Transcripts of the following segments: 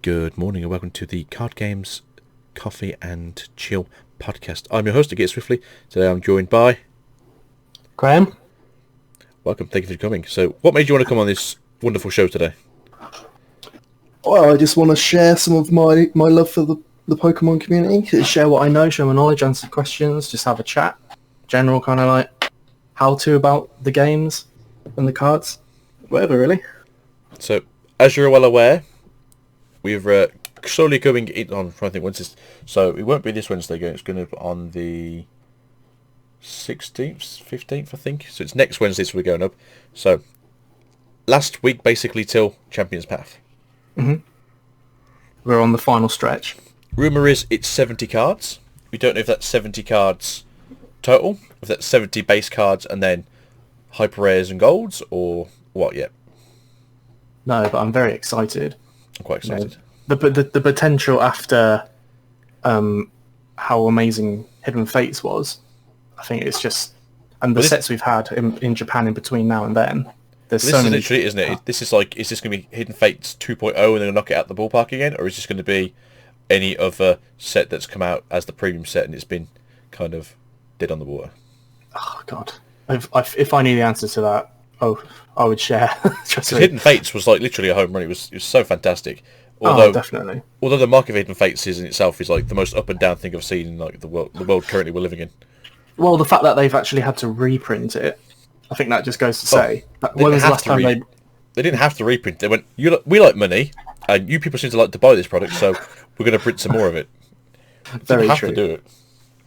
Good morning and welcome to the Card Games, Coffee and Chill podcast. I'm your host, Get Swiftly. Today I'm joined by... Graham. Welcome, thank you for coming. So, what made you want to come on this wonderful show today? Well, I just want to share some of my love for the Pokemon community, share what I know, share my knowledge, answer questions, just have a chat. General kind of like how-to about the games and the cards. Whatever, really. So, as you're well aware, we're slowly going in on, I think, Wednesday. So, it won't be this Wednesday again, it's going to be on the 16th, 15th, I think. So, it's next Wednesday, so we're going up. So, last week, basically, till Champions Path. Mm-hmm. We're on the final stretch. Rumour is it's 70 cards. We don't know if that's 70 cards total, if that's 70 base cards and then hyper rares and golds, or what yet. No, but I'm very excited. I'm quite excited. You know, the potential after how amazing Hidden Fates was, I think it's just... And the sets we've had in Japan in between now and then, there's so many... This is literally, isn't it? This is like, is this going to be Hidden Fates 2.0 and they're going to knock it out the ballpark again? Or is this going to be any other set that's come out as the premium set and it's been kind of dead on the water? Oh, God. If I knew the answer to that, I would share. Hidden Fates was like literally a home run. It was so fantastic. Although, definitely. Although the market of Hidden Fates in itself is like the most up and down thing I've seen in like the world currently we're living in. Well, the fact that they've actually had to reprint it, I think that just goes to say. When was the last time they didn't have to reprint? They went, we like money, and you people seem to like to buy this product, so we're going to print some more of it. They didn't have to do it.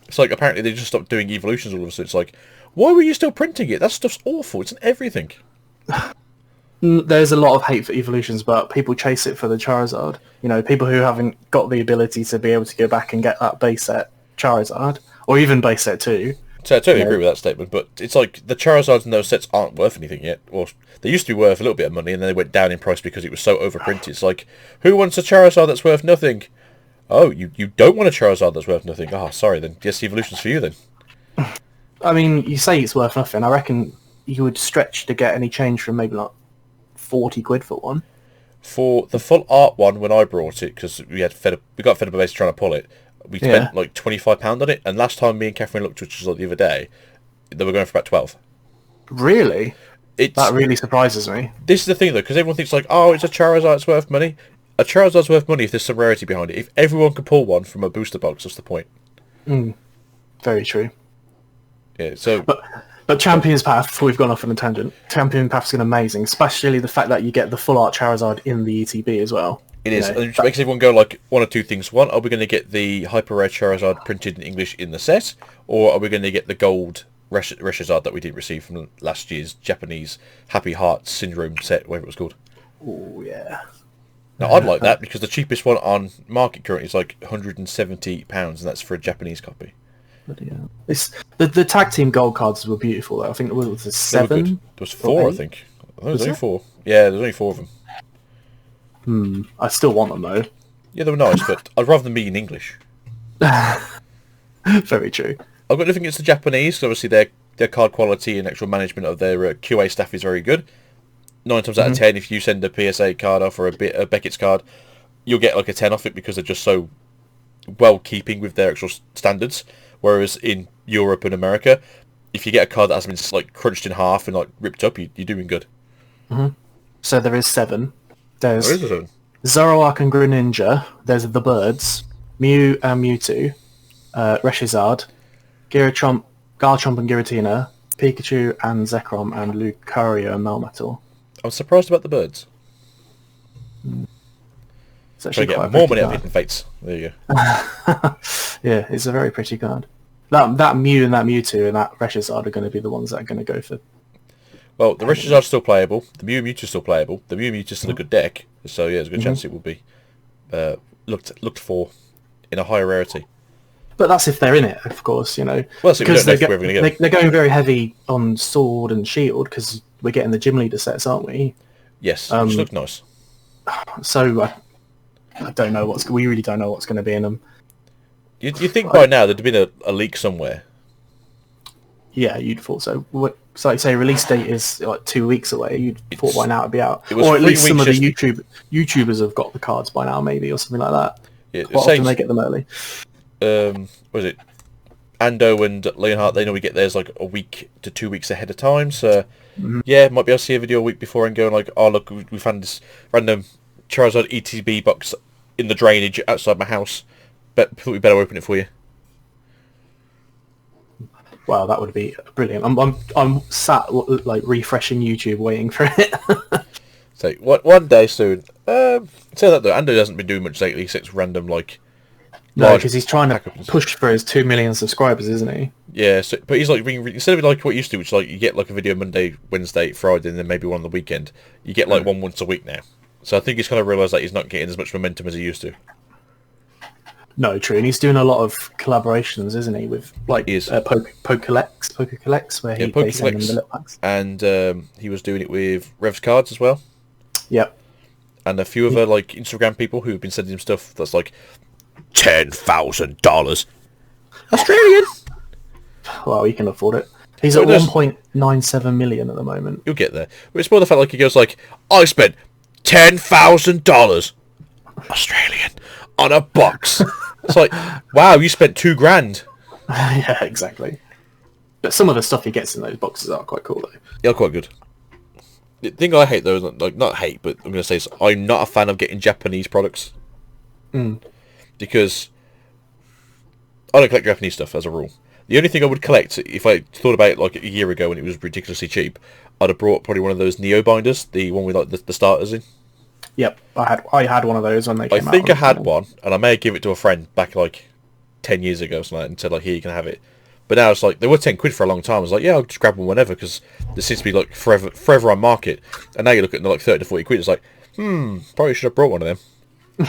It's like apparently they just stopped doing evolutions all of a sudden. It's like, why were you still printing it? That stuff's awful. It's in everything. There's a lot of hate for evolutions, but people chase it for the Charizard. You know, people who haven't got the ability to be able to go back and get that base set Charizard, or even base set 2. So I totally agree with that statement, but it's like the Charizards in those sets aren't worth anything yet. Or they used to be worth a little bit of money, and then they went down in price because it was so overprinted. It's like, who wants a Charizard that's worth nothing? Oh, you don't want a Charizard that's worth nothing. Oh, sorry then. Yes, evolution's for you then. I mean, you say it's worth nothing. I reckon you would stretch to get any change from maybe like 40 quid for one. For the full art one, when I brought it, because we got fed up base trying to pull it, we spent like £25 on it, and last time me and Catherine looked, which was like the other day, they were going for about 12. Really? That really surprises me. This is the thing though, because everyone thinks like, oh, it's a Charizard, it's worth money. A Charizard's worth money if there's some rarity behind it. If everyone can pull one from a booster box, what's the point? Very true. Yeah, so... But Champions Path, before we've gone off on a tangent, Champions Path's been amazing, especially the fact that you get the full art Charizard in the ETB as well. It is, and it makes everyone go like one or two things. One, are we going to get the Hyper Rare Charizard printed in English in the set, or are we going to get the gold Reshazard that we didn't receive from last year's Japanese Happy Heart Syndrome set, whatever it was called? Oh, yeah. Now, I'd like that, because the cheapest one on market currently is like £170, and that's for a Japanese copy. Yeah. The tag team gold cards were beautiful though. I think it was 7. There was 4, I think. There was only 4. Yeah, there's only 4 of them. I still want them though. Yeah, they were nice, but I'd rather them be in English. Very true. I've got nothing against the Japanese, because obviously their card quality and actual management of their QA staff is very good. 9 times out of 10, if you send a PSA card off or a Beckett's card, you'll get like a 10 off it because they're just so well keeping with their actual standards. Whereas in Europe and America, if you get a card that has been like crunched in half and like ripped up, you're doing good. So there is 7. There's There is a 7. Zoroark and Greninja. There's the birds, Mew and Mewtwo, Reshizard, Garchomp and Giratina, Pikachu and Zekrom, and Lucario and Melmetal. I'm surprised about the birds. It's actually Try to get more money out of Hidden Fates. There you go. Yeah, it's a very pretty card. That Mew and that Mewtwo and that Reshizard are going to be the ones that are going to go for... Well, the Reshizard's still playable. The Mew and Mewtwo's still playable. The Mew and Mewtwo's still a good deck. So yeah, there's a good chance it will be looked for in a higher rarity. But that's if they're in it, of course, you know. Well, so because they're going very heavy on Sword and Shield because we're getting the Gym Leader sets, aren't we? Yes, which look nice. So I don't know we really don't know what's going to be in them. You think by now there'd have been a leak somewhere? Yeah, you'd thought so. So like say release date is like 2 weeks away. You'd thought by now it'd be out, it was or at 3 least some of weeks the YouTubers have got the cards by now, maybe, or something like that. Yeah, Quite often they get them early. Was it Ando and Leonhardt? They normally get theirs like a week to 2 weeks ahead of time. So yeah, might be able to see a video a week before and going like, oh look, we found this random Charizard ETB box in the drainage outside my house. Thought we better open it for you. Wow, that would be brilliant. I'm sat like refreshing YouTube, waiting for it. So one day soon. Say that though, Ando hasn't been doing much lately, except random like. No, because he's trying to push for his 2 million subscribers, isn't he? Yeah, so, but he's like instead of like what he used to, which is like you get like a video Monday, Wednesday, Friday, and then maybe one on the weekend. You get like one once a week now. So I think he's kind of realised that he's not getting as much momentum as he used to. No, true, and he's doing a lot of collaborations, isn't he? With like Poke Collects, where they send them the little packs. And he was doing it with Revs Cards as well. Yep. And a few other like Instagram people who've been sending him stuff that's like $10,000 Australian. Well, he can afford it. He's at 1.97 million at the moment. You'll get there. But it's more the fact like he goes like, I spent $10,000 Australian on a box. It's like, wow, you spent $2,000. Yeah, exactly. But some of the stuff he gets in those boxes are quite cool though. Yeah, quite good. The thing I hate though, is like not hate, but I'm going to say is I'm not a fan of getting Japanese products. Because I don't collect Japanese stuff as a rule. The only thing I would collect, if I thought about it like a year ago when it was ridiculously cheap, I'd have brought probably one of those Neo binders, the one with like the starters in. Yep, I had one of those when they came out. I think I had one, and I may have given it to a friend back like 10 years ago, something like that, and said like, here, you can have it. But now it's like, they were 10 quid for a long time. I was like, yeah, I'll just grab one whenever, because there seems to be like forever on market. And now you look at them like 30 to 40 quid, it's like, probably should have brought one of them.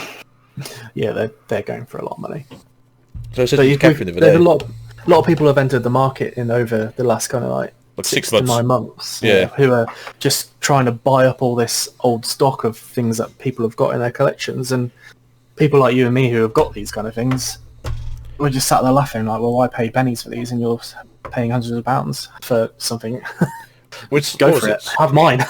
Yeah, they're going for a lot of money. So I said to Catherine the other day, a lot of people have entered the market in over the last kind of like 6 months to 9 months. Yeah. Who are just trying to buy up all this old stock of things that people have got in their collections, and people like you and me who have got these kind of things, we're just sat there laughing like, well, why pay pennies for these and you're paying hundreds of pounds for something? Go for it. Have mine.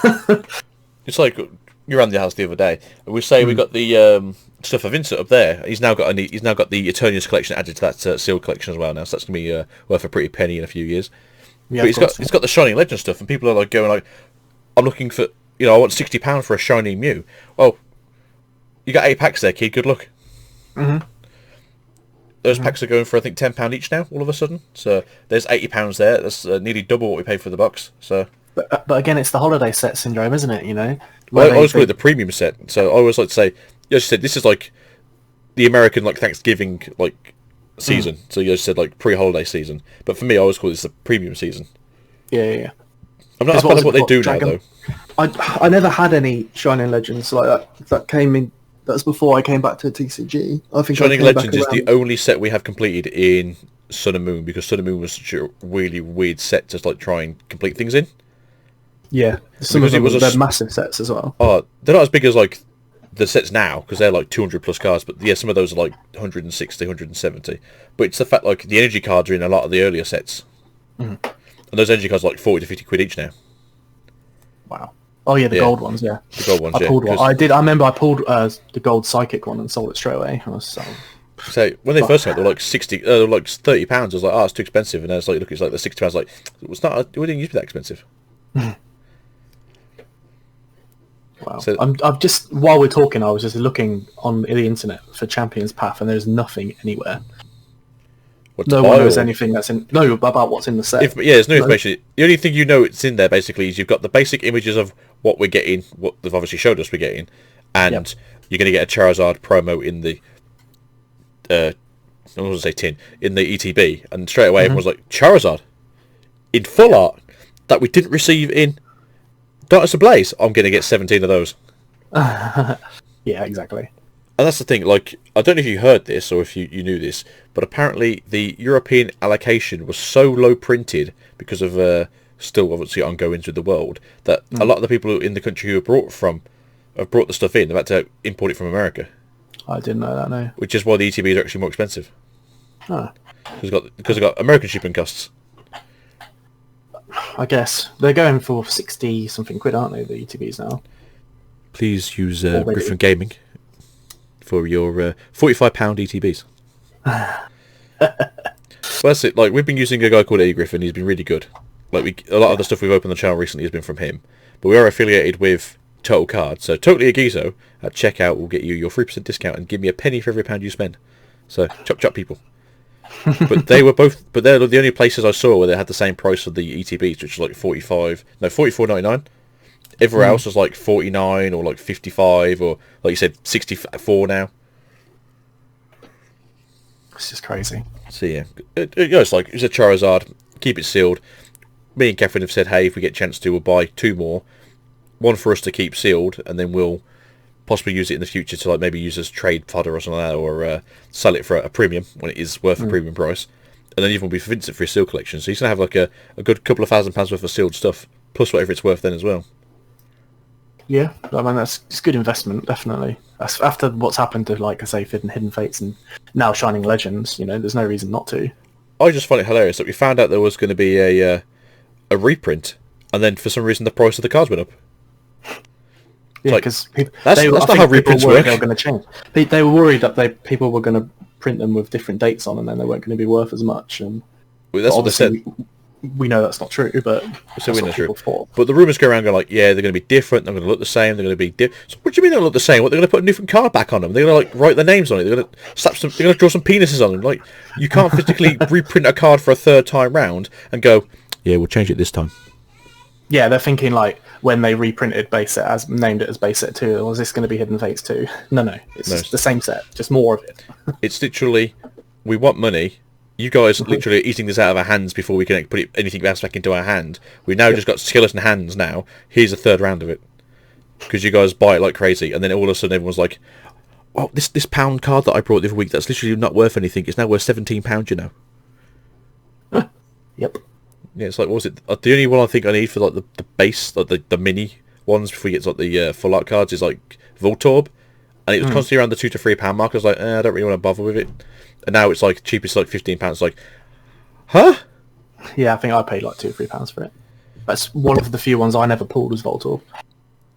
It's like you were around the house the other day, and we say we got the stuff of Vincent up there. He's now got the Eternius collection added to that sealed collection as well now, so that's gonna be worth a pretty penny in a few years. Yeah, but he's got the Shining Legend stuff, and people are like going like, I'm looking for, I want £60 for a Shining Mew. Well, you got 8 packs there, kid. Good luck. Those packs are going for I think £10 each now. All of a sudden, so there's £80 there. That's nearly double what we paid for the box. So. But again, it's the holiday set syndrome, isn't it? Well, I always call it the premium set. So I always like to say, you just said this is like the American like Thanksgiving like season. So you just said like pre-holiday season. But for me, I always call this the premium season. Yeah. I'm not a fan of what they do now though. I never had any Shining Legends like that. That came in. That's before I came back to TCG. I think Shining Legends is the only set we have completed in Sun and Moon, because Sun and Moon was such a really weird set to like try and complete things in. Yeah, some of them they're massive sets as well. Oh, they're not as big as like the sets now, because they're like 200 plus cards, but yeah, some of those are like 160, 170. But it's the fact like the energy cards are in a lot of the earlier sets, and those energy cards are like 40 to 50 quid each now. Wow. Oh yeah, the gold ones. Yeah, the gold ones. I pulled one. I remember I pulled the gold psychic one and sold it straight away. So when they first came out, they were like 60, they were like £30. I was like, oh, it's too expensive. And then it's like, look, it's like the £60. Like, it's not. It didn't used to be that expensive. Wow. So, I've just, while we're talking, I was just looking on the internet for Champions Path, and there's nothing anywhere. No one knows anything about what's in the set. There's no information. The only thing it's in there basically is you've got the basic images of what we're getting, what they've obviously showed us we're getting, and you're going to get a Charizard promo in the, I was going to say tin, in the ETB, and straight away everyone's like, Charizard in full art that we didn't receive in Darkness Ablaze. I'm going to get 17 of those. Yeah, exactly. And that's the thing, like, I don't know if you heard this or if you knew this, but apparently the European allocation was so low printed because of still obviously ongoings with the world, that a lot of the people in the country who have brought the stuff in, they've had to import it from America. I didn't know that, no. Which is why the ETBs are actually more expensive. Oh. Because they've got American shipping costs. I guess they're going for 60 something quid, aren't they? The ETBs now. Please use Already. Griffin Gaming for your £45 ETBs. Well, that's it. Like, we've been using a guy called Eddie Griffin. He's been really good. Like, a lot of the stuff we've opened on the channel recently has been from him. But we are affiliated with Total Card. So Totally Agizo at checkout will get you your 3% discount and give me a penny for every pound you spend. So chop chop, people. But they're the only places I saw where they had the same price for the ETBs, which was like £44.99. Everywhere else was like 49 or like 55 or, like you said, 64 now. It's just crazy. So yeah, it's like, it's a Charizard. Keep it sealed. Me and Catherine have said, hey, if we get a chance to, we'll buy 2 more. One for us to keep sealed, and then we'll possibly use it in the future to like maybe use as trade fodder or something like that, or sell it for a premium when it is worth a premium price. And then even will be for Vincent for his seal collection. So he's gonna have like a good couple of £1,000 worth of sealed stuff, plus whatever it's worth then as well. Yeah, I mean it's good investment, definitely. After what's happened to, like I say, Hidden Fates and now Shining Legends, there's no reason not to. I just find it hilarious that we found out there was going to be a reprint, and then for some reason the price of the cards went up. Yeah, Like, because that's not how reprints work. They were going to change. They were worried that people were going to print them with different dates on, and then they weren't going to be worth as much. And Well, that's what they said. We know that's not true, but So we know that's true. what people thought. But the rumours go around going like, yeah, they're going to be different. They're going to look the same. They're going to be So what do you mean they'll look the same? What, they're going to put a different card back on them? They're going to like write their names on it. They're going to slap some. They're going to draw some penises on them. Like, you can't physically reprint a card for a third time round and go, yeah, we'll change it this time. Yeah, they're thinking like when they reprinted base set named it as base set 2, was this going to be Hidden Fates 2? No, it's just the same set, just more of it. It's literally, we want money. You guys literally are eating this out of our hands before we can put anything else back into our hand. We've now just got skeleton hands now. Here's a third round of it. Because you guys buy it like crazy. And then all of a sudden everyone's like, oh, this pound card that I brought the other week, that's literally not worth anything. It's now worth £17, you know. Yep. Yeah, it's like, what was it? The only one I think I need for like the base, like the mini ones before you get to like the full art cards is like Voltorb. And it was constantly around the £2 to £3 mark. I was like, I don't really want to bother with it. And now it's like cheapest like £15. Like, huh? Yeah, I think I paid like £2 or £3 for it. That's one of the few ones I never pulled was Voltorb.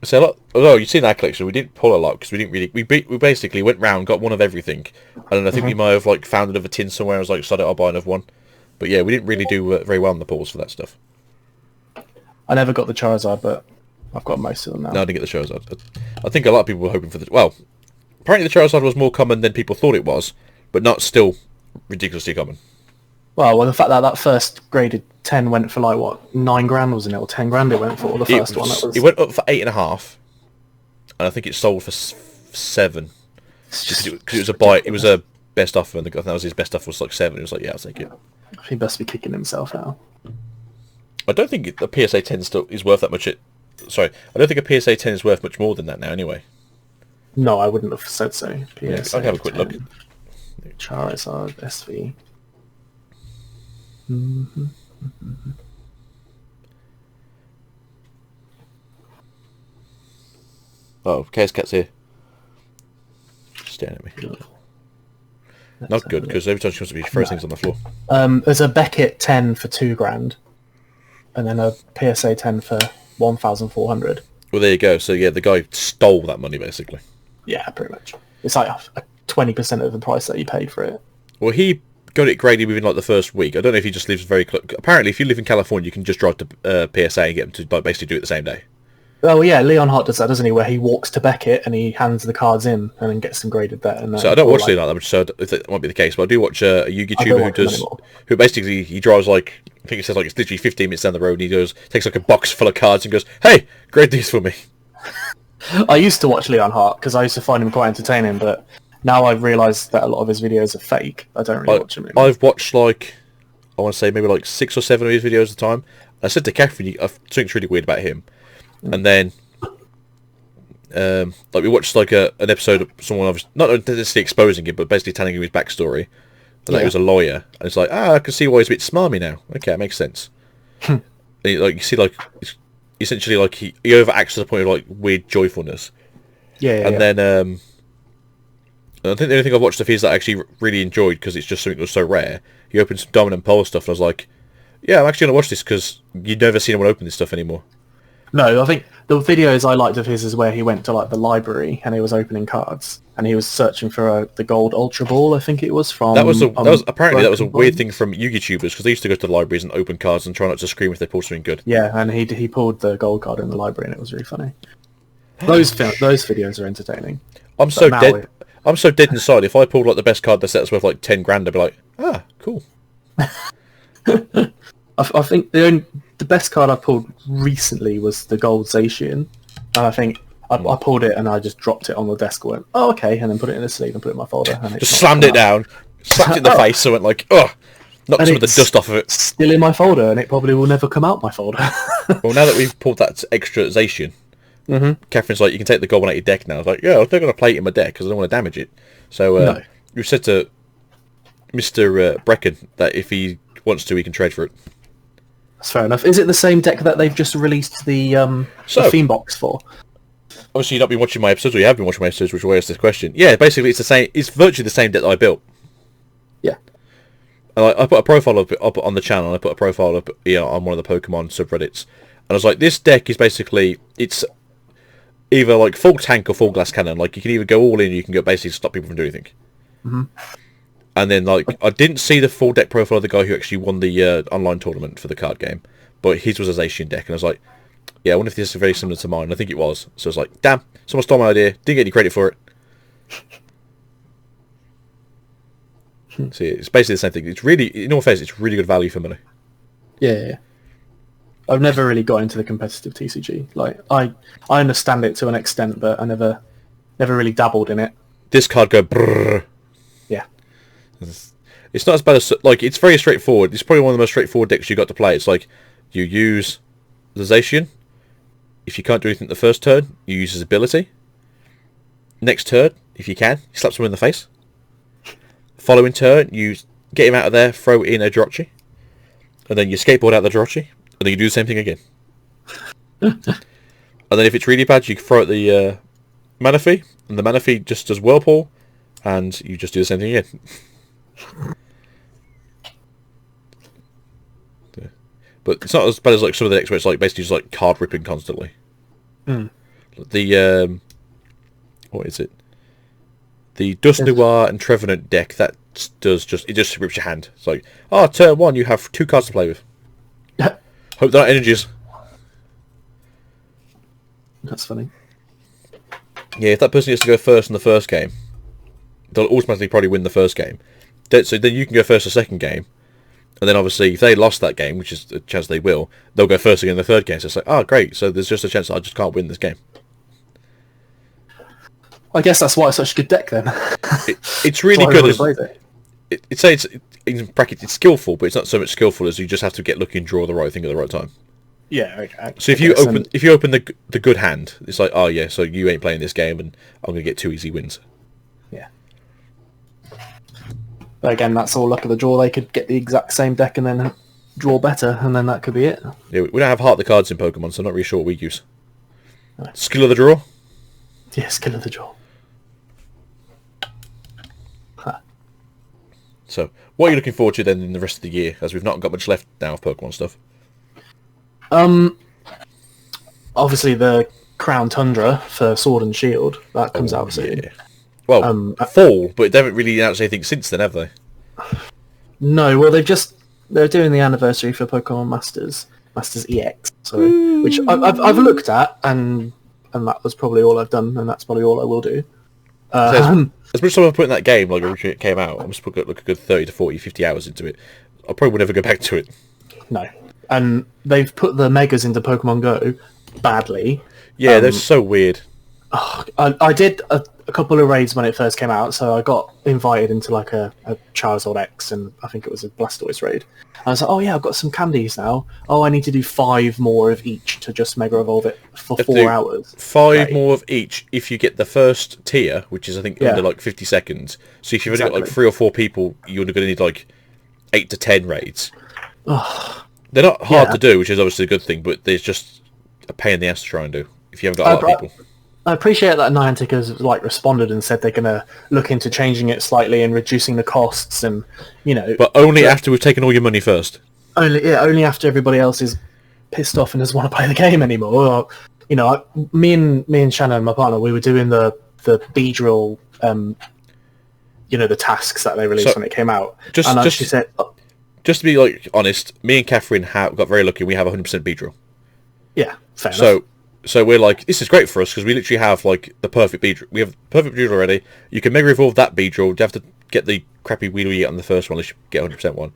So a lot. Although you've seen our collection, we didn't pull a lot because we didn't really. We basically went round, got one of everything, and then I think we might have like found another tin somewhere. I was like, "Sod it, I'll buy another one." But yeah, we didn't really do very well on the pulls for that stuff. I never got the Charizard, but I've got most of them now. No, I didn't get the Charizard. I think a lot of people were hoping for the. Well, apparently the Charizard was more common than people thought it was, but not still ridiculously common. Well, the fact that first graded 10 went for like what, £9 wasn't it, or 10 grand it went for the first one. It went up for 8.5, and I think it sold for 7. Because it was a buy. It was a best offer, and I think that was his best offer was like 7. It was like, yeah, I'll take it. He must be kicking himself now. I don't think the PSA 10 still is worth that much. Sorry, I don't think a PSA 10 is worth much more than that now. Anyway. No, I wouldn't have said so. Yeah, I can have a quick look. Charizard SV. Oh, Chaos Cat's here. Staring at me. Not good, because every time she wants to be throwing things on the floor. There's a Beckett 10 for £2, and then a PSA 10 for 1,400. Well, there you go. So yeah, the guy stole that money basically. Yeah, pretty much. It's like 20% of the price that you paid for it. Well, he got it graded within like the first week. I don't know if he just lives very close. Apparently, if you live in California, you can just drive to PSA and get them to basically do it the same day. Oh yeah, Leon Hart does that, doesn't he? Where he walks to Beckett and he hands the cards in and then gets them graded there. And so I don't watch Leon Hart that much, so if that might be the case. But I do watch a YouTuber who basically he drives like, I think it says like it's literally 15 minutes down the road. And he takes like a box full of cards and goes, "Hey, grade these for me." I used to watch Leon Hart because I used to find him quite entertaining, but now I've realised that a lot of his videos are fake. I don't really watch him anymore. I've watched like, I want to say maybe like 6 or 7 of his videos at a time. I said to Catherine, I think it's really weird about him. And then, like we watched like an episode of someone, I was not necessarily exposing him, but basically telling him his backstory. And he was a lawyer, and it's like, I can see why he's a bit smarmy now. Okay, that makes sense. And like you see, like essentially, like he overacts to the point of like weird joyfulness. And then I think the only thing I've watched of his that I actually really enjoyed because it's just something that was so rare. He opened some Dominant Pole stuff, and I was like, Yeah, I'm actually going to watch this because you've never seen anyone open this stuff anymore. No, I think the videos I liked of his is where he went to like the library and he was opening cards and he was searching for the gold Ultra Ball. I think it was from. That was apparently that was a Broken weird Bond. thing from YouTubers because they used to go to the libraries and open cards and try not to scream if they pulled something good. Yeah, and he pulled the gold card in the library and it was really funny. Those videos are entertaining. I'm so now dead. I'm so dead inside. If I pulled like the best card that set's worth like 10 grand, I'd be like, ah, cool. I think the best card I pulled recently was the gold Zacian. And I think I pulled it and I just dropped it on the desk and went, oh, okay, and then put it in a sleeve and put it in my folder. And Just slammed it down, slapped it in the face, so went like, ugh, knocked And some of the it's dust off of it. still in my folder and it probably will never come out my folder. Well, now that we've pulled that extra Zacian, Catherine's like, you can take the gold one out your deck now. I was like, yeah, I'm still going to play it in my deck because I don't want to damage it. So No. we said to Mr. Brecken that if he wants to, he can trade for it. That's fair enough. Is it the same deck that they've just released the theme box for? Obviously, you've not been watching my episodes, or you have been watching my episodes, which will ask this question. Yeah, basically, it's the same. It's virtually the same deck that I built. Yeah. And I put a profile up on the channel. I put a profile up on one of the Pokemon subreddits, and I was like, this deck is basically it's either like full tank or full glass cannon. Like you can either go all in, or you can go basically stop people from doing anything. Mm-hmm. And then like I didn't see the full deck profile of the guy who actually won the online tournament for the card game, but his was a Zacian deck, and I was like, yeah, I wonder if this is very similar to mine. I think it was. So I was like, damn, someone stole my idea. Didn't get any credit for it. See, it's basically the same thing. It's really, in all fairness, it's really good value for money. Yeah. I've never really got into the competitive TCG. Like I understand it to an extent, but I never really dabbled in it. This card go brrr. Yeah. It's not as bad as like it's very straightforward. It's probably one of the most straightforward decks you got to play. It's like you use the Zacian. If you can't do anything the first turn, you use his ability. Next turn, if you can, you slap someone in the face. Following turn, you get him out of there, throw in a Jirachi, and then you skateboard out the Jirachi, and then you do the same thing again. And then if it's really bad, you throw at the Manaphy, and the Manaphy just does Whirlpool, and you just do the same thing again. Yeah. But it's not as bad as like some of the decks where it's like basically just like card ripping constantly. The what is it? The Dust Noir and Trevenant deck that does just rips your hand. It's like, oh, turn one, you have 2 cards to play with. Hope they're not energies. That's funny. Yeah, if that person gets to go first in the first game, they'll automatically probably win the first game. So then you can go first the second game, and then obviously if they lost that game, which is a chance they will, they'll go first again in the third game. So it's like, oh great, so there's just a chance that I just can't win this game. I guess that's why it's such a good deck then. It's really That's why good. everybody plays it. It's in brackets, it's skillful, but it's not so much skillful as you just have to get lucky and draw the right thing at the right time. Yeah. Okay. So if you open the good hand, it's like, oh yeah, so you ain't playing this game, and I'm gonna get 2 easy wins. Yeah. But again, that's all luck of the draw. They could get the exact same deck and then draw better, and then that could be it. Yeah, we don't have heart the cards in Pokemon, so I'm not really sure what we use. Skill of the draw. Yeah, skill of the draw. So, what are you looking forward to then in the rest of the year, as we've not got much left now of Pokemon stuff? Obviously the Crown Tundra for Sword and Shield that comes out soon. Yeah. Well, fall, but they haven't really announced anything since then, have they? No, well they're doing the anniversary for Pokemon Masters EX, which I've looked at, and that was probably all I've done, and that's probably all I will do. As much as I put in that game, like originally it came out, I must put like a good 30 to 40, 50 hours into it. I probably will never go back to it. No. And they've put the Megas into Pokemon Go badly. Yeah, they're so weird. I did a couple of raids when it first came out, so I got invited into like a Charizard X, and I think it was a Blastoise raid. I was like, oh yeah, I've got some candies now. Oh, I need to do 5 more of each to just Mega Evolve it for 4 hours. 5 more of each if you get the first tier, which is I think under like 50 seconds. So if you've only got like 3 or 4 people, you're going to need like 8 to 10 raids. They're not hard to do, which is obviously a good thing, but there's just a pain in the ass to try and do if you haven't got a lot of people. I appreciate that Niantic has like responded and said they're going to look into changing it slightly and reducing the costs, and But only after we've taken all your money first. only after everybody else is pissed off and doesn't want to play the game anymore. Or, you know, me and Shannon, my partner, we were doing the Beedrill, you know, the tasks that they released when it came out. She said, just to be like honest, me and Catherine got very lucky. We have 100% Beedrill. Yeah, fair enough. So we're like, this is great for us because we literally have like the perfect Beedrill. We have perfect Beedrill already. You can Mega Evolve that Beedrill. You have to get the crappy Weedle you get on the first one. You should get 100% one.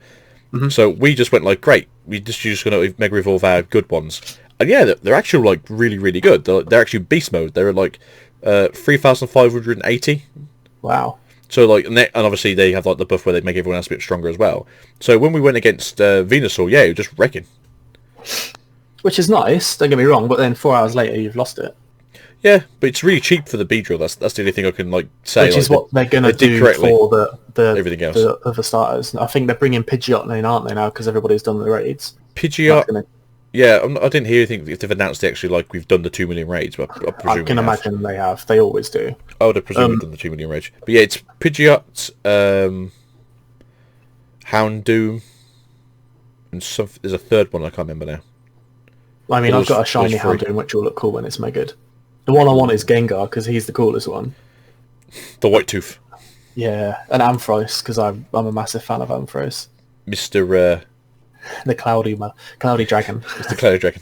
Mm-hmm. So we just went like, great. We're just going to Mega Evolve our good ones. And yeah, they're actually like really, really good. They're actually beast mode. They're like 3,580. Wow. So like, and obviously they have like the buff where they make everyone else a bit stronger as well. So when we went against Venusaur, yeah, it was just wrecking. Which is nice, don't get me wrong, but then 4 hours later you've lost it. Yeah, but it's really cheap for the Beedrill. That's the only thing I can like say. Which is what they're going to do for the everything else. The other starters. I think they're bringing Pidgeot in, aren't they, now, because everybody's done the raids. Pidgeot, yeah, I didn't hear anything if they've announced actually like we've done the 2 million raids, but I can imagine they have. They always do. I would have presumed we've done the 2 million raids. But yeah, it's Pidgeot, Houndoom, and there's a third one I can't remember now. I mean, I've got a shiny Houndoom, which will look cool when it's megaed. The one I want is Gengar, because he's the coolest one. The White Tooth. Yeah, and Ampharos, because I'm a massive fan of Ampharos. Mr. The cloudy dragon. Mr. Cloudy Dragon.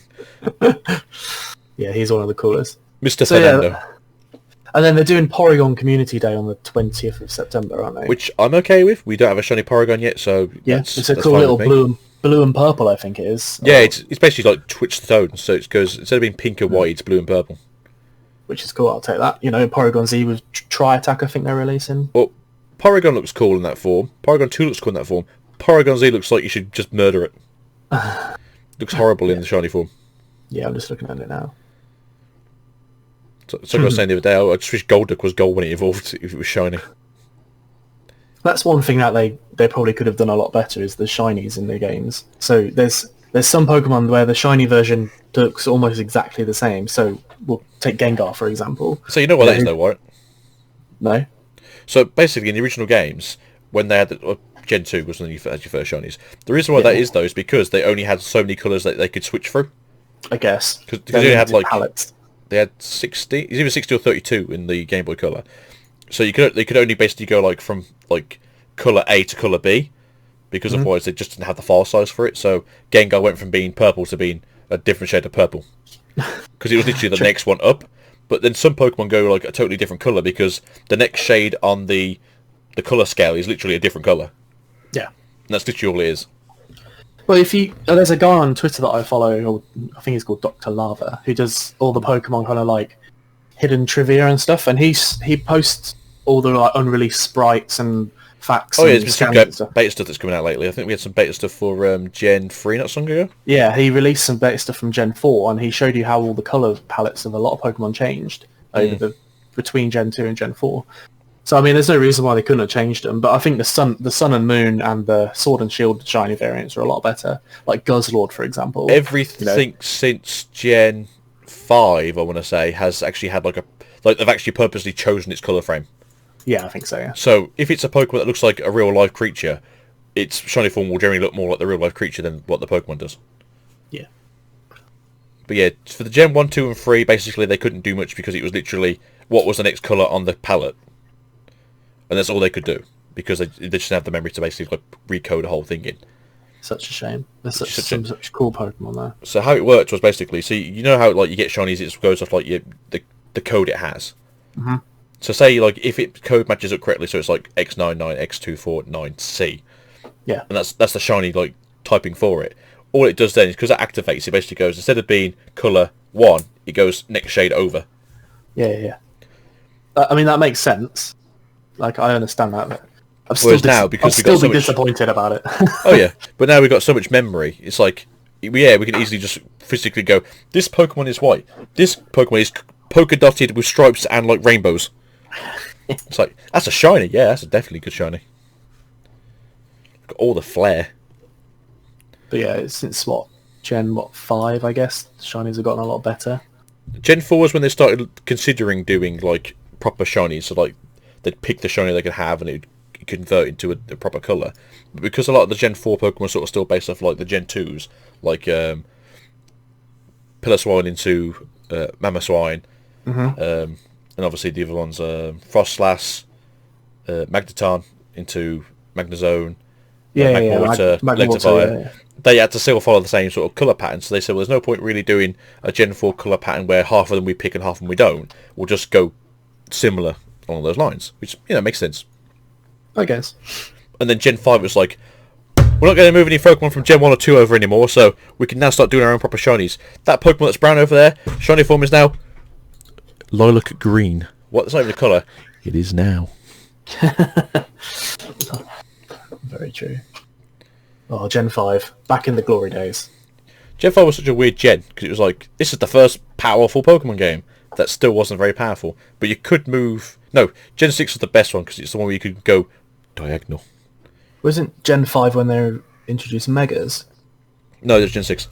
Yeah, he's one of the coolest. Mr. Fernando. Yeah, and then they're doing Porygon Community Day on the 20th of September, aren't they? Which I'm okay with. We don't have a shiny Porygon yet, so yeah, it's a cool little blue and purple, I think it is. Yeah, it's basically like Twitch Stone, so it goes, instead of being pink and white, it's blue and purple. Which is cool, I'll take that. You know, Porygon Z with Tri-Attack, I think they're releasing. Well, Porygon looks cool in that form. Porygon 2 looks cool in that form. Porygon Z looks like you should just murder it. Looks horrible in the shiny form. Yeah, I'm just looking at it now. So I was saying the other day, I just wish Golduck was gold when it evolved, if it was shiny. That's one thing that they probably could have done a lot better, is the shinies in the games. So there's some Pokemon where the shiny version looks almost exactly the same. So we'll take Gengar, for example. So you know what that is though, right? No? So basically in the original games, when they had Gen 2 was when you had your first shinies, the reason why that is though is because they only had so many colours that they could switch through. I guess. Because they only had like palettes. They had 60, it's either 60 or 32 in the Game Boy Color. So they could only basically go like from like colour A to colour B, because otherwise they just didn't have the file size for it. So Gengar went from being purple to being a different shade of purple, because it was literally the next one up. But then some Pokemon go like a totally different colour because the next shade on the colour scale is literally a different colour. Yeah. And that's literally all it is. Well, there's a guy on Twitter that I follow, or I think he's called Dr. Lava, who does all the Pokemon kind of like hidden trivia and stuff, and he posts all the like unreleased sprites and facts. Oh yeah, there's been some beta stuff that's coming out lately. I think we had some beta stuff for Gen 3 not so long ago. Yeah, he released some beta stuff from Gen 4, and he showed you how all the colour palettes of a lot of Pokemon changed between Gen 2 and Gen 4. So I mean, there's no reason why they couldn't have changed them. But I think the Sun and Moon and the Sword and Shield shiny variants are a lot better. Like Guzzlord, for example. Everything since Gen 5, I want to say, has actually had like they've actually purposely chosen its colour frame. Yeah, I think so. Yeah. So if it's a Pokemon that looks like a real life creature, its shiny form will generally look more like the real life creature than what the Pokemon does. Yeah. But yeah, for the Gen 1, 2, and 3, basically they couldn't do much because it was literally what was the next colour on the palette. And that's all they could do, because they just didn't have the memory to basically like recode the whole thing in. Such a shame. There's such cool Pokemon there. So how it worked was basically, so you know how like you get shinies, it goes off like the code it has. Mm-hmm. So say like if it code matches up correctly, so it's like X99, X249C. Yeah. And that's the shiny like typing for it. All it does then is because it activates, it basically goes, instead of being colour 1, it goes next shade over. Yeah. I mean that makes sense. Like, I understand that, but I'm still, disappointed about it. Oh yeah, but now we've got so much memory. It's like, yeah, we can easily just physically go, this Pokemon is white. This Pokemon is polka dotted with stripes and like rainbows. It's like, that's a shiny. Yeah, that's a definitely good shiny. Got all the flair. But yeah, since Gen 5, I guess, shinies have gotten a lot better. Gen 4 was when they started considering doing like proper shinies, so like they'd pick the shiny they could have and it'd you convert into a proper colour. But because a lot of the Gen 4 Pokemon are sort of still based off like the Gen 2s, like Piloswine into Mamoswine, and obviously the other ones, Frostlass, Magneton into Magnezone, Magmortar, Electivire. They had to still follow the same sort of colour pattern, so they said, well, there's no point really doing a Gen 4 colour pattern where half of them we pick and half of them we don't. We'll just go similar along those lines, which, makes sense. I guess. And then Gen 5 was like, we're not going to move any Pokemon from Gen 1 or 2 over anymore, so we can now start doing our own proper shinies. That Pokemon that's brown over there, shiny form is now Lilac Green. What? That's not even a colour. It is now. Very true. Oh, Gen 5. Back in the glory days. Gen 5 was such a weird gen, because it was like, this is the first powerful Pokemon game that still wasn't very powerful. But you could move... No, Gen 6 was the best one, because it's the one where you could go diagonal. Wasn't Gen 5 when they introduced Megas? No, it was Gen 6.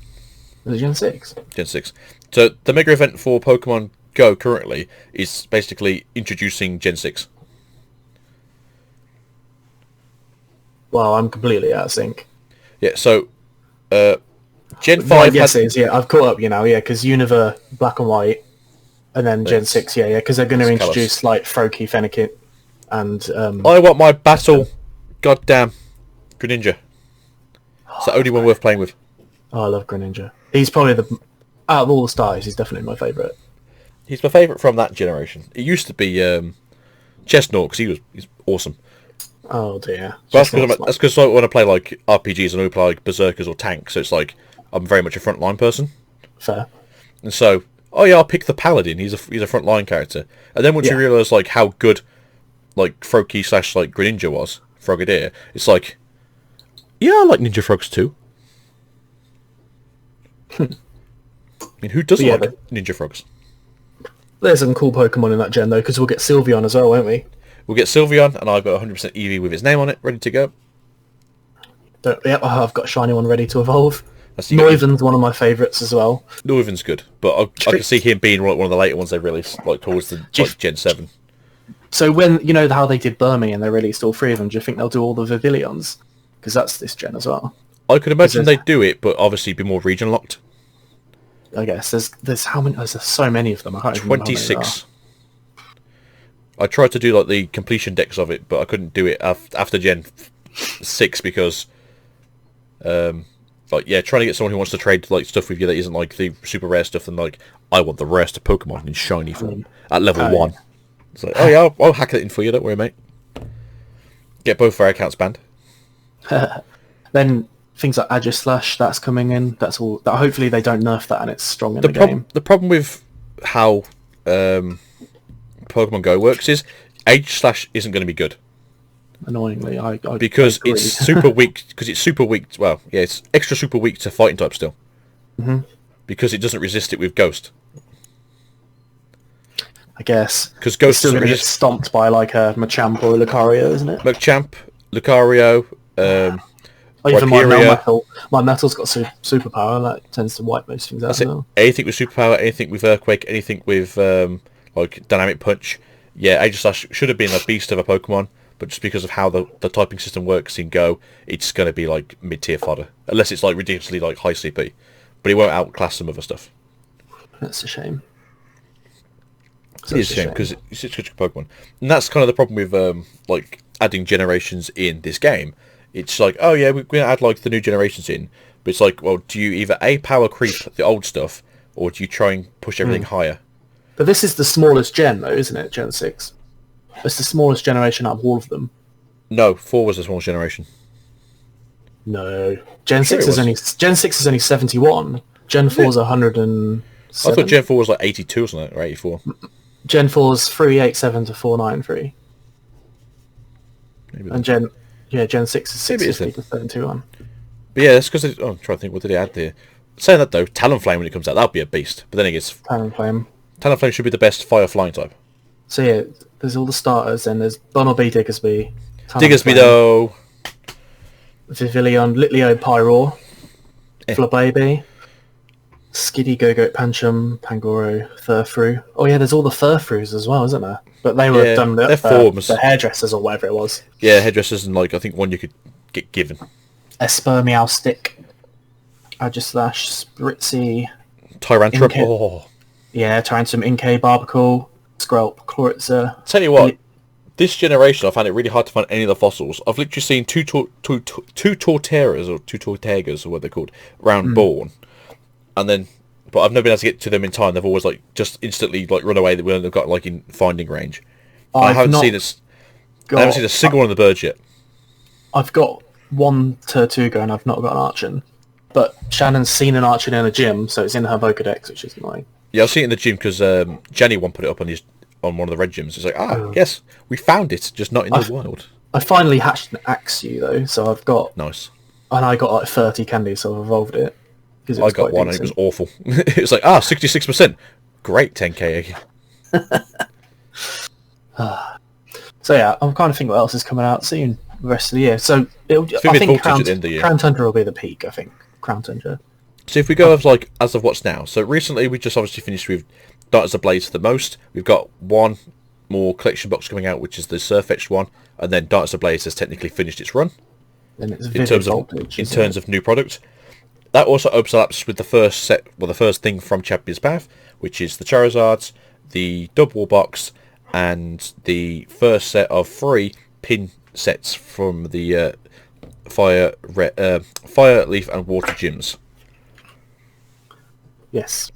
Was it Gen 6? Gen 6. So the Mega event for Pokemon Go currently is basically introducing Gen 6. Well, I'm completely out of sync. Yeah, so Gen 5 Right, yes, it is, yeah. I've caught up, because Unova, Black and White, and then Gen 6, because they're going to introduce, like, Froakie, Fennekin, and... I want my battle, goddamn, Greninja. It's the only one worth playing with. Oh, I love Greninja. He's probably out of all the stars, he's definitely my favourite. He's my favourite from that generation. It used to be Chestnut, because he's awesome. Oh dear. But that's because I want to play like RPGs and I play like Berserkers or tanks, so it's like I'm very much a frontline person. Fair. And so, I'll pick the Paladin. He's a frontline character. And then once you realise like how good like Froakie / like Greninja was, Frogadier, it's like, yeah, I like Ninja Frogs too. I mean, who doesn't like Ninja Frogs? There's some cool Pokemon in that gen though, because we'll get Sylveon as well, won't we? We'll get Sylveon, and I've got 100% Eevee with his name on it, ready to go. Yep, I've got a shiny one ready to evolve. Noivern's one of my favourites as well. Noivern's good, but I can see him being one of the later ones they released, like towards the Gen 7. So when, how they did Burmy and they released all three of them, do you think they'll do all the Vivillons? Because that's this gen as well. I could imagine they'd do it, but obviously be more region locked. I guess. There's how many? There's so many of them. I can't 26. I tried to do like the completion decks of it, but I couldn't do it after Gen 6 because, trying to get someone who wants to trade like stuff with you that isn't like the super rare stuff, and like I want the rarest Pokemon in shiny form at level 1. It's like, I'll hack it in for you. Don't worry, mate. Get both of our accounts banned. Then things like Aegislash, that's coming in. That's all. Hopefully they don't nerf that and it's strong in the game. The problem with how Pokemon Go works is Aegislash isn't going to be good. Annoyingly, because it's super weak. Because it's super weak. Well, yeah, it's extra super weak to fighting type still. Mm-hmm. Because it doesn't resist it with Ghost. I guess. Because Ghost still going to get stomped by like a Machamp or a Lucario, isn't it? Machamp, Lucario, even my Melmetal. My Metal's got superpower, and that tends to wipe most things out. Anything with superpower, anything with Earthquake, anything with like Dynamic Punch. Yeah, Aegislash should have been a beast of a Pokemon, but just because of how the typing system works in Go, it's going to be like mid-tier fodder. Unless it's like ridiculously like high CP. But it won't outclass some other stuff. That's a shame. It is a shame because it's such a good Pokemon. And that's kind of the problem with like adding generations in this game. It's like, oh yeah, we're going to add like the new generations in. But it's like, well, do you either power creep the old stuff, or do you try and push everything higher? But this is the smallest gen though, isn't it? Gen 6. It's the smallest generation out of all of them. No, 4 was the smallest generation. No. Gen 6 is only 71. Gen 4 is 107. I thought Gen 4 was like 82 or something, or 84. Gen 4 is 387 to 493. Maybe and Gen 6 is 650 to 721. But yeah, that's because I'm trying to think, what did they add there? Saying that though, Talonflame when it comes out, that'll be a beast. But then it gets Talonflame should be the best fire flying type. So yeah, there's all the starters, and there's Bunnelby, Diggersby, Diggersby though, Vivillon, Litleo, Pyroar, Flabébé, Skiddy, Go-Goat, Pancham, Pangoro, Furfru. Oh yeah, there's all the Furfrus as well, isn't there? But they were Yeah, done they're forms. the hairdressers or whatever it was. Yeah, hairdressers and like I think one you could get given. Esper, Meowstic, Agislash, Spritzy, Tyrantrum. Inca. Oh, yeah, Tarantum, Inkay, Barbacle, Skrelp, Chloritza. tell you what, this generation I found it really hard to find any of the fossils. I've literally seen two Torteras or two Tortegas or what they're called around Bourne, and then but I've never been able to get to them in time. They've always like just instantly like run away when they've got like in finding range. I haven't seen this. I haven't seen a single one of the birds yet. I've got one Turtuga and I've not got an Archon. But Shannon's seen an Archon in a gym, so it's in her Pokedex, which is annoying. Yeah, I've seen it in the gym because Jenny one put it up on one of the red gyms. It's like, yes, we found it, just not in the wild. I finally hatched an Axew though, so I've got... Nice. And I got like 30 candies, so I've evolved it. I got one and it was awful. It was like, 66%. Great 10k. So yeah, I'm kind of thinking what else is coming out soon the rest of the year. So I think Crown Tundra will be the peak, I think. Crown Tundra. So if we go as of what's now, so recently we just obviously finished with Darkness Ablaze for the most. We've got one more collection box coming out, which is the Surfetched one, and then Darkness Ablaze has technically finished its run. Then it's in terms of new product. That also overlaps with the first set, well, the first thing from Champion's Path, which is the Charizards, the Double Box, and the first set of 3 pin sets from the Fire, Leaf, and Water gyms. Yes.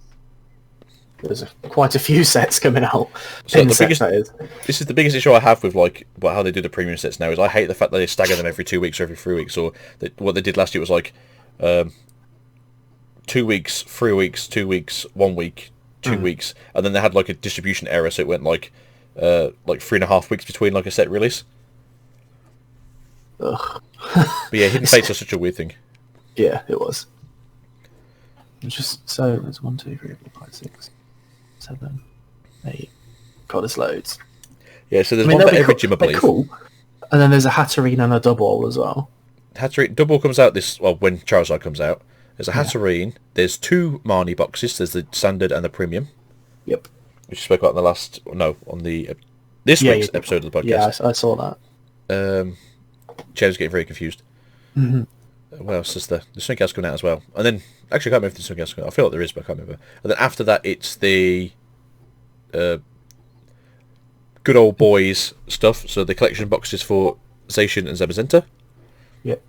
There's quite a few sets coming out. So this is the biggest issue I have with how they do the premium sets now is I hate the fact that they stagger them every 2 weeks or every 3 weeks, or what they did last year was 2 weeks, 3 weeks, 2 weeks, 1 week, 2 weeks, and then they had a distribution error, so it went 3.5 weeks between a set release. Ugh. But yeah, Hidden Fates are such a weird thing. Yeah, it was. It's just so there's 1, 2, 3, 4, 5, 6, 7, 8. God, there's loads. Yeah, so there's one for every gym, I believe. Cool. And then there's a Hatterene and a Double as well. Hatterene Double comes out when Charizard comes out. There's a Hatterene. There's 2 Marnie boxes. There's the standard and the premium. Yep. Which you spoke about on this week's episode of the podcast. Yeah, I saw that. James getting very confused. Mm-hmm. What else is there? There's something else coming out as well. And then, actually, I can't remember if there's something else coming out. I feel like there is, but I can't remember. And then after that, it's the good old boys stuff. So the collection boxes for Zacian and Zamazenta. Yep.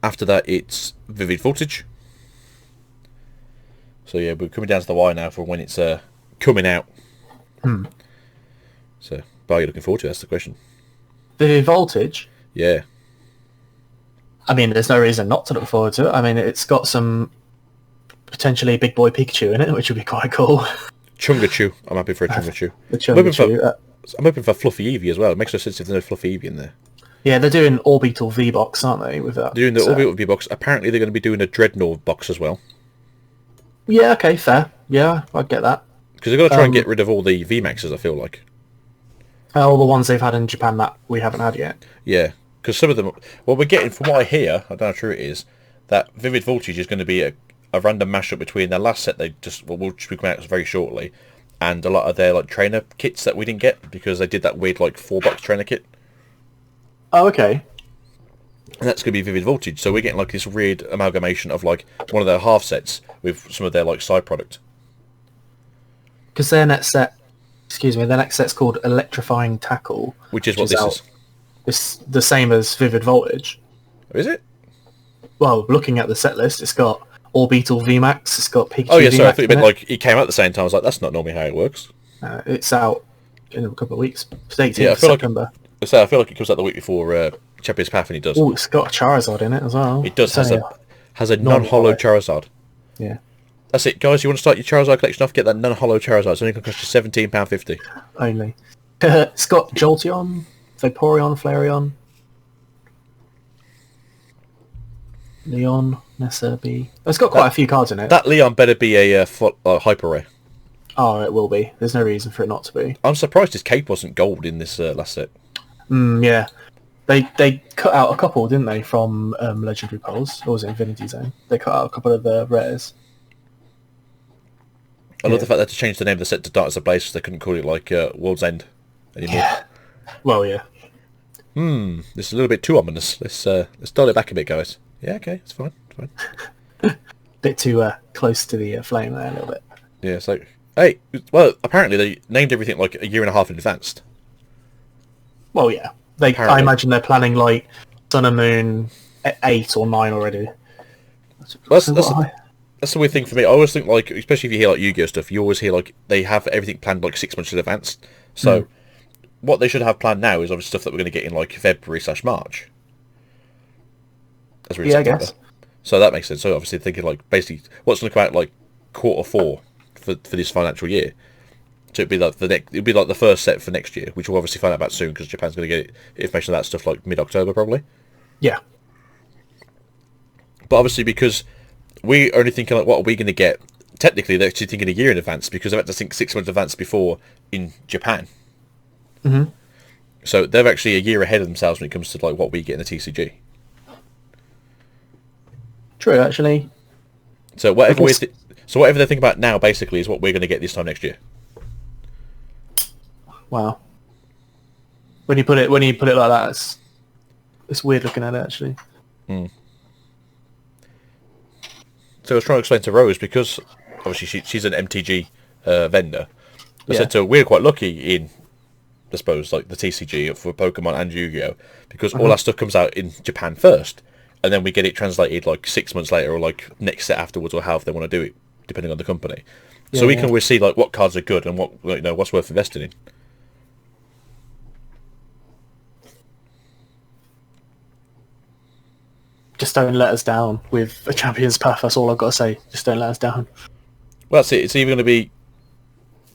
After that, it's Vivid Voltage. So yeah, we're coming down to the wire now for when it's coming out. So, but are you looking forward to it? That's the question. Vivid Voltage? Yeah. I mean, there's no reason not to look forward to it. I mean, it's got some potentially big boy Pikachu in it, which would be quite cool. Chungachu. I'm happy for a Chungachu. I'm hoping for Fluffy Eevee as well. It makes no sense if there's no Fluffy Eevee in there. Yeah, they're doing Orbital V-Box, aren't they, with that? They're doing the Orbital V-Box. Apparently they're going to be doing a Dreadnought box as well. Yeah, okay, fair. Yeah, I get that. Because they've got to try and get rid of all the VMAXs, I feel like. All the ones they've had in Japan that we haven't had yet. Yeah, because some of them... Well, we're getting, from what I hear, I don't know how true it is, that Vivid Voltage is going to be a random mashup between their last set they will be coming out very shortly, and a lot of their trainer kits that we didn't get, because they did that weird 4-box trainer kit. Oh, okay. And that's going to be Vivid Voltage, so we're getting this weird amalgamation of one of their half sets with some of their side product. Because their next set's called Electrifying Tackle. Which is what this is. It's the same as Vivid Voltage. Oh, is it? Well, looking at the set list, it's got Orbital VMAX, it's got Pikachu Oh yeah, sorry, VMAX I thought you meant it came out at the same time. I was like, that's not normally how it works. It's out in a couple of weeks. It's 18th I feel September. I feel like it comes out the week before Champion's Path, and it does. Oh, it's got a Charizard in it as well. It does. Has a non-hollow Charizard. Yeah. That's it, guys. You want to start your Charizard collection off? Get that non-hollow Charizard. It's only going to cost you £17.50. Only. It's got Jolteon, Vaporeon, Flareon, Leon, Nessa B. It's got quite a few cards in it. That Leon better be a hyper rare. Oh, it will be. There's no reason for it not to be. I'm surprised his cape wasn't gold in this last set. Yeah. They cut out a couple, didn't they, from Legendary Pulse? Or was it Infinity Zone? They cut out a couple of the rares. I love the fact that they changed the name of the set to Darkness Ablaze because they couldn't call it like World's End anymore. Yeah. Well, yeah. This is a little bit too ominous. Let's dial it back a bit, guys. Yeah, okay, it's fine. It's fine. Bit too close to the flame there a little bit. Yeah, it's like, hey, well, apparently they named everything like a year and a half in advance. Well, yeah. I imagine they're planning like Sun and Moon at 8 or 9 already. Well, that's the weird thing for me. I always think like, especially if you hear like Yu-Gi-Oh stuff, you always hear like they have everything planned like 6 months in advance. So what they should have planned now is obviously stuff that we're going to get in like February/March. As I guess. So that makes sense. So obviously thinking like basically what's going to come out like Q4 for this financial year. So it'd be like the first set for next year, which we'll obviously find out about soon because Japan's going to get information on that stuff like mid-October probably. Yeah. But obviously because we're only thinking like what are we going to get? Technically they're actually thinking a year in advance because they've had to think 6 months in advance before in Japan. Mm-hmm. So they're actually a year ahead of themselves when it comes to like what we get in the TCG. True, actually. So whatever whatever they think about now basically is what we're going to get this time next year. Wow. When you put it like that, it's weird looking at it actually. So I was trying to explain to Rose because obviously she's an MTG vendor. I said to her, we're quite lucky in, I suppose, like the TCG for Pokemon and Yu-Gi-Oh! Because all our stuff comes out in Japan first, and then we get it translated like 6 months later or like next set afterwards or however they want to do it, depending on the company. So we can always see like what cards are good and what what's worth investing in. Just don't let us down with a Champion's Path. That's all I've got to say. Just don't let us down. Well, that's it. It's either going to be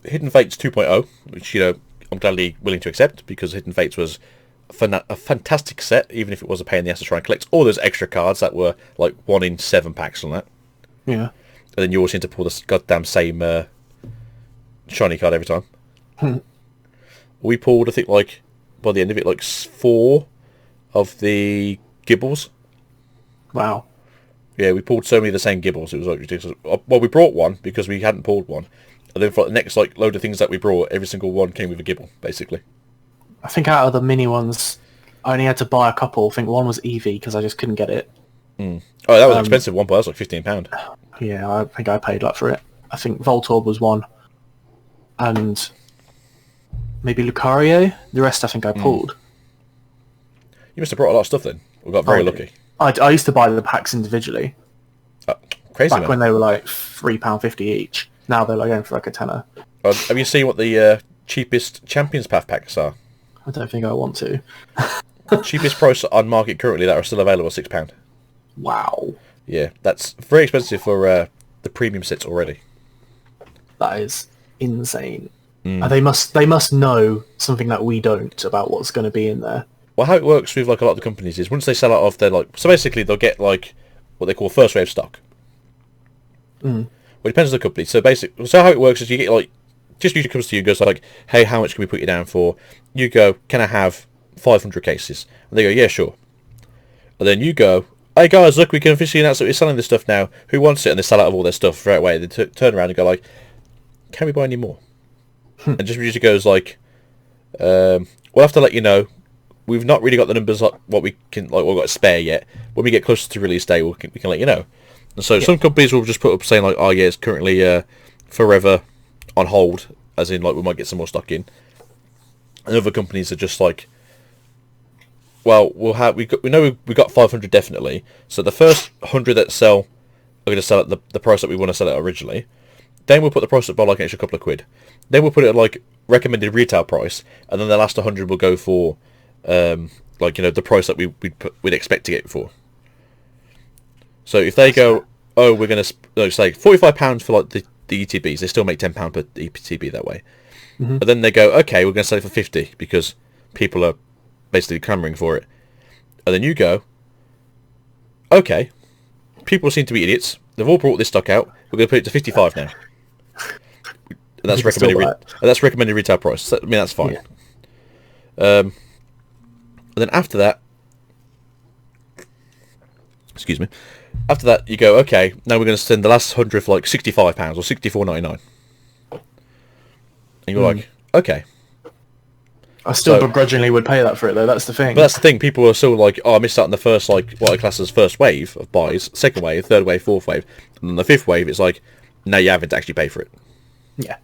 Hidden Fates 2.0, which, I'm gladly willing to accept because Hidden Fates was a fantastic set, even if it was a pain in the ass to try and collect all those extra cards that were like 1 in 7 packs and that. Yeah. And then you always seem to pull the goddamn same shiny card every time. We pulled, I think, like, by the end of it, like 4 of the Gibbles. Wow. Yeah, we pulled so many of the same Gibbles, it was like ridiculous. Well, we brought one because we hadn't pulled one. And then for the next like load of things that we brought, every single one came with a Gibble, basically. I think out of the mini ones, I only had to buy a couple. I think one was Eevee because I just couldn't get it. Oh, that was an expensive one, but that was like £15. Yeah, I think I paid that for it. I think Voltorb was one. And maybe Lucario. The rest I think I pulled. You must have brought a lot of stuff then. We got very lucky. I used to buy the packs individually. Crazy, back man. when they were like £3.50 each. Now they're like going for like a tenner. Have you seen what the cheapest Champions Path packs are? I don't think I want to. Cheapest price on market currently that are still available is £6. Wow. Yeah, that's very expensive for the premium sets already. That is insane. And they must know something that we don't about what's going to be in there. Well, how it works with like a lot of the companies is once they sell out of their so basically they'll get like what they call first wave stock. Well, it depends on the company. So how it works is you get like just usually comes to you and goes like, hey, how much can we put you down for? You go, can I have 500 cases? And they go, yeah, sure. And then you go, hey guys, look, we can officially announce that we're selling this stuff now. Who wants it? And they sell out of all their stuff straight away. They turn around and go like, can we buy any more? And just usually goes like, we'll have to let you know. We've not really got the numbers like what we can like what we've got to spare yet. When we get closer to release day, we can let you know. And so some companies will just put up saying like, oh yeah, it's currently forever on hold, as in like we might get some more stock in. And other companies are just like, well, we know we've got 500 definitely. So the first 100 that sell are going to sell at the price that we want to sell it originally. Then we'll put the price up by like an extra couple of quid. Then we'll put it at like recommended retail price, and then the last 100 will go for the price that we'd expect to get it for. So if they go, oh, we're going to say £45 for like the ETBs, they still make £10 per ETB that way. But then they go, okay, we're going to sell it for 50 because people are basically clamoring for it. And then you go, okay, people seem to be idiots. They've all brought this stock out. We're going to put it to 55 now. And that's recommended retail price. So, I mean, that's fine. Yeah. And then after that, excuse me, after that you go, okay, now we're going to send the last 100 for like £65 or $64.99. And you're like, okay. I still begrudgingly would pay that for it, though. That's the thing. But that's the thing. People are still like, oh, I missed out on the first, like, what I class as first wave of buys, second wave, third wave, fourth wave. And then the fifth wave, it's like, now you're having to actually pay for it. Yeah.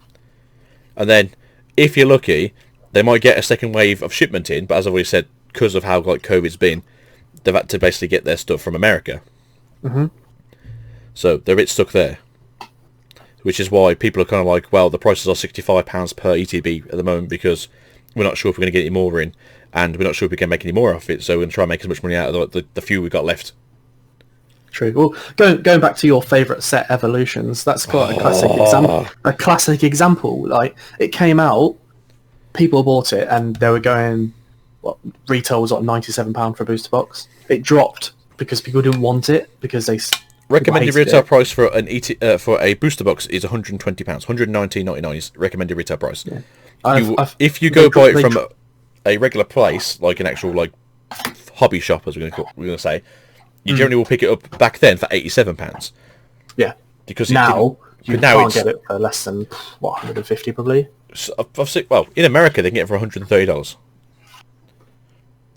And then, if you're lucky, they might get a second wave of shipment in, but as I've already said, because of how like COVID's been, they've had to basically get their stuff from America. Mm-hmm. So they're a bit stuck there. Which is why people are kind of like, well, the prices are £65 per ETB at the moment because we're not sure if we're going to get any more in, and we're not sure if we can make any more of it, so we're going to try and make as much money out of the few we've got left. True. Well, going back to your favourite set, Evolutions, that's quite a classic example. A classic example. Like, it came out, people bought it, and they were going, what, retail was like £97 for a booster box. It dropped because people didn't want it, because they... Recommended retail price for for a booster box is £120, £119.99 is recommended retail price. Yeah. If you go buy it from a regular place, like an actual like hobby shop, as we're going to say, you generally will pick it up back then for £87. Yeah, because now you can't get it for less than what, $150 probably. So, well, in America they can get it for $130.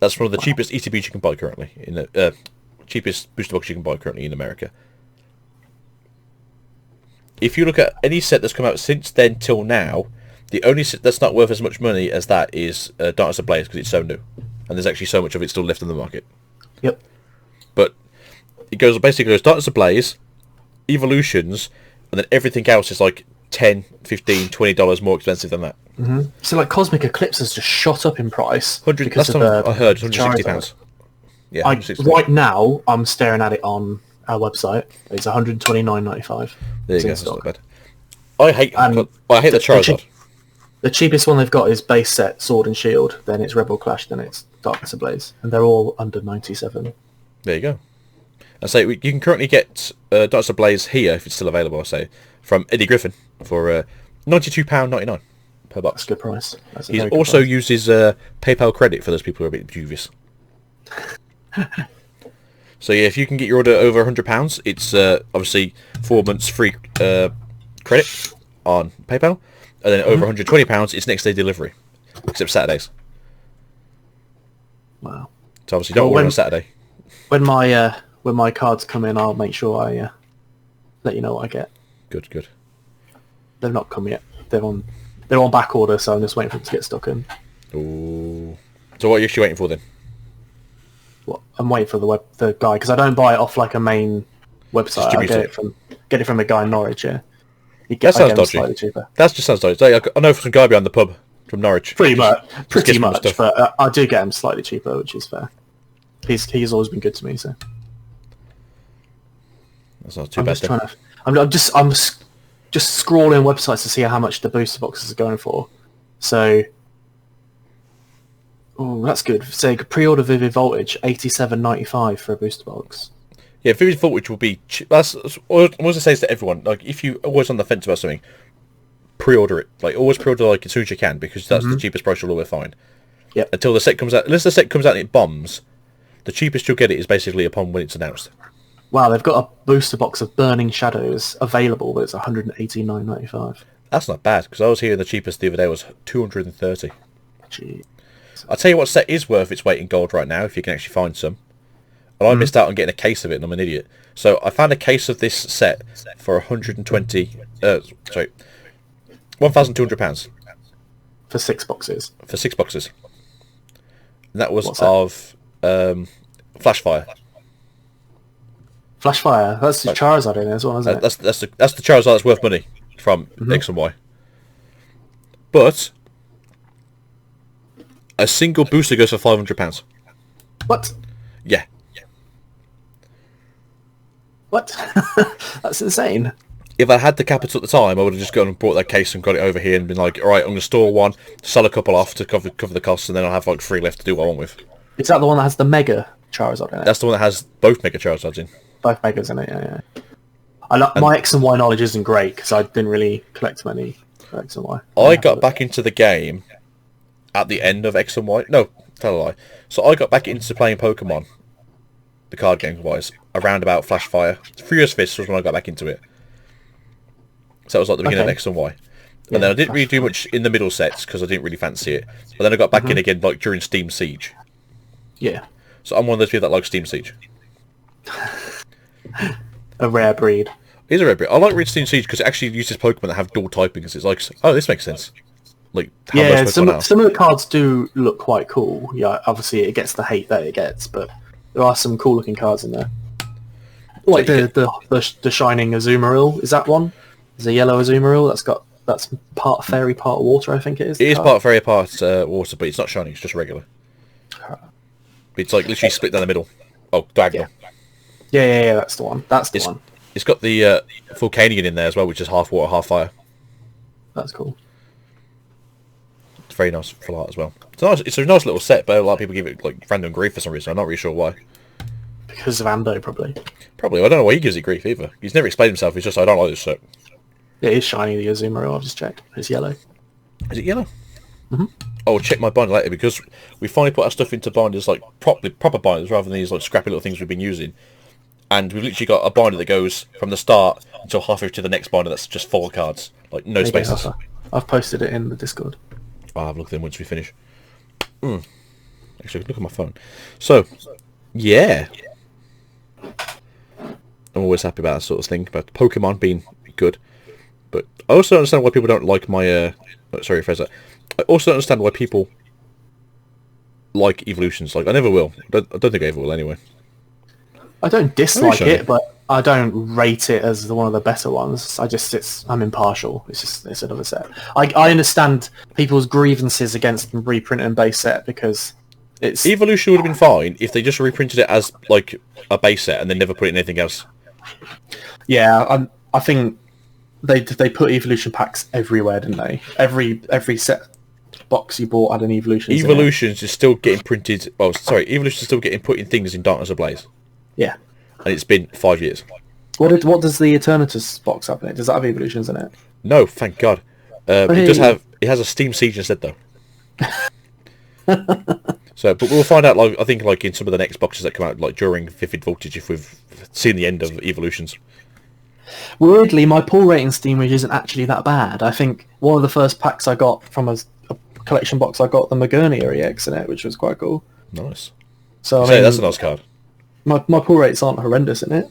That's one of the cheapest ETBs you can buy currently in the cheapest booster box you can buy currently in America. If you look at any set that's come out since then till now, the only set that's not worth as much money as that is Darkness Ablaze, because it's so new, and there's actually so much of it still left in the market. Yep. But it basically goes Darkness Ablaze, Evolutions, and then everything else is like $10, $15, $20 more expensive than that. Mm-hmm. So like Cosmic Eclipse has just shot up in price. Last time I heard £160. Yeah, right now I'm staring at it on our website. It's $129.95. There you go. That's not bad. I hate the Charizard. The cheapest one they've got is base set Sword and Shield. Then it's Rebel Clash. Then it's Darkness Ablaze, and they're all under 97. There you go. I say you can currently get Darkness Ablaze here if it's still available. I say from Eddie Griffin for £92.99 per box. That's a good price. He also uses PayPal credit for those people who are a bit dubious. So yeah, if you can get your order over £100, it's obviously 4 months free credit on PayPal, and then over £120, it's next day delivery, except Saturdays. Wow. So obviously don't order on Saturday. When my cards come in, I'll make sure I let you know what I get. Good. They've not come yet. They're on back order, so I'm just waiting for them to get stuck in. Ooh. So what are you actually waiting for then? Well, I'm waiting for the guy, because I don't buy it off like a main website. I get it from a guy in Norwich. Yeah, that sounds dodgy. Slightly cheaper. That just sounds dodgy. I know from some guy behind the pub from Norwich. Pretty much. But I do get him slightly cheaper, which is fair. He's always been good to me, so that's not too bad. I'm just scrolling websites to see how much the booster boxes are going for. So. Oh, that's good. Say pre-order Vivid Voltage, $87.95 for a booster box. Yeah, Vivid Voltage will be. That's what I say to everyone. Like, if you always on the fence about something, pre-order it. Like, always pre-order like as soon as you can, because that's the cheapest price you'll always find. Yep. Until the set comes out, unless the set comes out and it bombs, the cheapest you'll get it is basically upon when it's announced. Wow, they've got a booster box of Burning Shadows available, but it's $189.95. That's not bad, because I was hearing the cheapest the other day was $230. Gee. I'll tell you what set is worth its weight in gold right now, if you can actually find some. And I missed out on getting a case of it, and I'm an idiot. So I found a case of this set for £1,200. For 6 boxes? For 6 boxes. And that was of Flashfire. Flashfire? That's the Charizard in there as well, isn't it? That's the Charizard that's worth money from X and Y. But a single booster goes for £500. What? Yeah. What? That's insane. If I had the capital at the time, I would have just gone and bought that case and got it over here and been like, all right, I'm going to store one, sell a couple off to cover the costs, and then I'll have like 3 left to do what I want with. Is that the one that has the Mega Charizard in it? That's the one that has both Mega Charizards in. Both Megas in it, yeah. My X and Y knowledge isn't great, because I didn't really collect many X and Y. I got back into the game at the end of X and Y. No, tell a lie. So I got back into playing Pokemon, the card game wise, around about Flashfire. Furious Fist was when I got back into it. So that was like the beginning of X and Y. And then I didn't really do much in the middle sets because I didn't really fancy it. But then I got back in again like during Steam Siege. Yeah. So I'm one of those people that like Steam Siege. A rare breed. It is a rare breed. I like reading Steam Siege because it actually uses Pokemon that have dual typing. Because it's like, oh, this makes sense. Like how most Pokemon are. Some of the cards do look quite cool. Yeah, obviously it gets the hate that it gets, but there are some cool looking cards in there. Like the Shining Azumarill, is that one? There's a yellow Azumarill that's part fairy, part water, I think it is. It is part fairy, part water, but it's not shiny, it's just regular. It's like literally split down the middle. Oh, diagonal. Yeah, that's the one. That's the one. It's got the Volcanion in there as well, which is half water, half fire. That's cool. It's very nice for art as well. It's a nice little set, but a lot of people give it like random grief for some reason. I'm not really sure why. Because of Ando, probably. Probably. I don't know why he gives it grief either. He's never explained himself. He's just, I don't like this set. It is shiny, the Azumarill. I've just checked. It's yellow. Is it yellow? Mm-hmm. I'll check my binder later because we finally put our stuff into binders, like proper binders, rather than these like scrappy little things we've been using. And we've literally got a binder that goes from the start until halfway to the next binder that's just full of cards. Like, no spaces. I've posted it in the Discord. I'll have a look at them once we finish. Actually, look at my phone. So, yeah. I'm always happy about that sort of thing, about Pokemon being good. But I also understand why people don't like my... sorry, Fraser. I also understand why people like evolutions. Like, I never will. I don't think I ever will anyway. I don't dislike it, but I don't rate it as one of the better ones. I'm impartial. It's another set. I understand people's grievances against reprinting base set because it's... Evolution would have been fine if they just reprinted it as, like, a base set and then never put in anything else. Yeah, I think they put evolution packs everywhere, didn't they? Every set box you bought had an evolution. Evolutions is still getting printed... Oh, sorry. Evolutions is still getting put in things in Darkness Ablaze. Yeah. And it's been 5 years. What does the Eternatus box have in it? Does that have evolutions in it? No, thank God. It has a Steam Siege instead, though. So, but we'll find out. Like, I think, like in some of the next boxes that come out, like during Vivid Voltage, if we've seen the end of evolutions. Weirdly, my pull rate in Steam Siege isn't actually that bad. I think one of the first packs I got from a collection box, I got the Magonia EX in it, which was quite cool. Nice. So that's a nice card. My pull rates aren't horrendous in it.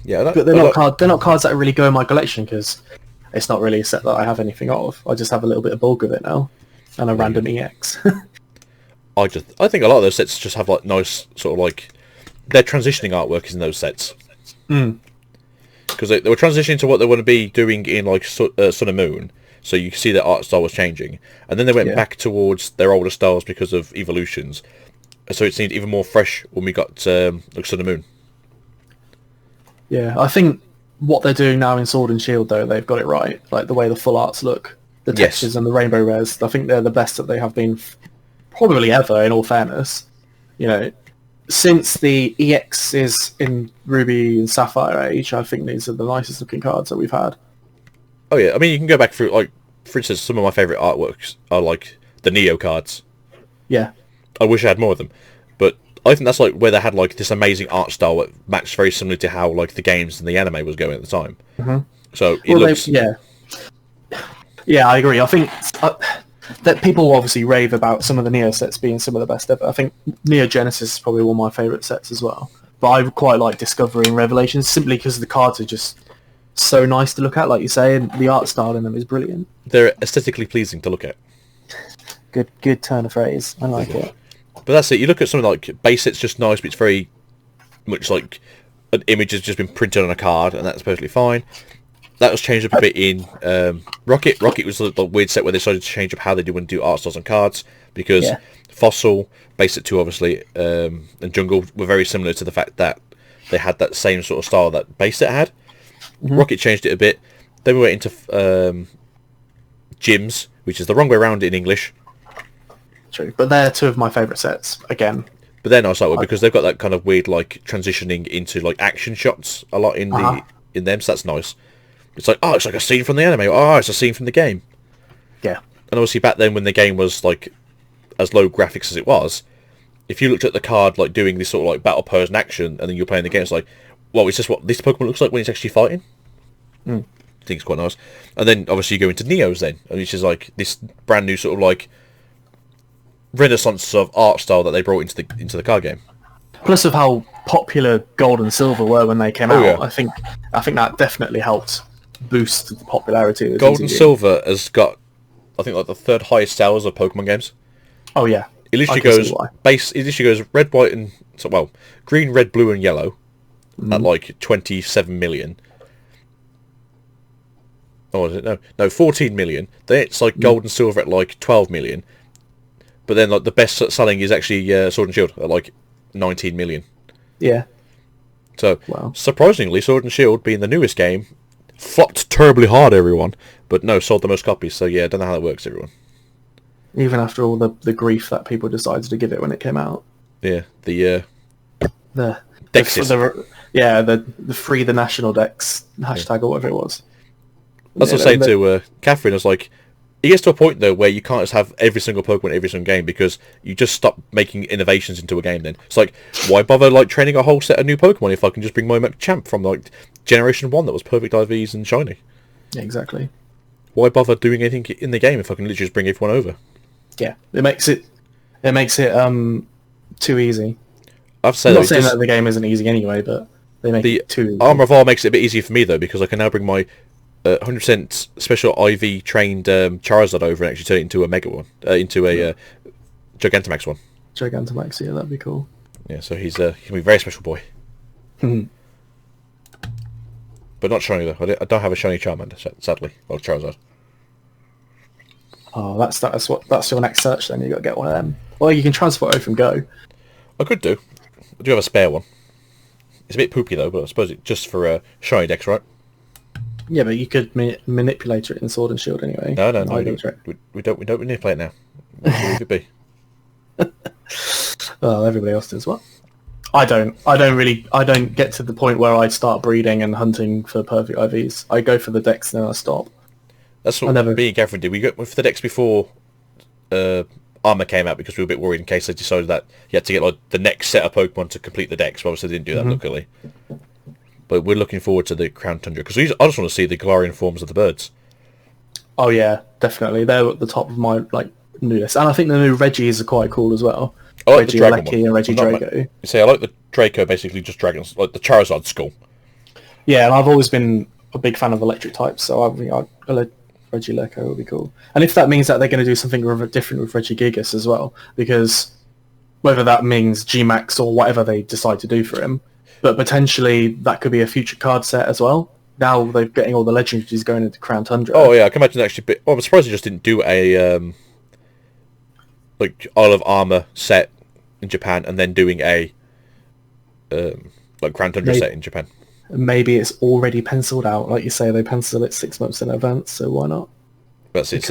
Yeah, but they're not cards that really go in my collection because it's not really a set that I have anything of. I just have a little bit of bulk of it now, and a random EX. I think a lot of those sets just have like nice sort of like their transitioning artwork is in those sets. Because they were transitioning to what they want to be doing in like Sun and Moon, so you can see their art style was changing, and then they went back towards their older styles because of evolutions. So it seemed even more fresh when we got like Sun and Moon. Yeah, I think what they're doing now in Sword and Shield, though, they've got it right. Like the way the full arts look, the textures and the rainbow rares. I think they're the best that they have been probably ever, in all fairness. You know, since the EX is in Ruby and Sapphire Age, I think these are the nicest looking cards that we've had. Oh yeah, I mean you can go back through, like, for instance, some of my favourite artworks are like the Neo cards. Yeah. I wish I had more of them, but I think that's like where they had like this amazing art style that matched very similar to how like the games and the anime was going at the time. So it looks... Yeah, I agree. I think that people obviously rave about some of the Neo sets being some of the best ever. I think Neo Genesis is probably one of my favourite sets as well. But I quite like Discovery and Revelations simply because the cards are just so nice to look at, like you say, and the art style in them is brilliant. They're aesthetically pleasing to look at. Good turn of phrase. I like it. But that's it. You look at something like base set's just nice, but it's very much like an image has just been printed on a card, and that's perfectly fine. That was changed up a bit in Rocket. Rocket was the weird set where they started to change up how they want to do art styles on cards, because Fossil, Base Set 2 obviously, and Jungle were very similar to the fact that they had that same sort of style that Base Set had. Rocket changed it a bit. Then we went into Gyms, which is the wrong way around in English. True, but they're two of my favourite sets, again. But they're nice artwork because they've got that kind of weird, like, transitioning into, like, action shots a lot in in them, so that's nice. It's like, oh, it's like a scene from the anime. Oh, it's a scene from the game. Yeah. And obviously back then when the game was, like, as low graphics as it was, if you looked at the card, like, doing this sort of, like, battle pose and action, and then you're playing the game, it's like, well, it's just what this Pokemon looks like when it's actually fighting. think it's quite nice. And then obviously you go into Neos then, which is like this brand new sort of like renaissance of art style that they brought into the card game. Plus of how popular Gold and Silver were when they came out, yeah. I think that definitely helped boost the popularity of the Gold and TCG. Silver has got, I think, like the third highest sales of Pokemon games. Oh yeah. It literally I can see goes why. It literally goes red, white, and green, red, blue, and yellow at like 27 million. Oh, is it? No, 14 million. Then it's like Gold and Silver at like 12 million. But then like the best selling is actually Sword and Shield at like 19 million. Yeah. So Wow. surprisingly, Sword and Shield being the newest game, flopped terribly hard, everyone. But no, sold the most copies. So yeah, I don't know how that works, everyone. Even after all the grief that people decided to give it when it came out. Yeah, the Dexys. The free the national Dex hashtag or whatever it was. That's what I was saying to Catherine. I was like, it gets to a point though where you can't just have every single Pokemon every single game because you just stop making innovations into a game. Then it's like, why bother like training a whole set of new Pokemon if I can just bring my Machamp from like Generation 1 that was perfect IVs and shiny? Yeah, exactly. Why bother doing anything in the game if I can literally just bring everyone over? Yeah, it makes it too easy. I've said I'm not saying that the game isn't easy anyway, but they make it too easy. Armor of All makes it a bit easier for me though because I can now bring my 100% special IV trained Charizard over and actually turn it into a Mega one, into a Gigantamax one. Gigantamax, yeah, that'd be cool. Yeah, so he's gonna be a very special boy. But not shiny though. I don't have a shiny Charmander, sadly. Well, Charizard. Oh, that's your next search then. You got to get one of them. Or you can transfer it over from Go. I could do. I do have a spare one. It's a bit poopy though, but I suppose it's just for shiny decks, right? Yeah, but you could manipulate it in Sword and Shield anyway. No, we don't manipulate now. Leave it be. Well, everybody else does. What? I don't get to the point where I start breeding and hunting for perfect IVs. I go for the decks and then I stop. That's what me and Catherine did. We got for the decks before Armor came out because we were a bit worried in case they decided that you had to get like the next set of Pokemon to complete the decks. But obviously they didn't do that, luckily. But we're looking forward to the Crown Tundra because I just want to see the Galarian forms of the birds. Oh yeah, definitely. They're at the top of my new list, and I think the new Reggies are quite cool as well. I like Reggie the Dragon one. and Reggie Draco. You see, I like the Draco, basically just dragons, like the Charizard skull. Yeah, and I've always been a big fan of electric types, so I think Reggie Leco would be cool. And if that means that they're going to do something different with Regigigas as well, because whether that means G-Max or whatever they decide to do for him, but potentially that could be a future card set as well. Now they're getting all the legendaries going into Crown Tundra. Oh yeah, I can imagine actually. Well, I'm surprised they just didn't do a like Isle of Armor set in Japan and then doing a like Crown Tundra set in Japan. Maybe it's already penciled out, like you say. They pencil it 6 months in advance, so why not? That's it.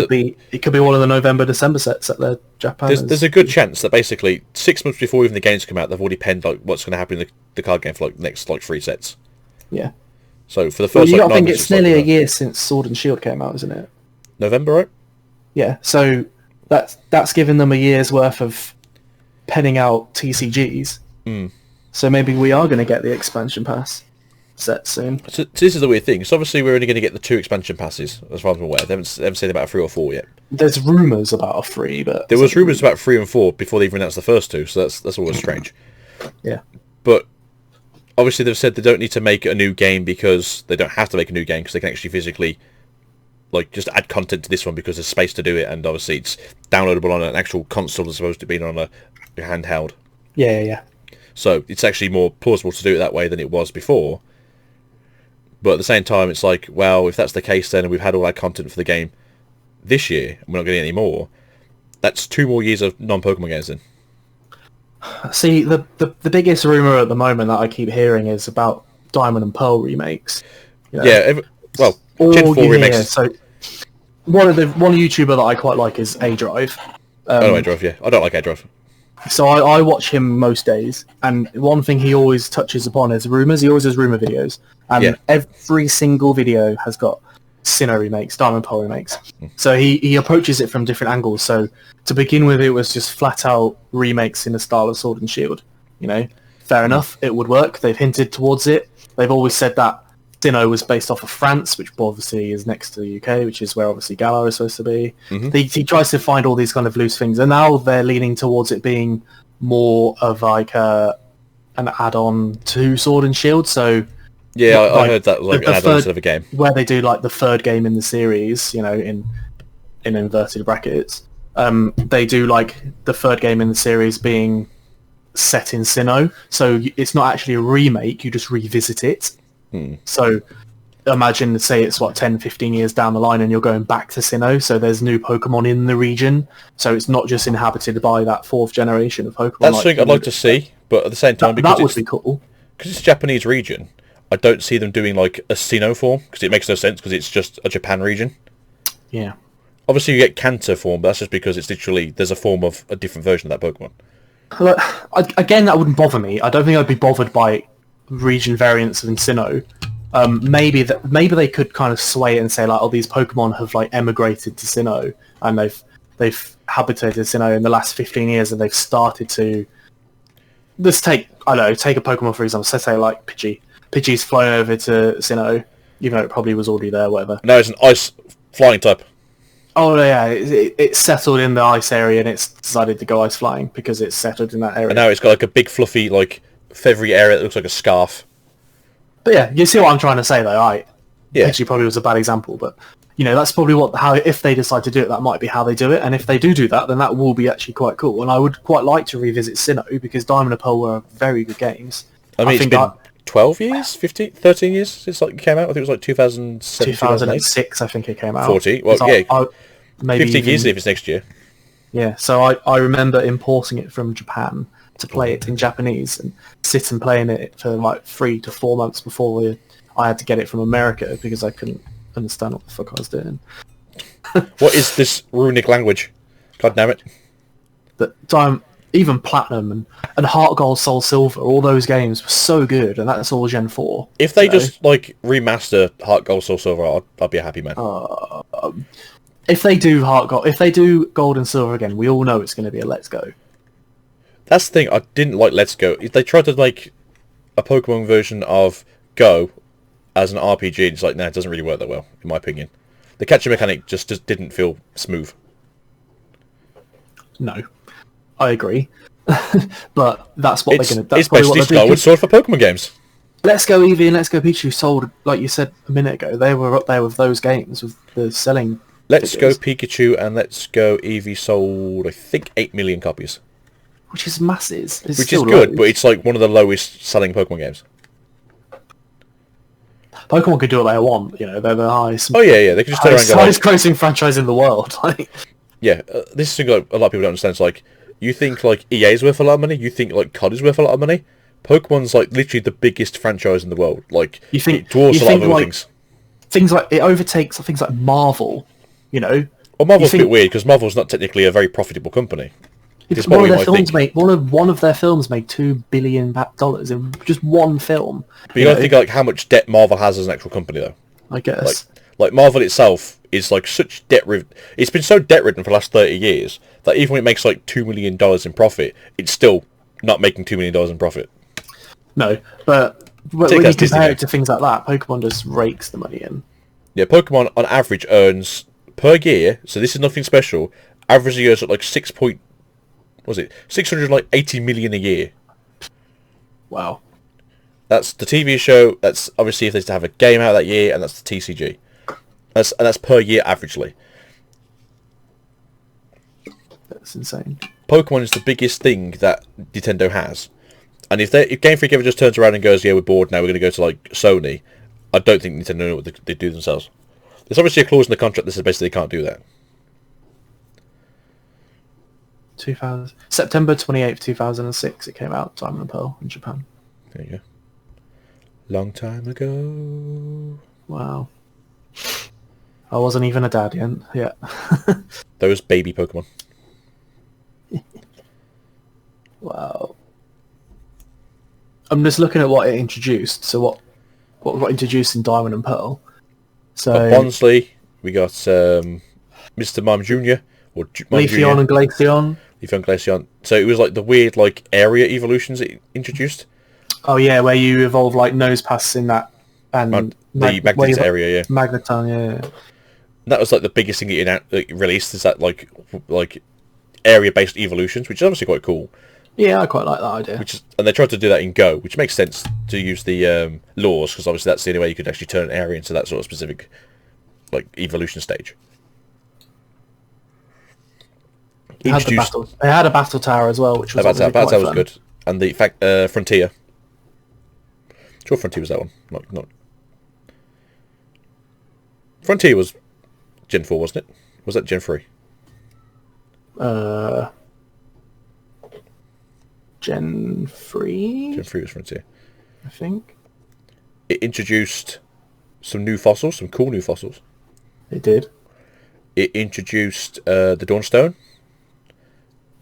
It could be one of the November-December sets at the Japan. There's a good chance that basically 6 months before even the games come out, they've already penned like what's going to happen in the card game for like the next like 3 sets. Yeah. So for the first, you got to think it's nearly a year since Sword and Shield came out, isn't it? November, right? Yeah. So that's given them a year's worth of penning out TCGs. So maybe we are going to get the expansion pass set soon. So this is the weird thing. So obviously we're only going to get the 2 expansion passes, as far as I'm aware. They haven't said about 3 or 4 yet. There's rumours about a 3, but there was rumours about 3 and 4 before they even announced the first 2. So that's always strange. Yeah. But obviously they've said they don't need to make a new game because they don't have to make a new game because they can actually physically like just add content to this one because there's space to do it, and obviously it's downloadable on an actual console as opposed to being on a handheld. Yeah. So it's actually more plausible to do it that way than it was before. But at the same time, it's like, well, if that's the case, then we've had all our content for the game this year, and we're not getting any more. That's 2 more years of non-Pokemon games then. See, the biggest rumour at the moment that I keep hearing is about Diamond and Pearl remakes. You know? Yeah, Gen 4 remakes. So one YouTuber that I quite like is A-Drive. A-Drive, yeah. I don't like A-Drive. So I watch him most days, and one thing he always touches upon is rumours. He always does rumour videos, and every single video has got Sinnoh remakes, Diamond Pearl remakes. So he approaches it from different angles. So to begin with, it was just flat out remakes in the style of Sword and Shield. You know, fair enough, it would work. They've hinted towards it. They've always said that Sinnoh was based off of France, which obviously is next to the UK, which is where obviously Galar is supposed to be. Mhm. He tries to find all these kind of loose things, and now they're leaning towards it being more of like an add-on to Sword and Shield. So Yeah, I like, heard that was like the an add-on third- instead of a game. where they do like the third game in the series, you know, in inverted brackets, they do like the third game in the series being set in Sinnoh, so it's not actually a remake, you just revisit it. So imagine, say it's 10, 15 years down the line and you're going back to Sinnoh, so there's new Pokemon in the region, so it's not just inhabited by that fourth generation of Pokemon. That's something I'd like to see, but at the same time, that would be cool. Because it's a Japanese region, I don't see them doing like a Sinnoh form, because it makes no sense, because it's just a Japan region. Yeah. Obviously you get Kanto form, but that's just because it's literally, there's a form of a different version of that Pokemon. Look, again, that wouldn't bother me. I don't think I'd be bothered by region variants in Sinnoh. Maybe they could kind of sway it and say like, oh, these Pokemon have like emigrated to Sinnoh and they've habitated Sinnoh in the last 15 years and they've started to. Let's take a Pokemon for example. Let's say like Pidgey. Pidgey's flown over to Sinnoh, even though it probably was already there, whatever. No, it's an ice flying type. Oh yeah, it's settled in the ice area and it's decided to go ice flying because it's settled in that area. And now it's got like a big fluffy, like feathery area that looks like a scarf. But yeah, you see what I'm trying to say though, right? Yeah. Actually probably was a bad example, but you know, that's probably if they decide to do it, that might be how they do it. And if they do that, then that will be actually quite cool. And I would quite like to revisit Sinnoh because Diamond and Pearl were very good games. I mean, it's been 12 years, 15, 13 years since like it came out. I think it was like 2007, 2006, I think it came out. 40. Well, yeah. Maybe 15 years if it's next year. Yeah, so I remember importing it from Japan to play it in Japanese and sit and playing it for like 3 to 4 months before I had to get it from America because I couldn't understand what the fuck I was doing. What is this runic language? God damn it. Even Platinum and Heart Gold, Soul Silver, all those games were so good, and that's all Gen 4. If they just like remaster Heart Gold, Soul Silver, I'd be a happy man. If they do if they do Gold and Silver again, we all know it's going to be a Let's Go. That's the thing, I didn't like Let's Go. If they tried to make a Pokemon version of Go as an RPG, it's like, nah, it doesn't really work that well, in my opinion. The catching mechanic just didn't feel smooth. No, I agree. But that's what they're going to do. It's basically Skyward Sword for Pokemon games. Let's Go Eevee and Let's Go Pikachu sold, like you said a minute ago, they were up there with those games, with the selling Let's figures. Go Pikachu and Let's Go Eevee sold, I think, 8 million copies. Which is massive. Which is good, but it's like one of the lowest selling Pokemon games. Pokemon could do what they want, you know, they're the highest... Oh yeah, they can just turn around and go like, highest grossing franchise in the world. yeah, this is something like a lot of people don't understand. It's like, you think like EA's worth a lot of money, you think like COD is worth a lot of money. Pokemon's like literally the biggest franchise in the world. Like, you think, it dwarfs a lot of other things. Things like, it overtakes things like Marvel, you know? Well, Marvel's a bit weird, because Marvel's not technically a very profitable company. One of their films made $2 billion in just one film. But you gotta think like how much debt Marvel has as an actual company, though. I guess. Like Marvel itself is like such debt-ridden. It's been so debt-ridden for the last 30 years that even when it makes like $2 million in profit, it's still not making $2 million in profit. No, but when you compare it to things like that, Pokemon just rakes the money in. Yeah, Pokemon on average earns per year, so this is nothing special, average years at like 680 million a year. Wow. That's the TV show, that's obviously if they have a game out that year, and that's the TCG. That's per year averagely. That's insane. Pokemon is the biggest thing that Nintendo has. And if Game Freak ever just turns around and goes, yeah, we're bored now, we're going to go to like Sony, I don't think Nintendo know what they do themselves. There's obviously a clause in the contract that says basically they can't do that. September 28th, 2006, it came out, Diamond and Pearl in Japan. There you go. Long time ago. Wow. I wasn't even a dad yet. Those baby Pokemon. Wow. I'm just looking at what it introduced. So what got introduced in Diamond and Pearl? So Bonsly, we got Mr. Mime Jr. or Mime Leafeon Jr. and Glaceon. Leafeon and Glaceon. So it was like the weird like area evolutions it introduced. Oh yeah, where you evolve like Nosepass in that and the magnet area, yeah. Magneton, yeah. And that was like the biggest thing it released, is that like area-based evolutions, which is obviously quite cool. Yeah, I quite like that idea. And they tried to do that in Go, which makes sense to use the laws, because obviously that's the only way you could actually turn an area into that sort of specific like evolution stage. They had a battle tower as well, which was battle quite tower fun. was good, and the Frontier. Sure, Frontier was that one. Not. Frontier was Gen 4, wasn't it? Was that Gen 3? Gen 3? Gen 3 was Frontier. I think. It introduced some new fossils, some cool new fossils. It did. It introduced the Dawnstone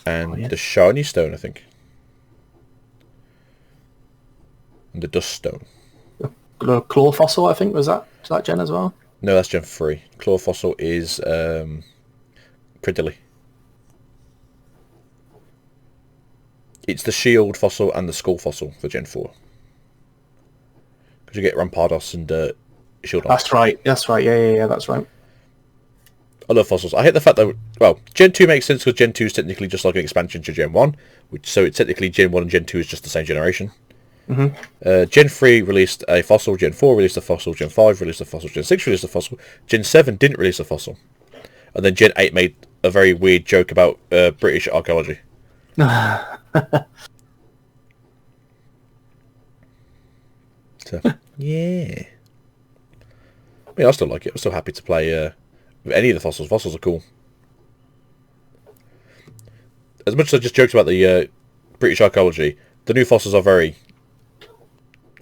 and the Shiny Stone, I think. And the Dust Stone. The Claw Fossil, I think, was that Gen as well? No, that's Gen 3. Claw Fossil is Credilli. It's the Shield Fossil and the Skull Fossil for Gen 4. Because you get Rampardos and Shield. That's right, yeah, that's right. I love fossils. I hate the fact that, well, Gen 2 makes sense because Gen 2 is technically just like an expansion to Gen 1, so it's technically Gen 1 and Gen 2 is just the same generation. Gen 3 released a fossil, Gen 4 released a fossil, Gen 5 released a fossil, Gen 6 released a fossil, Gen 7 didn't release a fossil. And then Gen 8 made a very weird joke about British archaeology. So, yeah. I mean, I still like it. I'm still happy to play with any of the fossils. Fossils are cool. As much as I just joked about the British archaeology, the new fossils are very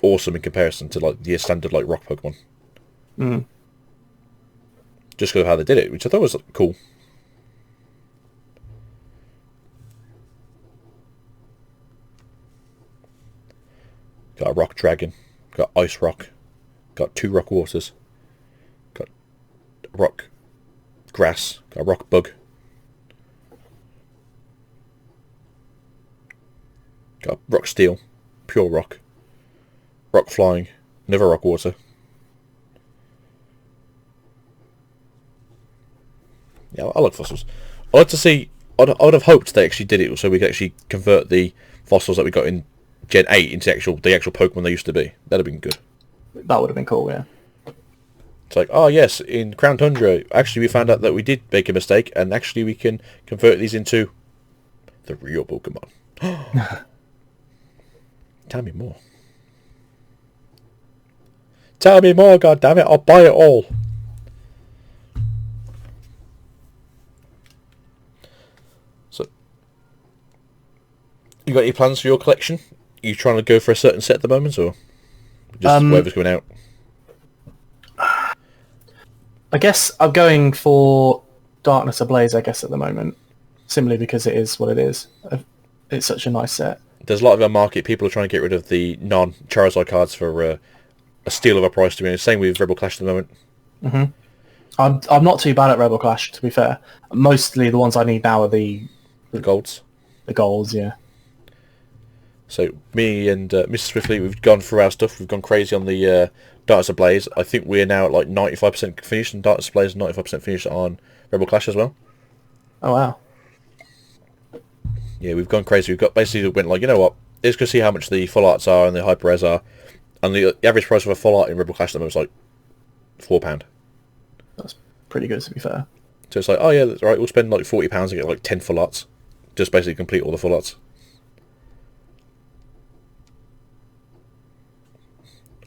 awesome in comparison to like the standard like rock Pokemon. Just because of how they did it, which I thought was cool. Got a rock dragon, got ice rock, got 2 rock waters, got rock grass, got a rock bug, got rock steel, pure rock, rock flying, never rock water. Yeah, I like fossils. I'd like to see. I'd have hoped they actually did it so we could actually convert the fossils that we got in Gen 8 into the actual Pokemon they used to be. That'd have been good. That would have been cool, yeah. It's like, oh yes, in Crown Tundra, actually we found out that we did make a mistake, and actually we can convert these into the real Pokemon. Tell me more. Tell me more, goddammit, I'll buy it all. So, you got any plans for your collection? Are you trying to go for a certain set at the moment, or just whatever's going out? I guess I'm going for Darkness Ablaze, I guess, at the moment. Simply because it is what it is. It's such a nice set. There's a lot of our market. People are trying to get rid of the non-Charizard cards for a steal of a price, to be honest. Same with Rebel Clash at the moment. I'm not too bad at Rebel Clash, to be fair. Mostly the ones I need now are the golds. The golds, yeah. So me and Mr. Swiftly, we've gone through our stuff. We've gone crazy on the Darkness Ablaze. I think we're now at like 95% finished on Darkness Ablaze, 95% finished on Rebel Clash as well. Oh wow. Yeah, we've gone crazy. We've got basically went like, you know what? Let's go see how much the full arts are and the hyper res are. And the average price of a full art in Rebel Clash at the moment is like £4. That's pretty good, to be fair. So it's like, oh yeah, that's right. We'll spend like £40 and get like 10 full arts. Just basically complete all the full arts.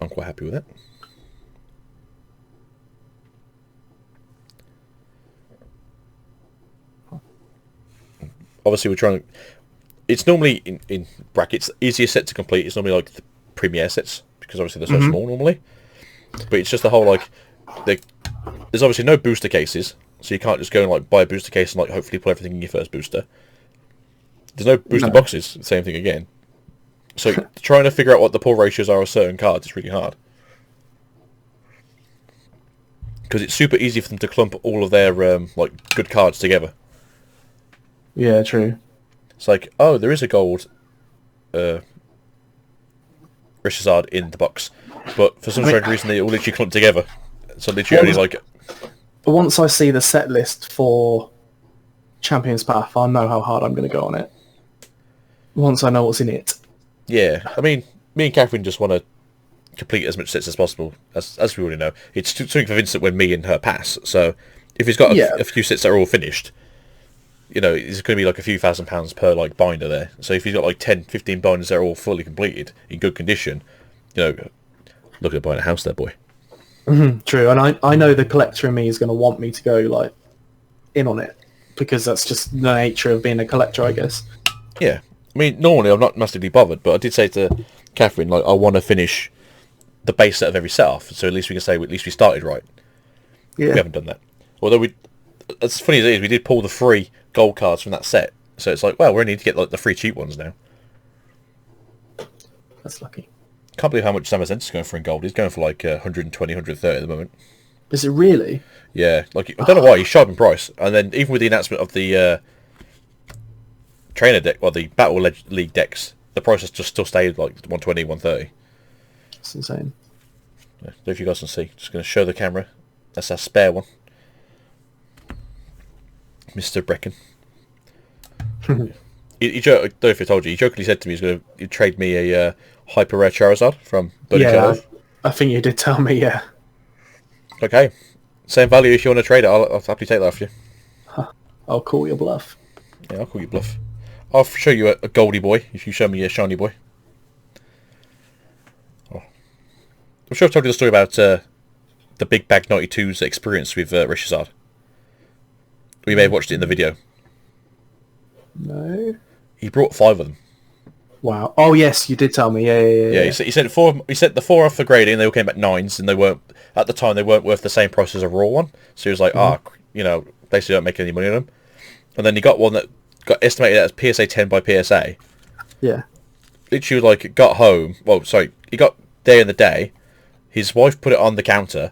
I'm quite happy with it. Obviously, we're trying to... It's normally, in brackets, easiest set to complete. It's normally like the Premier sets, because obviously they're so small normally. But it's just the whole, like... There's obviously no booster cases, so you can't just go and like buy a booster case and like hopefully put everything in your first booster. There's no booster boxes, same thing again. So trying to figure out what the pull ratios are of certain cards is really hard. Because it's super easy for them to clump all of their like good cards together. Yeah, true. It's like, oh, there is a gold Rishazard in the box. but for some strange reason they all literally clump together. So literally only like... But once I see the set list for Champions Path, I know how hard I'm going to go on it. Once I know what's in it. Yeah, I mean, me and Catherine just want to complete as much sets as possible, as we already know. It's something for Vincent when me and her pass, so if he's got a few sets that are all finished, you know, it's going to be like a few £1,000 per like binder there. So if he's got like 10, 15 binders that are all fully completed, in good condition, you know, look at buying a house there, boy. True, and I know the collector in me is going to want me to go like in on it, because that's just the nature of being a collector, I guess. Yeah. I mean, normally I'm not massively bothered, but I did say to Catherine, like, I want to finish the base set of every set off, so at least we can say at least we started right. Yeah. We haven't done that. Although as funny as it is, we did pull the 3 gold cards from that set, so it's like, well, we only need to get like the 3 cheap ones now. That's lucky. Can't believe how much Sam Ascent is going for in gold. He's going for like 120, 130 at the moment. Is it really? Yeah, like I don't know why he's sharp in price, and then even with the announcement of the trainer deck, well, the Battle League decks, the price has just still stayed like 120, 130. It's insane. Yeah, so if you guys can see, just going to show the camera. That's our spare one, Mr. Brecken. He don't know if I told you. He jokingly said to me he's going to trade me a hyper rare Charizard from Burning Shadow. I think you did tell me. Yeah. Okay, same value. If you want to trade it, I'll happily take that off you. I'll call your bluff. Yeah, I'll call you bluff. I'll show you a Goldie boy if you show me a shiny boy. Oh. I'm sure I've told you the story about the Big Bag 92's experience with Rishazard. We may have watched it in the video. No. He brought 5 of them. Wow. Oh yes, you did tell me. Yeah. He sent 4. He sent the 4 off for grading. And they all came back 9s, and they weren't at the time. They weren't worth the same price as a raw one. So he was like, you know, basically don't make any money on them. And then he got one that got estimated as PSA 10 by PSA. Yeah. Literally, like, got home. Well, sorry, he got there in the day. His wife put it on the counter.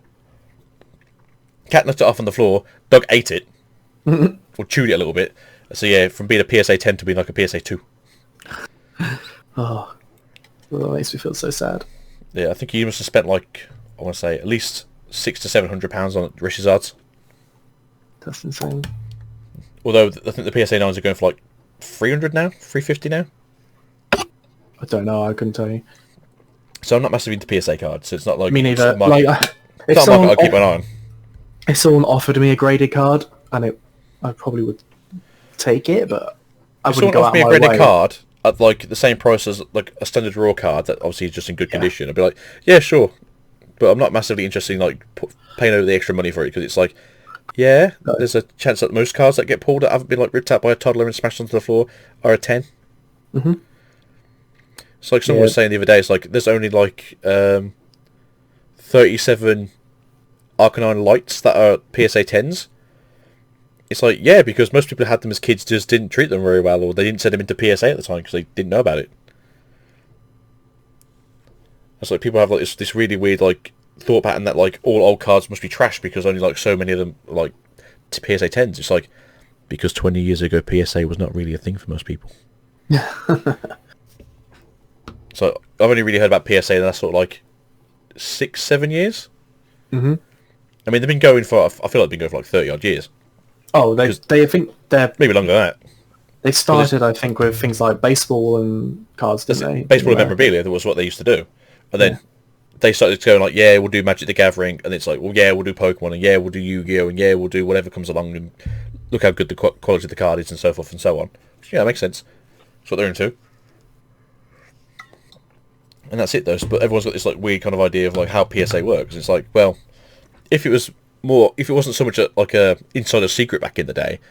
Cat knocked it off on the floor. Doug ate it. Or chewed it a little bit. So yeah, from being a PSA 10 to being like a PSA 2. Oh, well, that makes me feel so sad. Yeah, I think he must have spent like, I want to say, at least £600 to £700 on Rishazards. That's insane. Although I think the PSA 9s are going for like 300 now, 350 now. I don't know. I couldn't tell you. So I'm not massively into PSA cards, so it's not like Me neither. It's not a market I'll keep an eye on. If someone offered me a graded card, and I probably would take it, but I wouldn't go out my way. If someone offered me a graded card at like the same price as like a standard raw card that obviously is just in good condition, I'd be like, yeah, sure, but I'm not massively interested in like paying over the extra money for it, because it's like, yeah, there's a chance that most cards that get pulled that haven't been like ripped out by a toddler and smashed onto the floor are a 10. It's like someone was saying the other day, it's like there's only like 37 Arcanine Lights that are PSA 10s. It's like, yeah, because most people who had them as kids just didn't treat them very well, or they didn't send them into PSA at the time because they didn't know about it. It's like people have like this really weird like thought pattern that like all old cards must be trash because only like so many of them are, like PSA 10s. It's like, because 20 years ago PSA was not really a thing for most people. So I've only really heard about PSA in the last sort of like 6-7 years. I mean, they've been going for, I feel like they've been going for like 30 odd years. Oh, they think they're maybe longer than that. They started, I think, with things like baseball and cards, didn't they? Baseball and memorabilia, that was what they used to do. And then they started going like, yeah, we'll do Magic the Gathering, and it's like, well, yeah, we'll do Pokemon, and yeah, we'll do Yu-Gi-Oh, and yeah, we'll do whatever comes along, and look how good the quality of the card is, and so forth and so on. Yeah, that makes sense. That's what they're into. And that's it, though. But everyone's got this like weird kind of idea of like how PSA works. It's like, well, if it wasn't so much like a insider secret back in the day,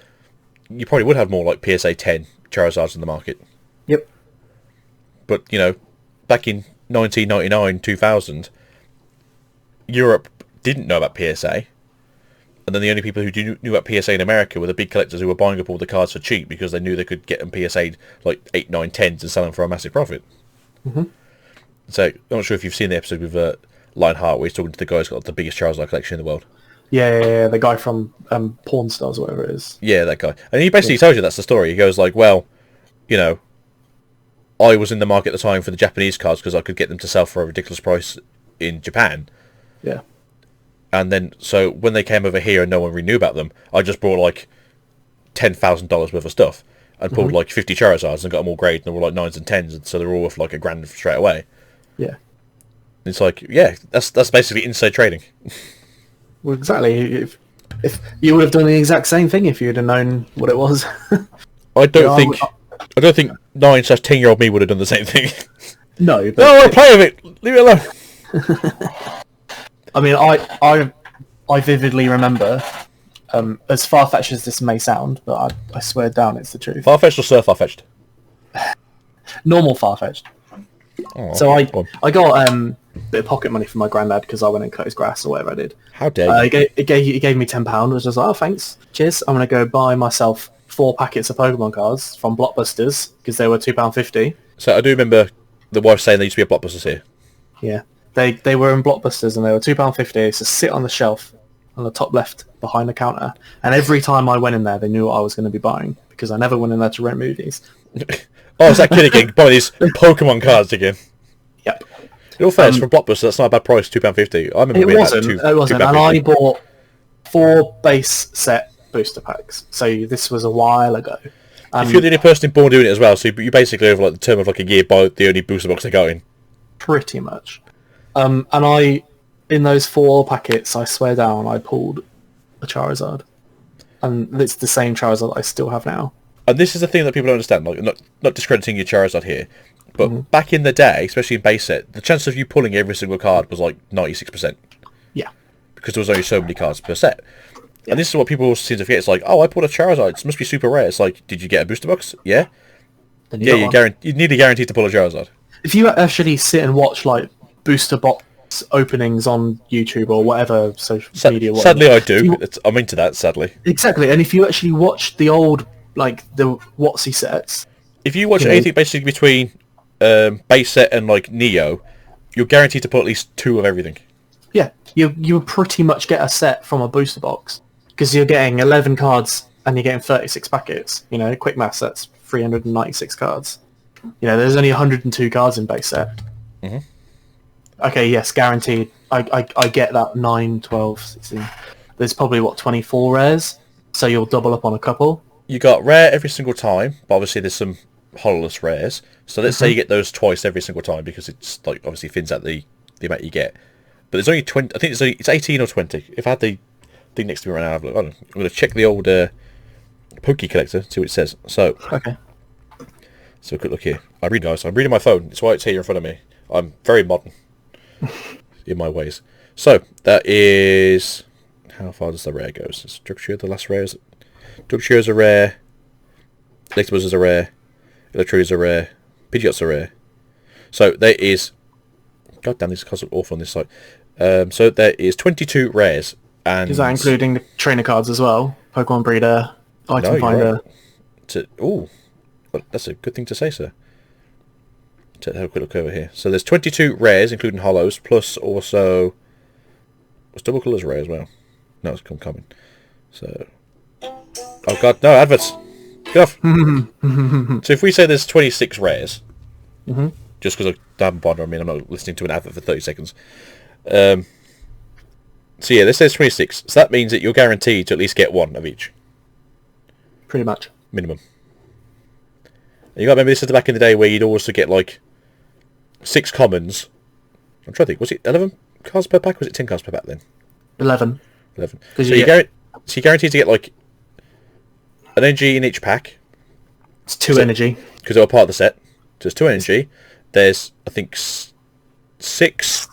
you probably would have more like PSA 10 Charizards in the market. Yep. But, you know, back in 1999, 2000, Europe didn't know about PSA. And then the only people who knew about PSA in America were the big collectors who were buying up all the cards for cheap because they knew they could get them PSA'd like 8, 9, 10s and sell them for a massive profit. So, I'm not sure if you've seen the episode with Lionheart where he's talking to the guy who's got the biggest Charizard collection in the world. Yeah, the guy from Pawn Stars, whatever it is. Yeah, that guy. And he basically tells you that's the story. He goes like, well, you know, I was in the market at the time for the Japanese cards because I could get them to sell for a ridiculous price in Japan. Yeah. And then, so when they came over here and no one really knew about them, I just brought like $10,000 worth of stuff and pulled like 50 Charizards and got them all graded, and they were like 9s and 10s, and so they're all worth like $1,000 straight away. Yeah. It's like, yeah, that's basically inside trading. Well, exactly. If you would have done the exact same thing if you'd have known what it was. I don't think 9/10-year-old me would have done the same thing. No, but No, I want to play with it. Leave it alone. I mean, I vividly remember, as far-fetched as this may sound, but I swear down it's the truth. Farfetched or Sir Farfetched? Normal far-fetched. Oh, So okay. I got a bit of pocket money from my granddad because I went and cut his grass or whatever I did. How dare you? He gave me £10, which I was like, oh, thanks, cheers. I'm going to go buy myself 4 packets of Pokemon cards from Blockbusters because they were £2.50. So I do remember the wife saying there used to be a Blockbusters here. Yeah, they were in Blockbusters and they were £2.50. So sit on the shelf on the top left behind the counter. And every time I went in there, they knew what I was going to be buying because I never went in there to rent movies. Oh, it's that kid again buying these Pokemon cards again. Yep. In all fairness, from Blockbuster, that's not a bad price, £2.50. I remember It being wasn't. like It wasn't. And I bought 4 base set booster packs. So this was a while ago. If you're the only person born doing it as well, so you basically over like the term of like a year buy the only booster box they got in. Pretty much. And in those 4 packets, I swear down, I pulled a Charizard. And it's the same Charizard I still have now. And this is the thing that people don't understand. Like, not discrediting your Charizard here, but back in the day, especially in base set, the chance of you pulling every single card was like 96%. Yeah. Because there was only so many cards per set. Yeah. And this is what people seem to forget. It's like, oh, I pulled a Charizard. It must be super rare. It's like, did you get a booster box? Yeah. Then you need a guarantee to pull a Charizard. If you actually sit and watch like booster box openings on YouTube or whatever social media. Sadly, I do. I'm into that. Sadly. Exactly, and if you actually watch the old the WotC sets, if you watch anything basically between base set and like Neo, you're guaranteed to pull at least 2 of everything. Yeah, you pretty much get a set from a booster box because you're getting 11 cards and you're getting 36 packets. You know, quick maths, that's 396 cards. You know, there's only 102 cards in base set. Mm-hmm. Okay, yes, guaranteed. I get that 9, 12, 16. There's probably, 24 rares, so you'll double up on a couple. You got rare every single time, but obviously there's some hololess rares. So let's say you get those twice every single time because it's like obviously thins out the amount you get. But there's only 20. I think it's 18 or 20. If I had the thing next to me right now, I'm going to check the old Poke Collector, see what it says. So, okay. So a quick look here. I'm reading my phone. It's why it's here in front of me. I'm very modern in my ways. So that is how far does the rare go? Is Structure the last rare? Structure is a rare. Electabuzz is a rare. Electro is a rare. Pidgeot's a rare. So there is. God damn, these cards are awful on this site. So there is 22 rares. And is that including the trainer cards as well? Pokemon Breeder, Item Finder. Right. Well, that's a good thing to say, sir. To have a quick look over here. So there's 22 rares, including hollows, plus also was double colours rare as well. No, it's common. So, oh god, no adverts. Get off. So if we say there's 26 rares, just because I haven't bothered. I mean, I'm not listening to an advert for 30 seconds. So yeah, this says 26. So that means that you're guaranteed to at least get 1 of each. Pretty much. Minimum. And you got to remember this is the back in the day where you'd also get like 6 commons. I'm trying to think, was it 11 cards per pack or was it 10 cards per pack then? 11. 11. So you're guaranteed to get like an energy in each pack. It's 2 energy. Because they were part of the set. So there's 2 energy. There's, I think, 6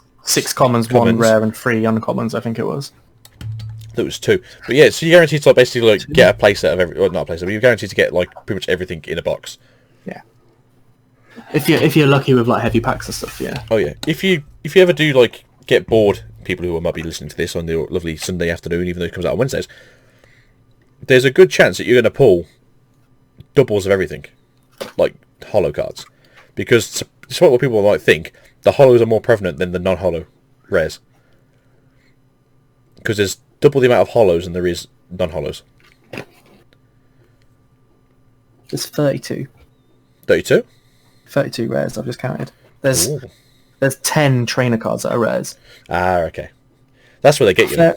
commons, 1 rare and 3 uncommons, I think it was. That was 2. But yeah, so you're guaranteed to like, basically like get a playset of every... Well, not a playset, but you're guaranteed to get like pretty much everything in a box. Yeah. If you're lucky with like heavy packs and stuff, yeah. Oh yeah. If you ever do like get bored, people who might be listening to this on the lovely Sunday afternoon, even though it comes out on Wednesdays, there's a good chance that you're going to pull doubles of everything, like holo cards, because despite what people might think, the holos are more prevalent than the non-holo rares, because there's double the amount of holos than there is non-holos. There's 32. 32? 32 rares, I've just counted. There's there's 10 trainer cards that are rares. Ah, okay. That's where they get you.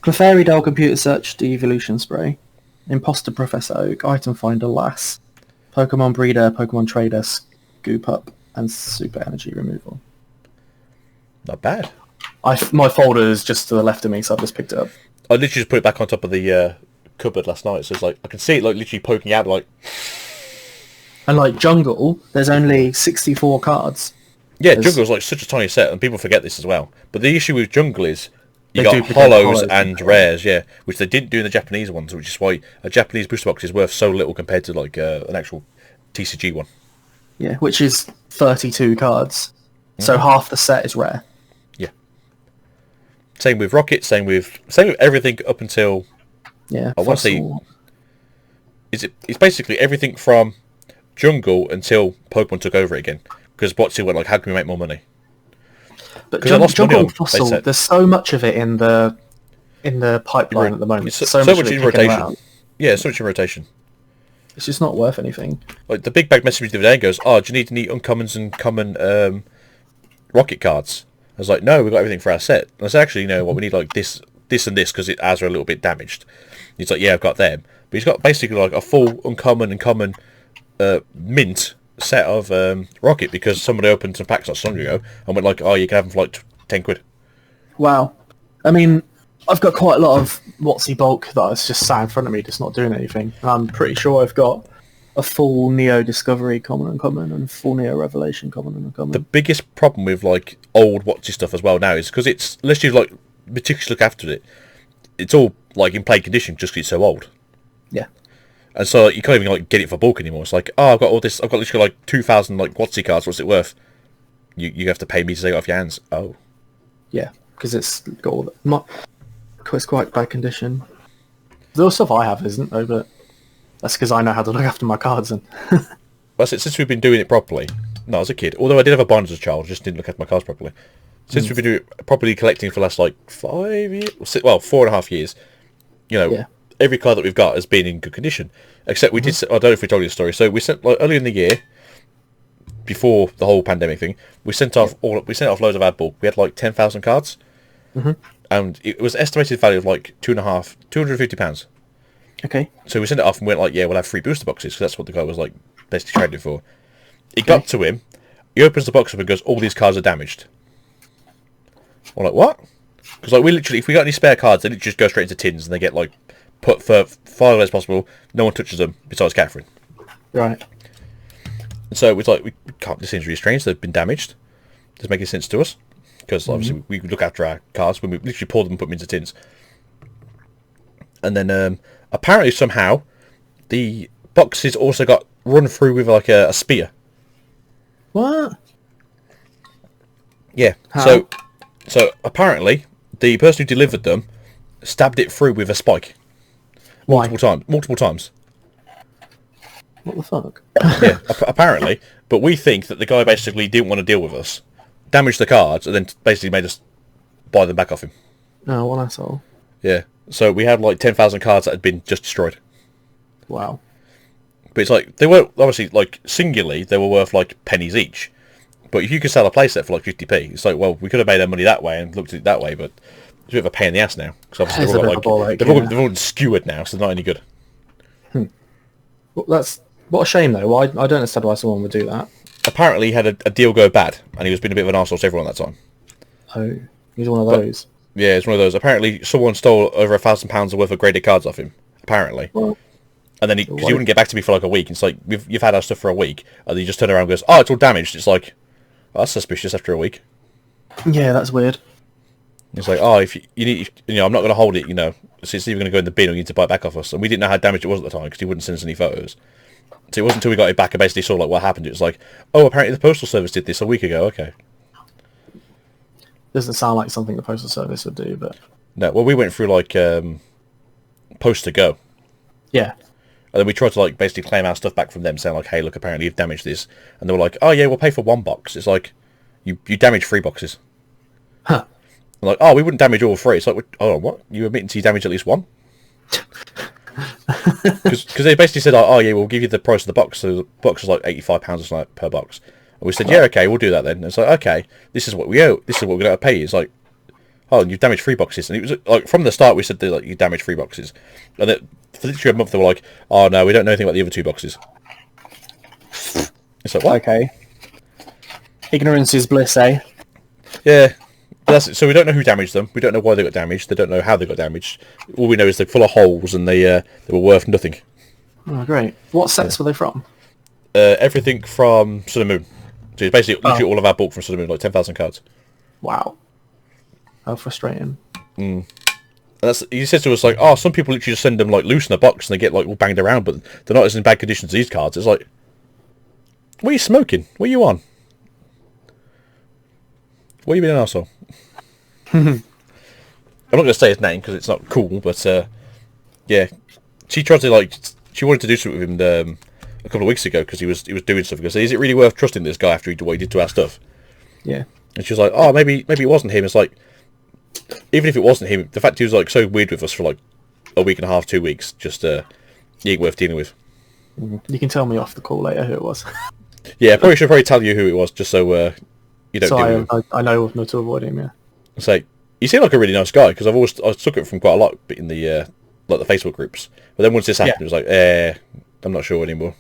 Clefairy Dell Computer Search Devolution Spray, Imposter Professor Oak, Item Finder Lass, Pokemon Breeder, Pokemon Trader, Scoop Up, and Super Energy Removal. Not bad. My folder is just to the left of me, so I've just picked it up. I literally just put it back on top of the cupboard last night, so it's like I can see it like literally poking out like. And like Jungle, there's only 64 cards. Yeah, Jungle's like such a tiny set, and people forget this as well. But the issue with Jungle is you They got duplicate hollows and rares, yeah, which they didn't do in the Japanese ones, which is why a Japanese booster box is worth so little compared to like an actual TCG one. Yeah, which is 32 cards. So half the set is rare. Yeah. Same with Rocket. Same with everything up until. Yeah. I want to say. It's basically everything from Jungle until Pokemon took over it again, because Botsy went like, how can we make more money? But I lost money Jungle on Fossil, base set. there's so much of it in the pipeline at the moment. So So much of it in kicking rotation. around. Yeah, so much in rotation. It's just not worth anything. Like the big bag message the other day goes, "Oh, do you need any uncommons and common Rocket cards?" I was like, "No, we've got everything for our set." And I said, "Actually, you know what? We need like this, and this because ours are a little bit damaged." He's like, "Yeah, I've got them," but he's got basically like a full uncommon and common mint set of Rocket because somebody opened some packs not so long ago and went like, "Oh, you can have them for like 10 quid." Wow. I mean, I've got quite a lot of Watsy bulk that's just sat in front of me, just not doing anything. And I'm pretty sure I've got a full Neo Discovery common and common, and full Neo Revelation common and common. The biggest problem with like old Watsy stuff as well now is because it's unless you like meticulously look after it, it's all like in plain condition just because it's so old. Yeah. And so like, you can't even like get it for bulk anymore. It's like, oh, I've got all this. I've got literally like 2,000 like Watsy cards. What's it worth? You have to pay me to take it off your hands. Oh. Yeah, because it's got all the... It's quite bad condition. The other stuff I have isn't, though, but that's because I know how to look after my cards. And Well, since we've been doing it properly, no, as a kid, although I did have a bind as a child, just didn't look after my cards properly. Since we've been doing it properly collecting for the last like 5 years, well, 4.5 years, you know, Yeah. every card that we've got has been in good condition. Except we did, I don't know if we told you the story. So we sent like earlier in the year, before the whole pandemic thing, we sent off loads of ad bulk. We had like 10,000 cards, and it was estimated value of like £250. okay. So we sent it off and went like, yeah, we'll have free booster boxes because that's what the guy was like basically trading for. It got to him. He opens the box up and goes, all these cards are damaged. I'm like, what? Because like we literally, if we got any spare cards, they literally just go straight into tins and they get like put for far less possible. No one touches them besides Catherine. Right. And so it's like, we can't, this seems really strange. They've been damaged. Doesn't make any sense to us. Because obviously we look after our cards when we literally pour them and put them into tins. And then apparently somehow the boxes also got run through with like a spear. What? Yeah. How? So apparently the person who delivered them stabbed it through with a spike. Why? Multiple times. What the fuck? Yeah, apparently. But we think that the guy basically didn't want to deal with us, damaged the cards, and then basically made us buy them back off him. Oh, what asshole. Yeah. So we had like 10,000 cards that had been just destroyed. Wow. But it's like, they were obviously like singularly, they were worth like pennies each. But if you could sell a playset for like 50p, it's like, well, we could have made our money that way and looked at it that way, but it's a bit of a pain in the ass now. Because obviously It's they've a all bit got, of a ball like, ache, they've all been skewered now, so they're not any good. Well, that's... What a shame, though. I don't understand why someone would do that. Apparently he had a deal go bad, and he was being a bit of an arsehole to everyone that time. Oh, he's one of those. Yeah, it's one of those. Apparently someone stole over £1,000 worth of graded cards off him. Apparently. Well, And then he wouldn't get back to me for like a week. It's like, you've had our stuff for a week, and then he just turned around and goes, oh, it's all damaged. It's like, oh, that's suspicious after a week. yeah, that's weird. It's like, oh, if you need, I'm not going to hold it, so it's either going to go in the bin or you need to buy it back off us. And we didn't know how damaged it was at the time because he wouldn't send us any photos. So it wasn't until we got it back and basically saw like what happened. It was like, oh, apparently the postal service did this a week ago. Okay. Doesn't sound like something the postal service would do, but No, well, we went through like Post to Go, yeah. and then we tried to like basically claim our stuff back from them, saying like, hey, look, apparently you've damaged this, and they were like, oh yeah, we'll pay for one box. It's like, you damaged 3 boxes. Huh. I'm like, oh, we wouldn't damage all 3. It's like, oh, what? You admitting to you damaged at least 1? Because they basically said, oh yeah, we'll give you the price of the box. So the box was like £85 or something per box. And we said, yeah, okay, we'll do that then. And it's like, okay, this is what we owe. This is what we're going to pay you. It's like, oh, and you've damaged 3 boxes. And it was like, from the start, we said that like, you damaged 3 boxes. And for literally a month, they were like, oh, no, we don't know anything about the other 2 boxes. It's like, what? Okay. Ignorance is bliss, eh? Yeah. That's it. So we don't know who damaged them. We don't know why they got damaged. They don't know how they got damaged. All we know is they're full of holes and they were worth nothing. Oh, great. What sets were they from? Everything from Sun and Moon. So it's basically literally all of our bulk from Sun and Moon, like 10,000 cards. Wow. How frustrating. And he says to us like, oh, some people literally just send them like loose in a box and they get like all banged around, but they're not as in bad condition as these cards. It's like, what are you smoking? What are you on? What are you being an arsehole? I'm not going to say his name because it's not cool, but yeah, she tried to she wanted to do something with him a couple of weeks ago because he was doing stuff. Because is it really worth trusting this guy after he did what he did to our stuff? Yeah. And she was like, oh, maybe it wasn't him. It's like, even if it wasn't him, the fact he was like so weird with us for like a week and a half, 2 weeks, just he ain't worth dealing with. You can tell me off the call later who it was. Yeah, I should probably tell you who it was just so you don't. So I know not to avoid him. Yeah. It's like, you seem like a really nice guy because I took it from quite a lot in the like the Facebook groups, but then once this happened, it was like, I'm not sure anymore.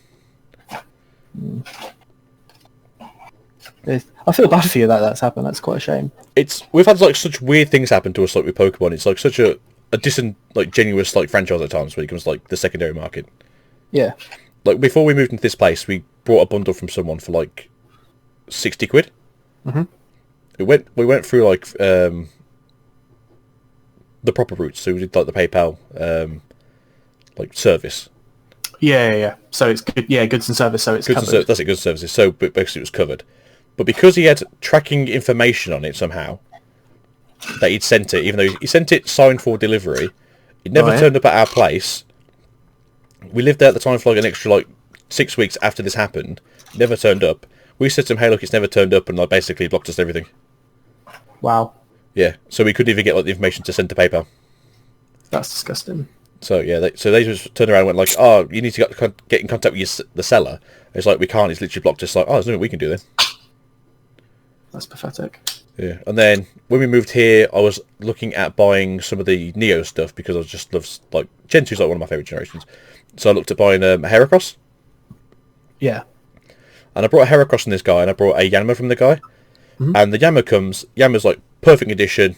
I feel bad for you that that's happened. That's quite a shame. We've had like such weird things happen to us like with Pokemon. It's like such a distant like genuous like franchise at times when it comes to, like the secondary market. Yeah. Like before we moved into this place, we bought a bundle from someone for like 60 quid. Mm-hmm. We went through like the proper routes, so we did like the PayPal like service. Yeah. So it's good. Yeah, goods and service. So it's covered. That's it. Goods and services. So basically, it was covered. But because he had tracking information on it somehow, that he'd sent it, even though he sent it signed for delivery, it never turned up at our place. We lived there at the time for like an extra like 6 weeks after this happened. It never turned up. We said to him, "Hey, look, it's never turned up," and like basically blocked us everything. Wow. Yeah, so we couldn't even get like the information to send to PayPal. That's disgusting. So yeah, they just turned around and went like, "Oh, you need to get in contact with the seller." It's like, we can't. It's literally blocked us. Like, oh, there's nothing we can do then. That's pathetic. Yeah, and then when we moved here, I was looking at buying some of the Neo stuff because I just love like Gen 2's like one of my favourite generations. So I looked at buying a Heracross. Yeah. And I brought a Heracross from this guy, and I brought a Yanma from the guy. Mm-hmm. And the Yanma's like perfect condition,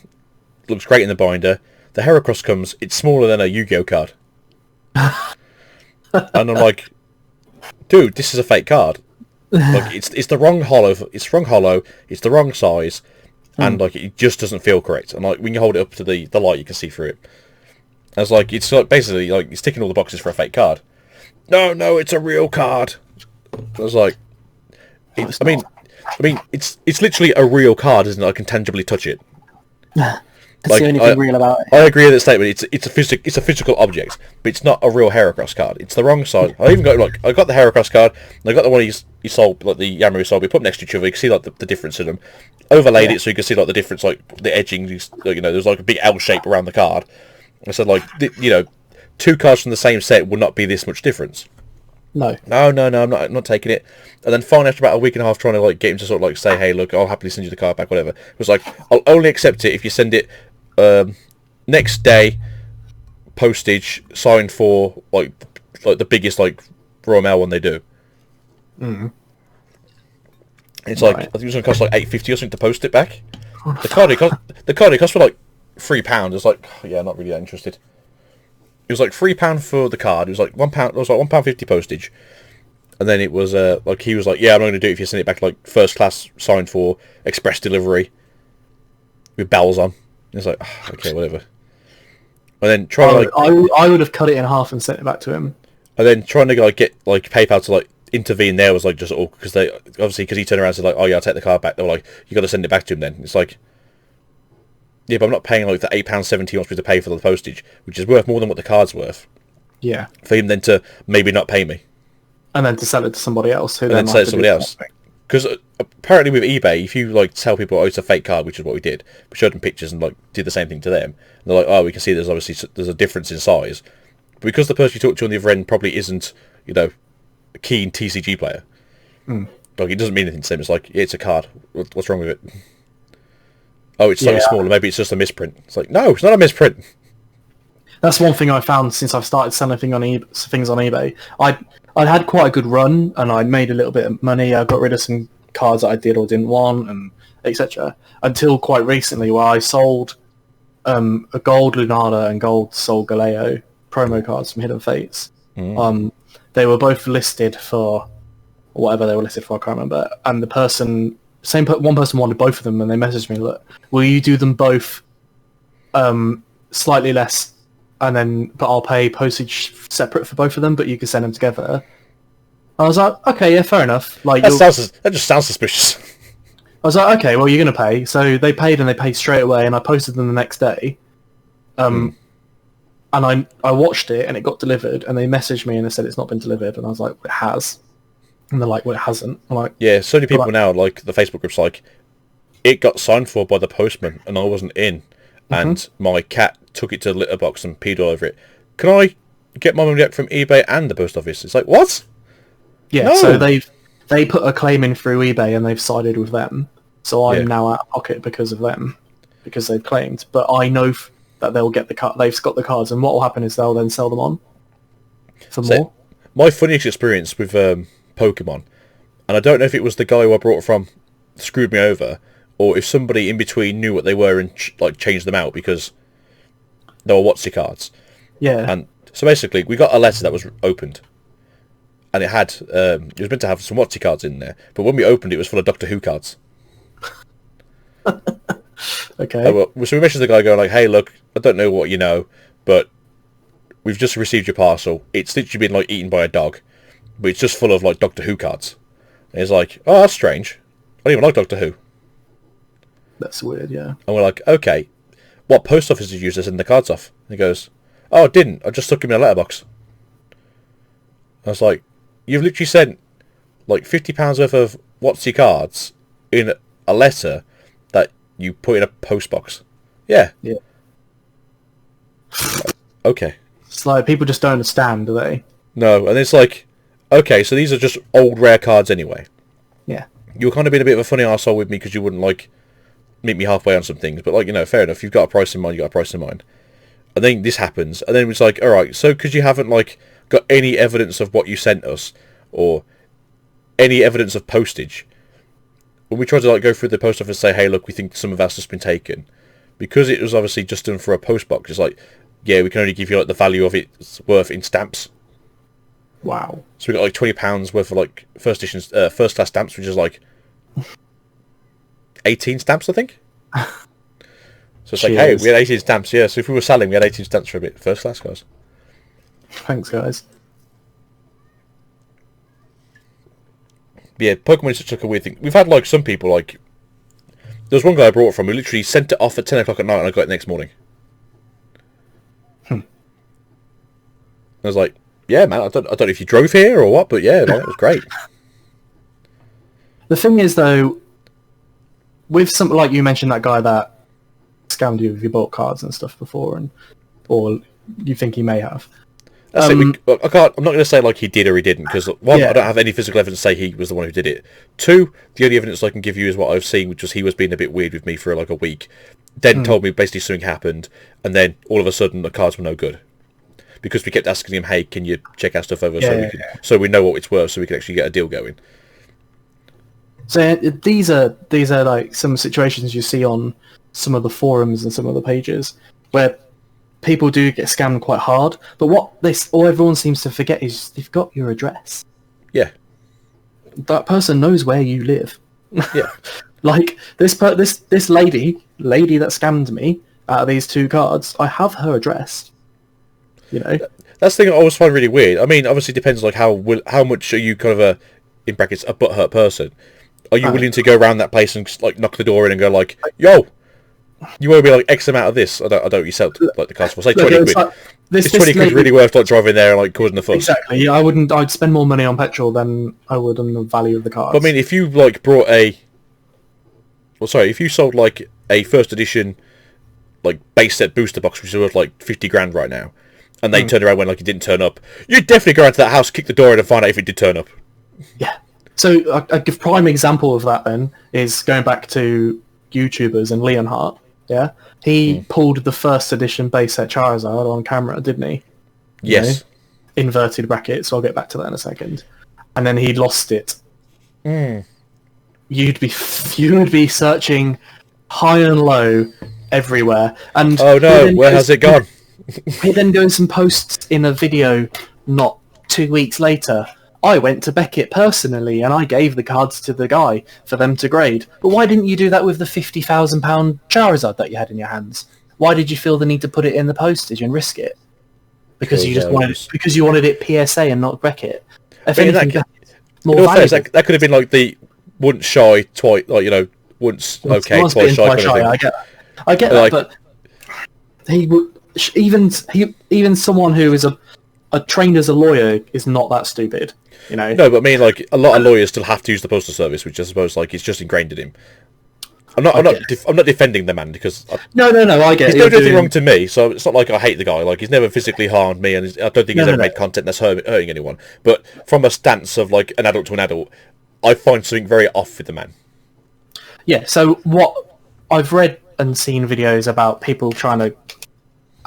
looks great in the binder. The Heracross comes, it's smaller than a Yu-Gi-Oh card. And I'm like, dude, this is a fake card. Like it's the wrong hollow. It's wrong hollow. It's the wrong size, and like it just doesn't feel correct. And like when you hold it up to the light, you can see through it. I was like, it's like basically like it's ticking all the boxes for a fake card. No, it's a real card. I was like, I mean, it's literally a real card, isn't it? I can tangibly touch it. That's the only thing real about it. I agree with that statement. It's a physical object, but it's not a real Heracross card. It's the wrong size. I got the Heracross card, and I got the one he sold, like the Yanma he sold. We put them next to each other. You can see like the difference in them. Overlaid it so you can see like the difference, like the edging. You know, there's like a big L shape around the card. I said like, you know, 2 cards from the same set will not be this much difference. No, I'm not taking it. And then finally, after about a week and a half trying to like get him to sort of like say, hey, look, I'll happily send you the card back, whatever. It was like, I'll only accept it if you send it next day, postage, signed for like the biggest like Royal Mail one they do. Mm. It's like, I think it was going to cost like $8.50 or something to post it back. The card it cost for like £3. It's like, yeah, not really that interested. It was like £3 for the card. It was like £1. It was like £1.50 postage, and then it was like he was like, yeah, I'm not going to do it if you send it back like first class, signed for, express delivery with bells on. It's like, okay, whatever. And then trying I would have cut it in half and sent it back to him. And then trying to like get like PayPal to like intervene there was like just all because they obviously because he turned around and said like, oh yeah, I'll take the card back. They were like, you got to send it back to him then. It's like, yeah, but I'm not paying like the £8.70 he wants me to pay for the postage, which is worth more than what the card's worth. Yeah. For him then to maybe not pay me. And then to sell it to somebody else. And then sell it to somebody else. Because apparently with eBay, if you like tell people, oh, it's a fake card, which is what we did, we showed them pictures and like did the same thing to them. And they're like, oh, we can see there's a difference in size. But because the person you talk to on the other end probably isn't, you know, a keen TCG player, Like, it doesn't mean anything to them. It's like, yeah, it's a card. What's wrong with it? Oh, it's slightly Yeah. smaller. Maybe it's just a misprint. It's like, no, it's not a misprint. That's one thing I found since I've started selling things on eBay. I'd had quite a good run, and I made a little bit of money. I got rid of some cards that I did or didn't want, and etc. Until quite recently, where I sold a gold Lunada and gold Sol Galeo promo cards from Hidden Fates. They were both listed for whatever they were listed for. I can't remember. And the person, one person wanted both of them, and they messaged me, "Look, will you do them both slightly less?" But I'll pay postage separate for both of them, but you can send them together. I was like, okay, yeah, fair enough. Like That just sounds suspicious. I was like, okay, well, you're going to pay. So they paid, and they paid straight away, and I posted them the next day. And I watched it, and it got delivered, and they messaged me, and they said it's not been delivered, and I was like, well, it has. And they're like, well, it hasn't. I'm like, yeah, so many people now, like, the Facebook group's like, it got signed for by the postman, and I wasn't in, and my cat took it to the litter box and peed all over it. Can I get my money back from eBay and the post office? It's like, what? yeah. No. So they put a claim in through eBay, and they've sided with them. So I'm Yeah. now out of pocket because of them, because they've claimed. But I know that they'll get the card. They've got the cards, and what will happen is they'll then sell them on for more. My funniest experience with Pokemon, and I don't know if it was the guy who I brought it from screwed me over, or if somebody in between knew what they were and changed them out because they were WotC cards. Yeah. And so basically, we got a letter that was opened, and it had it was meant to have some WotC cards in there, but when we opened it, it was full of Doctor Who cards. Okay. So we messaged the guy going like, "Hey, look, I don't know what you know, but we've just received your parcel. It's literally been like eaten by a dog, but it's just full of like Doctor Who cards." And he's like, "Oh, that's strange. I don't even like Doctor Who." That's weird. Yeah. And we're like, "Okay, what post office did you use to send the cards off?" And he goes, "Oh, I didn't. I just stuck them in a letterbox." I was like, "You've literally sent like £50 worth of WotC cards in a letter that you put in a post box." Yeah. Yeah. Okay. It's like people just don't understand, do they? No, and it's like, okay, so these are just old rare cards anyway. Yeah. You were kind of being a bit of a funny arsehole with me because you wouldn't like meet me halfway on some things, but like, you know, fair enough. You've got a price in mind. You got a price in mind. And then this happens, and then it's like, all right, so because you haven't like got any evidence of what you sent us or any evidence of postage, when we tried to like go through the post office and say, hey, look, we think some of our stuff's been taken, because it was obviously just done for a post box. It's like, yeah, we can only give you like the value of its worth in stamps. Wow. So we got like £20 worth of like first class stamps, which is like 18 stamps, I think. So it's like, hey, we had 18 stamps, yeah. So if we were selling, we had 18 stamps for a bit. First class, guys. Thanks, guys. But yeah, Pokemon is such like a weird thing. We've had like some people like. There was one guy I brought it from who literally sent it off at 10 o'clock at night, and I got it the next morning. I was like, yeah, man, I don't know if you drove here or what, but yeah, like, it was great. The thing is, though, with something like you mentioned, that guy that scammed you with your bulk cards and stuff before, or you think he may have. That's it. I'm not going to say like he did or he didn't, because one, Yeah. I don't have any physical evidence to say he was the one who did it. Two, the only evidence I can give you is what I've seen, which was he was being a bit weird with me for like a week. Then told me basically something happened, and then all of a sudden the cards were no good. Because we kept asking him, hey, can you check our stuff over so we know what it's worth, so we can actually get a deal going. So these are like some situations you see on some of the forums and some of the pages where people do get scammed quite hard. But what all everyone seems to forget is they've got your address. Yeah. That person knows where you live. Yeah. Like this lady that scammed me out of these two cards, I have her address. You know, That's the thing I always find really weird. I mean, obviously it depends like how much are you kind of a, in brackets, a butthurt person. Are you willing to go around that place and like knock the door in and go like, yo, you owe me like X amount of this? I don't know what you sell like the cards for. Say 20 quid. Like, It's 20 quid really worth like driving there and like causing the fuss. Exactly. Yeah, I'd spend more money on petrol than I would on the value of the cards. But, I mean, if you like brought if you sold like a first edition like base set booster box, which is worth like 50 grand right now, and they turned around when like it didn't turn up, you'd definitely go out to that house, kick the door in, and find out if it did turn up. Yeah. So a prime example of that then is going back to YouTubers and Leonhardt. Yeah, he pulled the first edition base set Charizard on camera, didn't he? Yes. Inverted brackets. So I'll get back to that in a second. And then he lost it. You'd be searching high and low everywhere. And oh no, where has it gone? He then goes and posts in a video not 2 weeks later. I went to Beckett personally and I gave the cards to the guy for them to grade. But why didn't you do that with the £50,000 Charizard that you had in your hands? Why did you feel the need to put it in the postage and risk it? Because you just wanted it PSA and not Beckett. If anything, more valuable. That could have been like the once shy, twice, like, you know, once okay, twice shy kind of thing. I get that, but he would even someone who is a trained as a lawyer is not that stupid, you know. No, but I mean, like, a lot of lawyers still have to use the postal service, which I suppose like it's just ingrained in him. I'm not defending the man because no, I get he's never done anything wrong to me, so it's not like I hate the guy. Like, he's never physically harmed me, and I don't think he's ever made content that's hurting anyone. But from a stance of like an adult to an adult, I find something very off with the man. Yeah. So what I've read and seen videos about people trying to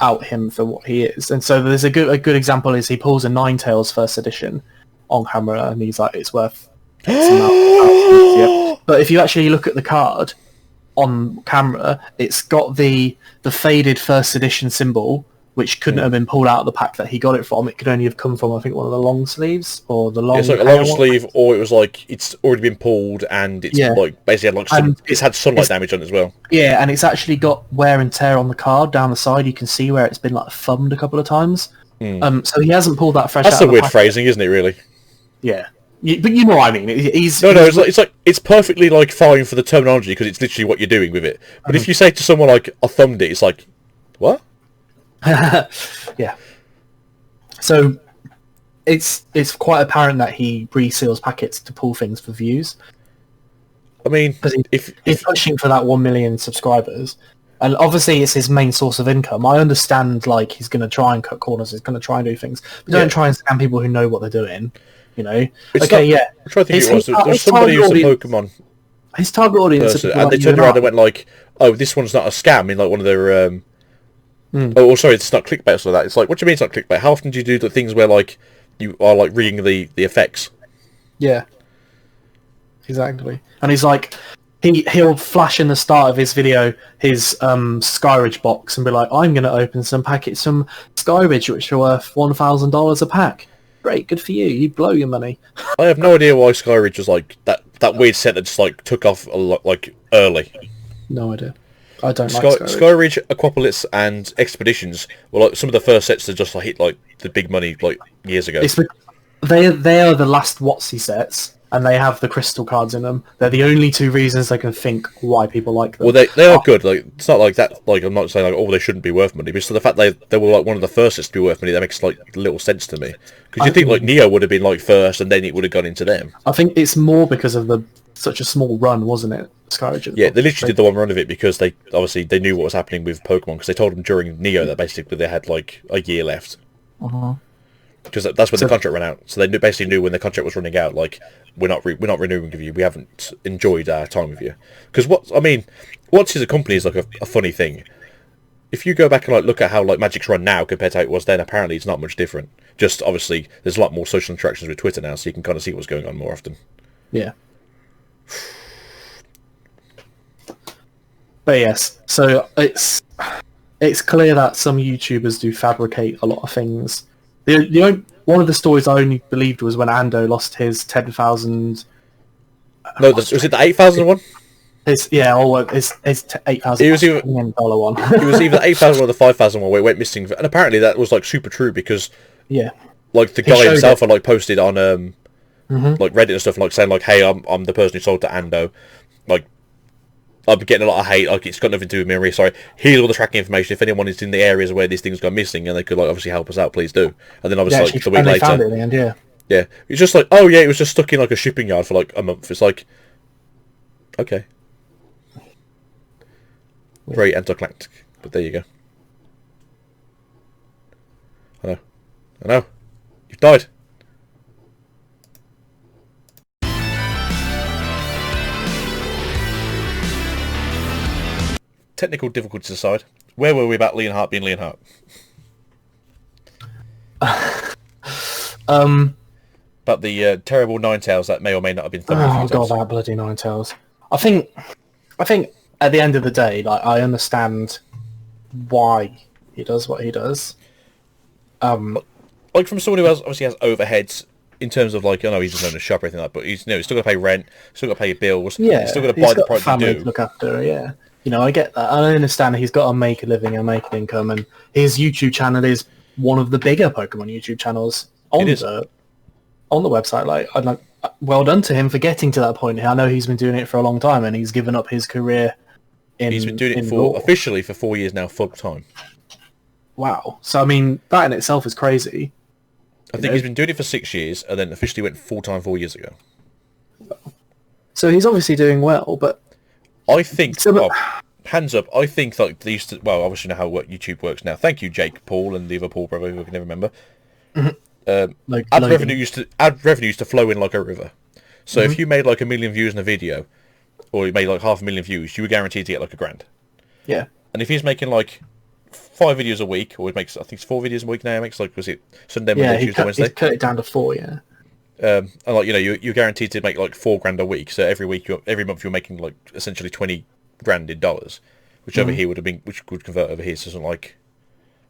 out him for what he is, and so there's a good example is he pulls a Ninetales first edition on camera, and he's like, it's worth X amount of pounds. Yeah. But if you actually look at the card on camera, it's got the faded first edition symbol, which couldn't have been pulled out of the pack that he got it from. It could only have come from, I think, one of the long sleeves or the long. It's like a long sleeve, or it was like it's already been pulled and it's like basically had like it's had sunlight damage on it as well. Yeah, and it's actually got wear and tear on the card down the side. You can see where it's been like thumbed a couple of times. So he hasn't pulled that fresh. That's out of the weird pack phrasing, isn't it? Really? Yeah. But you know what I mean. It's perfectly like fine for the terminology because it's literally what you're doing with it. But if you say to someone like I thumbed it, it's like what? Yeah. So it's quite apparent that he reseals packets to pull things for views. I mean, if he's pushing for that 1 million subscribers, and obviously it's his main source of income. I understand, like, he's going to try and cut corners, he's going to try and do things, but don't try and scam people who know what they're doing. You know, I'm trying to think there's somebody who's a Pokemon. His target audience, person, and they turned around and went like, "Oh, this one's not a scam." In like one of their, oh, sorry, it's not clickbait or something like that. It's like, what do you mean it's not clickbait? How often do you do the things where like you are like reading the effects? Yeah, exactly. And he's like, he'll flash in the start of his video his Skyridge box and be like, "I'm going to open some packets from Skyridge which are worth $1,000 a pack." Great, good for you. You blow your money. I have no idea why Skyridge was like that weird set that just like took off a lot like early. No idea. I don't like Skyridge, Aquapolis, and Expeditions were like some of the first sets that just like hit like the big money like years ago. They are the last WotC sets, and they have the crystal cards in them. They're the only two reasons I can think why people like them. Well, they are good. Like, it's not like that. Like, I'm not saying like, oh, they shouldn't be worth money, but it's the fact they were like one of the first sets to be worth money that makes like little sense to me. Because you think like Neo would have been like first, and then it would have gone into them. I think it's more because of such a small run, wasn't it? Skyridge. Yeah, they literally did the one run of it because they knew what was happening with Pokemon, because they told them during Neo that basically they had like a year left. Because that's when the contract ran out. So they basically knew when the contract was running out, like, we're not renewing with you. We haven't enjoyed our time with you. Because Watts as a company is like a funny thing. If you go back and like look at how like Magic's run now compared to how it was then, apparently it's not much different. Just obviously there's a lot more social interactions with Twitter now, so you can kind of see what's going on more often. Yeah. But yes, so it's clear that some YouTubers do fabricate a lot of things. One of the stories I only believed was when Ando lost his 10,000. No, was it the 8,000 one? His $8,000 It was either one. It was either the 8,000 or the 5,000 one where it went missing, and apparently that was like super true because like the guy himself had like posted on like Reddit and stuff, like saying like, "Hey, I'm the person who sold to Ando. Like, I've been getting a lot of hate. Like, it's got nothing to do with me. I'm really sorry. Here's all the tracking information. If anyone is in the areas where these things gone missing and they could like obviously help us out, please do." And then obviously like the week later, found it in the end, yeah, it's just like, oh yeah, it was just stuck in like a shipping yard for like a month. It's like, okay, very anticlimactic, but there you go. I know, you've died. technical difficulties aside, where were we about Leonhardt being Leonhardt? But the terrible Ninetales that may or may not have been thumbed a few Oh god, times. that bloody Ninetales. I think at the end of the day, like I understand why he does what he does. Like from someone who obviously has overheads in terms of like, I know he's just owned a shop or anything like that, but he's he's still got to pay rent, still got to pay bills, Yeah, he's still got to he's buy the got a product family to to do. look after. Yeah, I get that. I understand he's got to make a living and make an income, and his YouTube channel is one of the bigger Pokemon YouTube channels on It is. the website. Like, I'd like, well done to him for getting to that point. I know he's been doing it for a long time, and he's given up his career. He's been doing it lore. officially for 4 years now, full time. Wow. So I mean, that in itself is crazy. I think he's been doing it for 6 years, and then officially went full time 4 years ago. So he's obviously doing well, but I think, So- well, hands up, I think like they used to, well, obviously know how YouTube works now. Thank you, Jake Paul and the other Paul brother who I can never remember. like Ad Logan. revenue used to flow in like a river. So if you made like 1 million views in a video, or you made like 500,000 views, you were guaranteed to get like $1,000. Yeah. And if he's making like 5 videos a week, or it makes, I think it's 4 videos a week now, it makes like, was it Sunday, Yeah, Monday, Tuesday, Wednesday? he's cut it down to 4, yeah. And like, you're guaranteed to make like $4,000 a week. So every month you're making like essentially 20 grand in dollars, which over here would have been, which would convert over here to something like,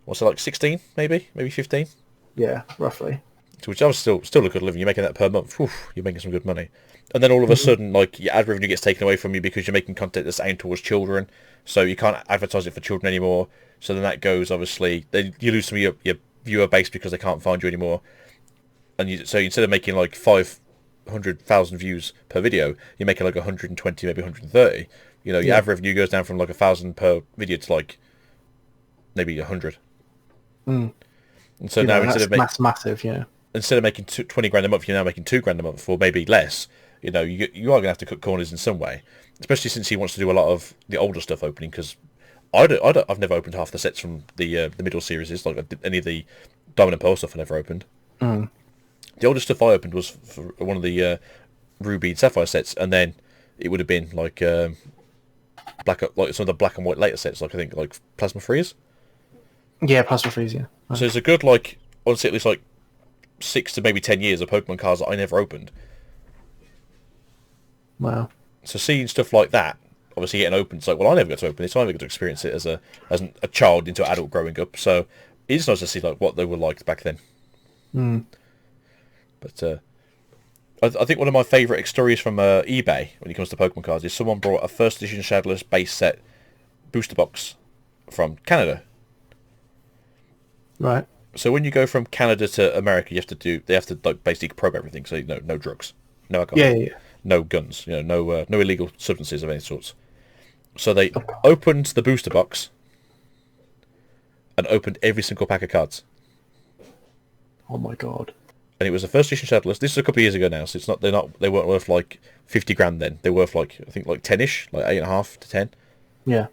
what's it, like 16, maybe 15. Yeah, roughly. Which I was still a good living. You're making that per month. Oof, you're making some good money. And then all of a sudden, like, your ad revenue gets taken away from you because you're making content that's aimed towards children. So you can't advertise it for children anymore. So then that goes, obviously, then you lose some of your viewer base because they can't find you anymore. And so instead of making like 500,000 views per video, you're making like 120, maybe 130. Your ad revenue goes down from like 1,000 per video to like maybe 100. And so now that's massive, yeah. instead of making 20 grand a month, you're now making $2,000 a month, or maybe less. You are going to have to cut corners in some way, especially since he wants to do a lot of the older stuff opening. Because I've never opened half the sets from the middle series. Like any of the Diamond and Pearl stuff I never opened. The oldest stuff I opened was for one of the Ruby and Sapphire sets, and then it would have been like like some of the black and white later sets, like I think like Plasma Freeze. Yeah, Plasma Freeze, yeah. So it's a good like, honestly, at least like 6 to maybe 10 years of Pokemon cards that I never opened. Wow. So seeing stuff like that, obviously getting open, it's like, well, I never got to open it, so I never got to experience it as a child into an adult growing up. So it's nice to see like what they were like back then. But I think one of my favourite stories from eBay when it comes to Pokemon cards is someone brought a first edition Shadowless base set booster box from Canada. Right. So when you go from Canada to America, they have to like basically probe everything. So no drugs, no alcohol, Yeah. no guns, no illegal substances of any sorts. So they opened the booster box and opened every single pack of cards. Oh my god. And it was a first edition Shadowless. This is a couple of years ago now, so they weren't worth like 50 grand then. They were worth like, I think like 10ish, like 8.5 to 10. Yeah.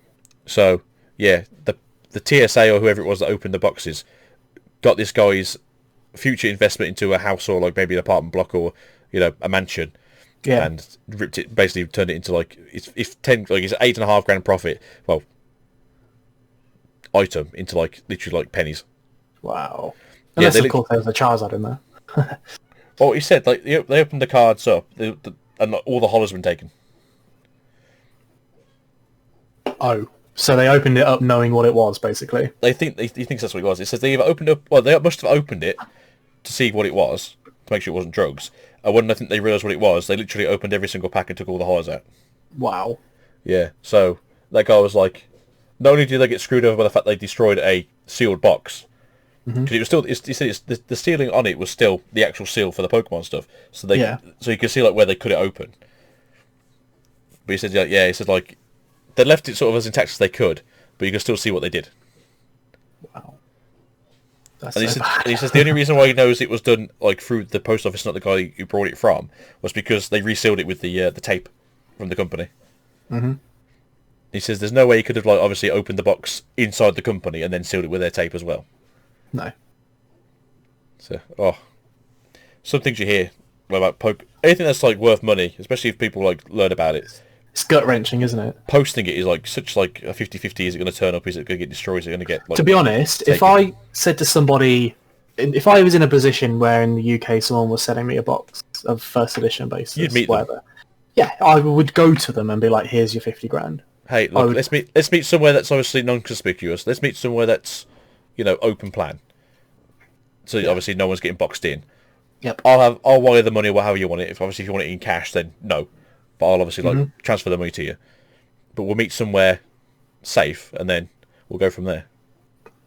So yeah, the TSA or whoever it was that opened the boxes got this guy's future investment into a house or like maybe an apartment block or a mansion, and ripped it, basically turned it into like if 10 like it's 8.5 grand profit, well, item into like literally like pennies. Wow. Yeah, Unless of course there's a Charizard in there. Well, he said like they opened the cards up, and like, all the hollows been taken. Oh. So they opened it up knowing what it was, basically. He thinks that's what it was. It says they either opened up, well, they must have opened it to see what it was, to make sure it wasn't drugs. And when I think they realised what it was, they literally opened every single pack and took all the hollows out. Wow. Yeah, so that guy was like, not only did they get screwed over by the fact they destroyed a sealed box, because it was still, he said the sealing on it was still the actual seal for the Pokemon stuff. So so you could see like where they cut it open. But he said, he said like, they left it sort of as intact as they could, but you can still see what they did. Wow. That's And so bad. he says the only reason why he knows it was done like through the post office, not the guy who brought it from, was because they resealed it with the tape from the company. He says there's no way he could have like obviously opened the box inside the company and then sealed it with their tape as well. No. So some things you hear about anything that's like worth money, especially if people like learn about it. It's gut wrenching, isn't it? Posting it is like such like a 50-50. Is it going to turn up? Is it going to get destroyed? Is it going to get like, To be honest, if I said to somebody, if I was in a position where in the UK someone was sending me a box of first edition bases, You'd meet them. Yeah, I would go to them and be like, "Here's your 50 grand." Hey, look, let's meet somewhere that's obviously non-conspicuous. Let's meet somewhere that's, open plan. So obviously no one's getting boxed in. Yep. I'll wire the money however you want it. If you want it in cash, then no. But I'll obviously transfer the money to you. But we'll meet somewhere safe, and then we'll go from there.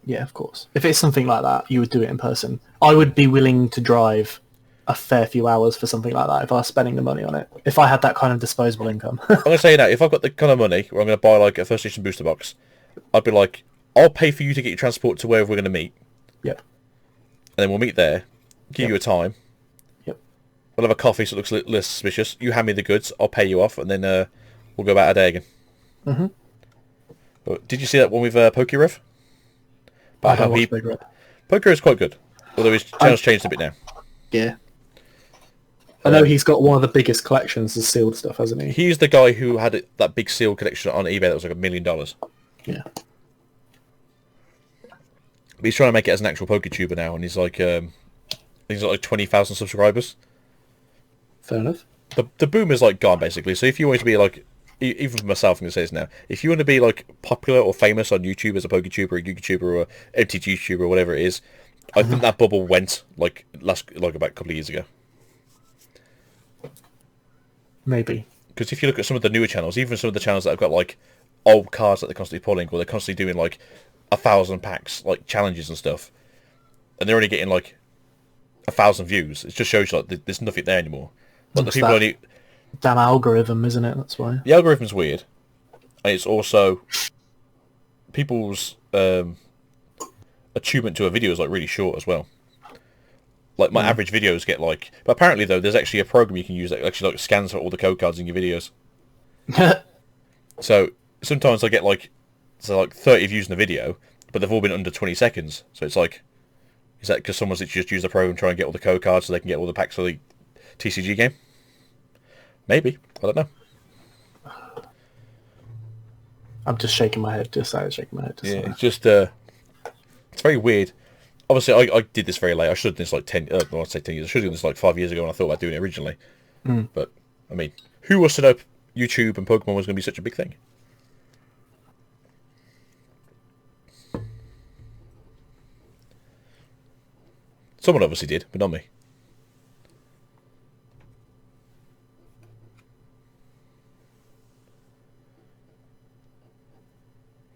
Yeah, of course. If it's something like that, you would do it in person. I would be willing to drive a fair few hours for something like that if I was spending the money on it. If I had that kind of disposable income. I'm going to say if I've got the kind of money where I'm going to buy like a first edition booster box, I'd be like, I'll pay for you to get your transport to wherever we're going to meet. Yep. And then we'll meet there, give you a time. Yep. We'll have a coffee so it looks a little less suspicious. You hand me the goods, I'll pay you off, and then we'll go about our day again. Mm-hmm. Did you see that one with PokeRev? PokeRev is quite good, although his channel's changed a bit now. Yeah. I know he's got one of the biggest collections of sealed stuff, hasn't he? He's the guy who had that big sealed collection on eBay that was like $1 million. Yeah. But he's trying to make it as an actual PokeTuber now, and he's like 20,000 subscribers. Fair enough. The boom is like gone basically. So if you want to be like, even for myself, I'm gonna say this now. If you want to be like popular or famous on YouTube as a PokeTuber, a GeekTuber, or a MTG YouTuber, or whatever it is, I think that bubble went like about a couple of years ago. Maybe. Because if you look at some of the newer channels, even some of the channels that have got like old cards that they're constantly pulling, or they're constantly doing like 1,000 packs, like challenges and stuff, and they're only getting like 1,000 views, it just shows you like there's nothing there anymore. Like the people only damn algorithm, isn't it? That's why the algorithm's weird, and it's also people's attunement to a video is like really short as well. Like my average videos get like, but apparently though, there's actually a program you can use that actually like scans for all the code cards in your videos. So sometimes I get like 30 views in a video, but they've all been under 20 seconds. So it's like, is that because someone's just used the program and try and get all the code cards so they can get all the packs for the TCG game? Maybe, I don't know. I'm just shaking my head. It's just it's very weird. Obviously, I did this very late. I should have done this like 10 years. I should have done this like 5 years ago when I thought about doing it originally. But, I mean, who was to know YouTube and Pokemon was going to be such a big thing? Someone obviously did, but not me.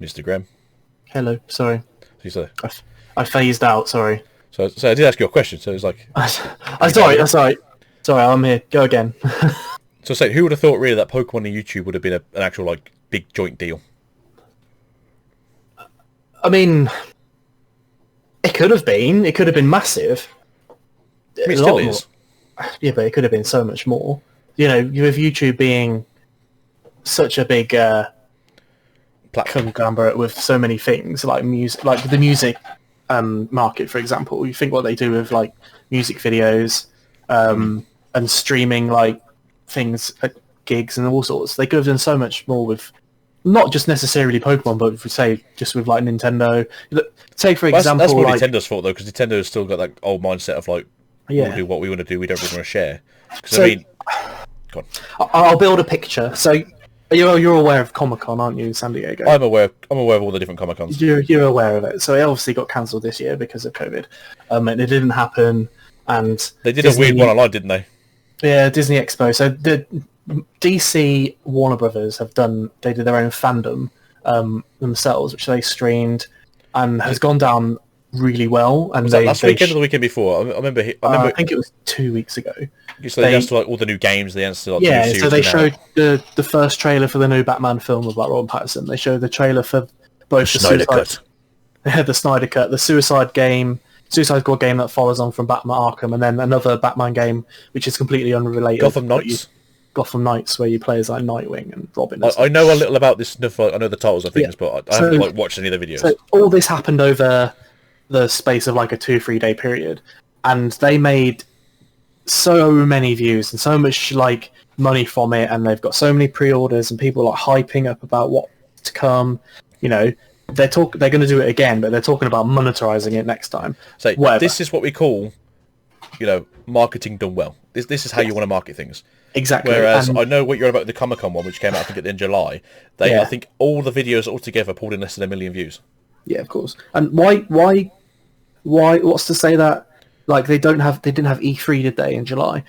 Mr. Graham. Hello, sorry. He's there. I phased out, sorry. So I did ask you a question, so it's like... I'm sorry, I'm here. Go again. So say, who would have thought really that Pokemon and YouTube would have been an actual like big joint deal? I mean, it could have been. It could have been massive. I mean, it still is. Yeah, but it could have been so much more. You know, with YouTube being such a big conglomerate with so many things, like music, like the music market, for example. You think what they do with like music videos and streaming like things at gigs and all sorts. They could have done so much more with not just necessarily Pokemon, but say just with like Nintendo. Take for example, that's more like, Nintendo's fault though, because Nintendo's still got that old mindset of like, we'll do what we want to do. We don't really want to share. So, I mean, go on. I'll build a picture. So you're aware of Comic-Con, aren't you, in San Diego? I'm aware of all the different Comic-Cons. You're aware of it. So it obviously got cancelled this year because of COVID. And it didn't happen. And they did a weird one online, didn't they? Yeah, Disney Expo. So the DC Warner Brothers they did their own fandom themselves, which they streamed and has gone down really well. And was that last weekend or the weekend before? I remember. I think it was 2 weeks ago. So they announced like all the new games. They announced like the new series. So they showed the first trailer for the new Batman film about Robert Pattinson. They showed the trailer for both the Snyder Cut. The Snyder Cut, the Suicide Squad game that follows on from Batman Arkham, and then another Batman game which is completely unrelated. Gotham Knights, where you play as like Nightwing and Robin. I know a little about this stuff. I know the titles of things, but I haven't like watched any of the videos. So all this happened over the space of like a 2-3 day period, and they made so many views and so much like money from it, and they've got so many pre-orders, and people are hyping up about what to come. You know, they're going to do it again, but they're talking about monetizing it next time. So Whatever. this is what we call, marketing done well. This is how you want to market things. Exactly. Whereas I know what you're on about the Comic-Con one, which came out I think at the end of July. I think all the videos altogether pulled in less than 1 million views. Yeah, of course. And why? What's to say that like they didn't have E3, did they, in July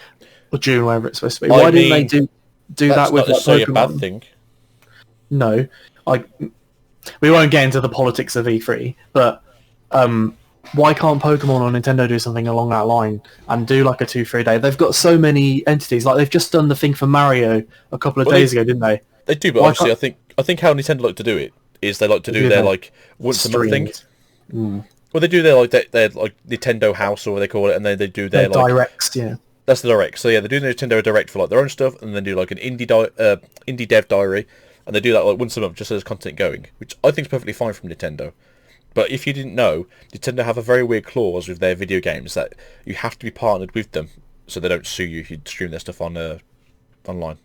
or June, wherever it's supposed to be? Why didn't they do that with that's not necessarily Pokemon? a bad thing. No, we won't get into the politics of E3, but why can't Pokemon or Nintendo do something along that line and do like a 2-3 day? They've got so many entities. Like they've just done the thing for Mario a couple of days ago, didn't they? They do, but obviously I think how Nintendo like to do it is they like to do their like once a month thing. Well, they do their Nintendo House or what they call it, and then they do their directs. Yeah, that's the direct. So yeah, they do the Nintendo Direct for like their own stuff, and then do like an indie dev diary, and they do that like once a month just so there's content going, which I think is perfectly fine from Nintendo. But if you didn't know, Nintendo have a very weird clause with their video games that you have to be partnered with them so they don't sue you if you stream their stuff on online.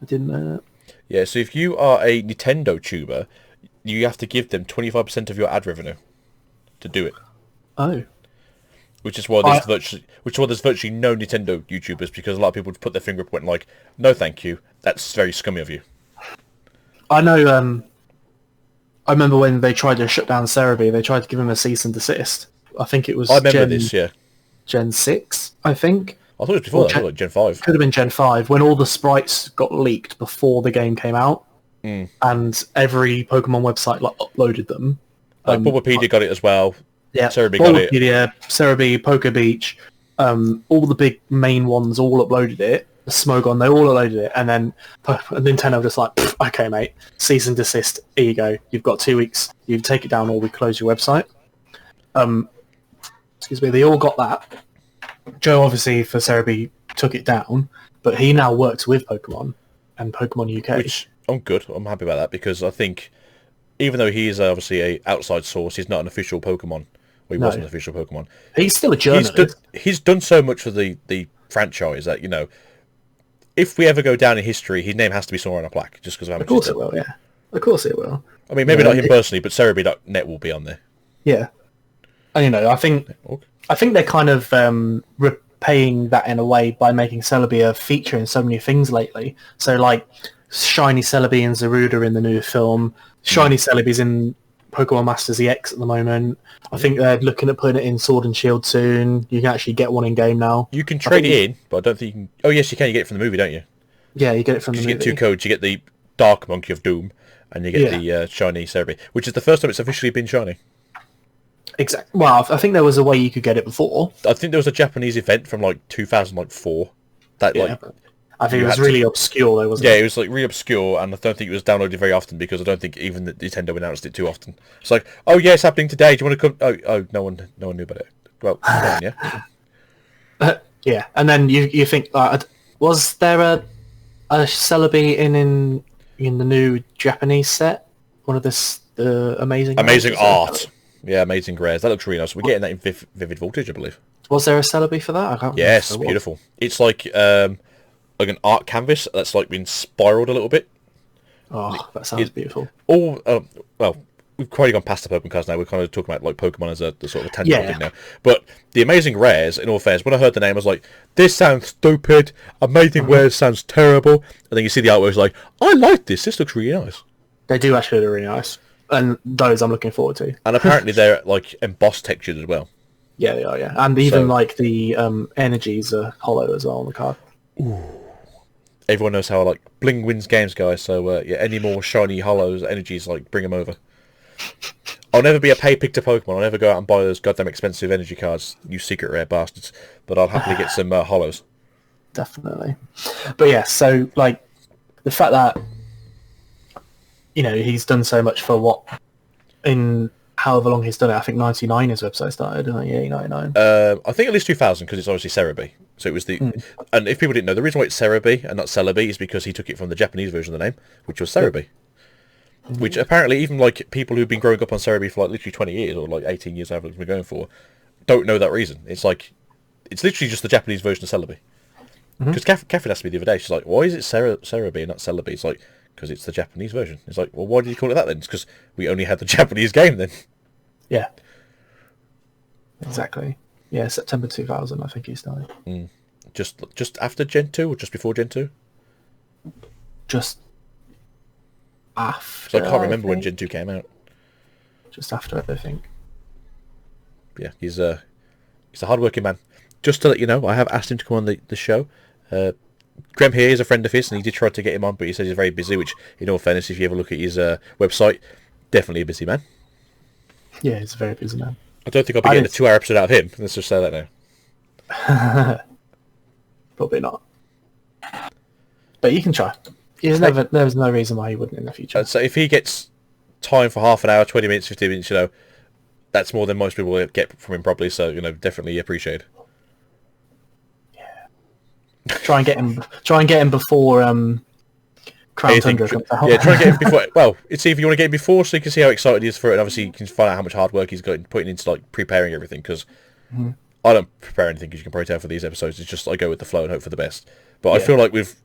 I didn't know that. Yeah, so if you are a Nintendo tuber, you have to give them 25% of your ad revenue to do it. Oh. Which is why there's virtually no Nintendo YouTubers, because a lot of people put their finger up and went like, no thank you, that's very scummy of you. I know, I remember when they tried to shut down Cerebi, they tried to give him a cease and desist. I think it was Gen 6, I think. I thought it was before that, like Gen 5. Could have been Gen 5, when all the sprites got leaked before the game came out, and every Pokemon website uploaded them. Like Bulbapedia got it as well. Yeah, Cerebi got it. Bulbapedia, Cerebi, Poke Beach, all the big main ones all uploaded it. The Smogon, they all uploaded it, and then Nintendo were just like, okay, mate, cease and desist. Here you go. You've got 2 weeks. You take it down, or we close your website. Excuse me. They all got that. Joe, obviously, for Cerebi, took it down, but he now works with Pokemon and Pokemon UK. Which I'm good. I'm happy about that, because I think, even though he is obviously a outside source, he's not an official Pokemon. Well, he wasn't an official Pokemon. He's still a journalist. He's done so much for the franchise that, if we ever go down in history, his name has to be somewhere on a plaque, just because of how much. Of course it will, yeah. Of course it will. I mean, maybe not him personally, but Cerebi.net will be on there. Yeah. And, I think they're kind of repaying that in a way by making Celebi a feature in so many things lately. So, like, Shiny Celebi and Zaruda in the new film. Shiny Celebi's in Pokemon Masters EX at the moment. I think they're looking at putting it in Sword and Shield soon. You can actually get one in game now. You can trade it in, but I don't think you can. Oh yes, you can. You get it from the movie, don't you? Yeah, you get it from the movie. You get 2 codes. You get the Dark Monkey of Doom, and you get the Shiny Cerebi, which is the first time it's officially been shiny. Exactly. Well, I think there was a way you could get it before. I think there was a Japanese event from like 2004 that I think it was really obscure though, wasn't it? Yeah, it was like really obscure, and I don't think it was downloaded very often, because I don't think even the Nintendo announced it too often. It's like, oh yeah, it's happening today. Do you want to come? Oh, no one knew about it. Well, come on, yeah. Yeah, and then you think, was there a Celebi in the new Japanese set? One of the amazing art. Yeah, Amazing Rares. That looks really nice. We're getting that in Vivid Voltage, I believe. Was there a Celebi for that? I can't. Yes, beautiful. It's like an art canvas that's like been spiraled a little bit. Oh, that sounds beautiful. Well, we've quite gone past the Pokemon cards now. We're kind of talking about like Pokemon as the sort of tangible thing now. But the Amazing Rares, in all fairness, when I heard the name, I was like, this sounds stupid. Amazing Rares sounds terrible. And then you see the artwork, it's like, I like this. This looks really nice. They do actually look really nice. And those I'm looking forward to. And apparently they're like embossed textured as well. Yeah, they are, yeah. And even like the energies are hollow as well on the card. Ooh. Everyone knows how like bling wins games, guys. So any more shiny hollows, energies, like bring them over. I'll never be a pay pick to Pokemon. I'll never go out and buy those goddamn expensive energy cards, you secret rare bastards. But I'll happily get some hollows. Definitely. But yeah, so like the fact that he's done so much for what in however long he's done it. I think 99 his website started. Yeah, 99. I think at least 2000, because it's obviously Cerebi. So it was and if people didn't know, the reason why it's Cerebi and not Celebi is because he took it from the Japanese version of the name, which was Cerebi. Which apparently even like people who've been growing up on Cerebi for like literally 20 years or like 18 years, however long we're going for, don't know that reason. It's like, it's literally just the Japanese version of Celebi. Because Catherine asked me the other day, she's like, why is it Cerebi and not Celebi? It's like, because it's the Japanese version. It's like, well, why did you call it that then? It's because we only had the Japanese game then. Yeah. Exactly. Yeah, September 2000, I think he started. Just after Gen 2 or just before Gen 2? Just after. So I can't remember when Gen 2 came out. Just after, I think. Yeah, he's a hard-working man. Just to let you know, I have asked him to come on the show. Graham here is a friend of his, and he did try to get him on, but he says he's very busy, which, in all fairness, if you ever look at his website, definitely a busy man. Yeah, he's a very busy man. I don't think I'll be getting a 2-hour episode out of him. Let's just say that now. Probably not. But you can try. There's no reason why he wouldn't in the future. So if he gets time for half an hour, 20 minutes, 15 minutes, that's more than most people will get from him probably, so, definitely appreciate. Yeah. Try and get him before Crown Tundra comes out. Yeah, try and get him before. Well, it's either you want to get him before so you can see how excited he is for it, and obviously you can find out how much hard work he's got putting into like preparing everything, because I don't prepare anything, as you can probably tell for these episodes. It's just I go with the flow and hope for the best. But I feel like with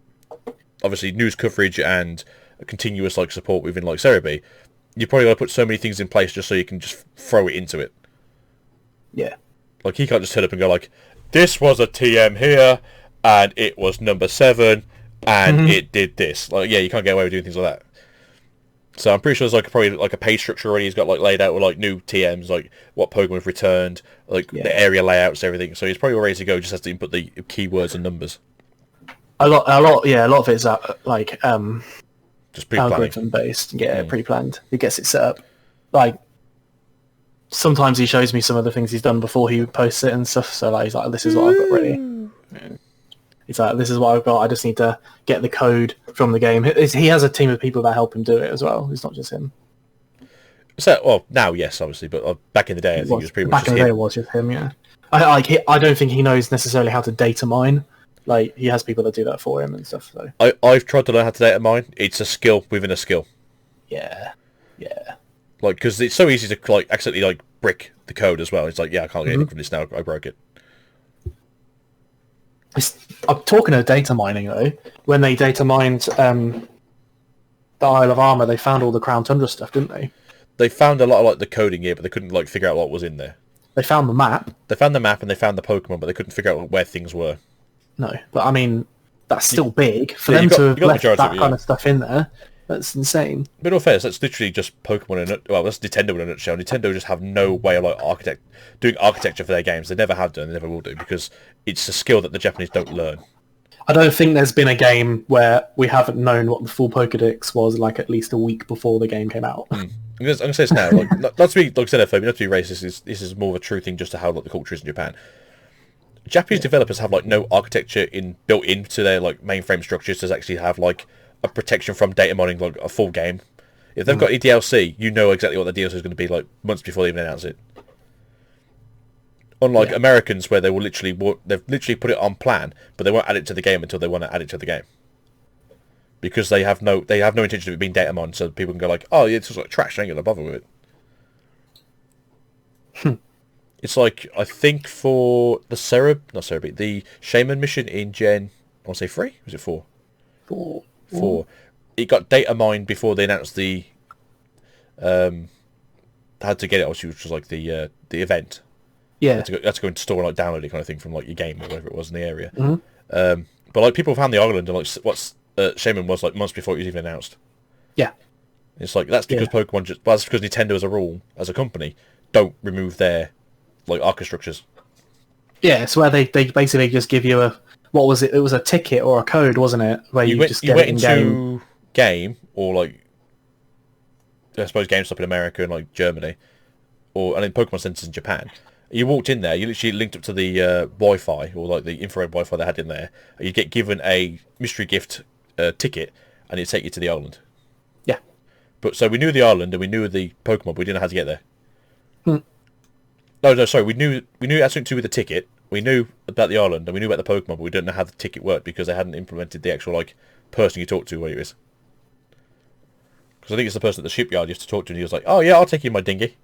obviously news coverage and a continuous like support within like Cerebi, you probably got to put so many things in place just so you can just throw it into it. Yeah. Like he can't just turn up and go like, this was a TM here, and it was number 7, and it did this. Like, yeah, you can't get away with doing things like that. So I'm pretty sure there's probably a page structure already he's got like laid out with like new TMs, like what Pokemon have returned, like the area layouts, everything. So he's probably all ready to go. Just has to input the keywords and numbers. A lot of it's like just pre-planning. algorithm based. Yeah, pre-planned. He gets it set up. Like sometimes he shows me some of the things he's done before he posts it and stuff. So like he's like, this is what I've got ready. He's like, this is what I've got. I just need to get the code from the game. He has a team of people that help him do it as well. It's not just him. So, well, now yes, obviously, but back in the day, I think it was pretty much back in the day. It was just him. Yeah, I don't think he knows necessarily how to data mine. Like he has people that do that for him and stuff. So I've tried to learn how to data mine. It's a skill within a skill. Yeah. Like because it's so easy to like accidentally like brick the code as well. It's like I can't get anything from this now. I broke it. I'm talking of data mining though. When they data mined the Isle of Armor, they found all the Crown Tundra stuff, didn't they? They found a lot of like the coding here, but they couldn't like figure out what was in there. They found the map. They found the map and they found the Pokemon, but they couldn't figure out where things were. No, but I mean that's still big for them to have left that kind of stuff in there. That's insane. But in all fairness, that's literally just Pokemon that's Nintendo in a nutshell. Nintendo just have no way of like doing architecture for their games. They never have done, they never will do, because it's a skill that the Japanese don't learn. I don't think there's been a game where we haven't known what the full Pokedex was like at least a week before the game came out. I'm going to say this now, like, not to be like xenophobic, not to be racist. This is more of a true thing, just to how like the culture is in Japan. Japanese developers have like no architecture built into their like mainframe structures to actually have like a protection from data mining, like a full game. If they've got any DLC, you know exactly what the DLC is going to be like months before they even announce it. Unlike Americans, where they've literally put it on plan, but they won't add it to the game until they want to add it to the game, because they have no intention of it being data mined, so people can go like, oh yeah, it's just like trash. I ain't gonna bother with it. It's like I think for the the Shaman mission in Gen, I want to say 3. Was it 4? 4. It got data mined before they announced the had to get it, obviously, which was like the event. Yeah. Had to go into store and like download it kind of thing from like your game or whatever it was in the area. But like people found the island and like what's Shaman was like months before it was even announced. Yeah. It's like that's because Pokemon that's because Nintendo as a rule, as a company, don't remove their like archistructures. Yeah, it's where they basically just give you a what was it? It was a ticket or a code, wasn't it? Where you just get it in into game or like I suppose GameStop in America and like Germany, and then Pokemon centers in Japan. You walked in there, you literally linked up to the Wi-Fi or like the infrared Wi-Fi they had in there. You get given a mystery gift ticket, and it'd take you to the island. Yeah. But so we knew the island and we knew the Pokemon, but we didn't know how to get there. No, sorry. We knew it had something to do with the ticket. We knew about the island and we knew about the Pokemon, but we didn't know how the ticket worked because they hadn't implemented the actual like person you talk to where it is. Because I think it's the person at the shipyard you used to talk to, and he was like, "Oh yeah, I'll take you in my dinghy."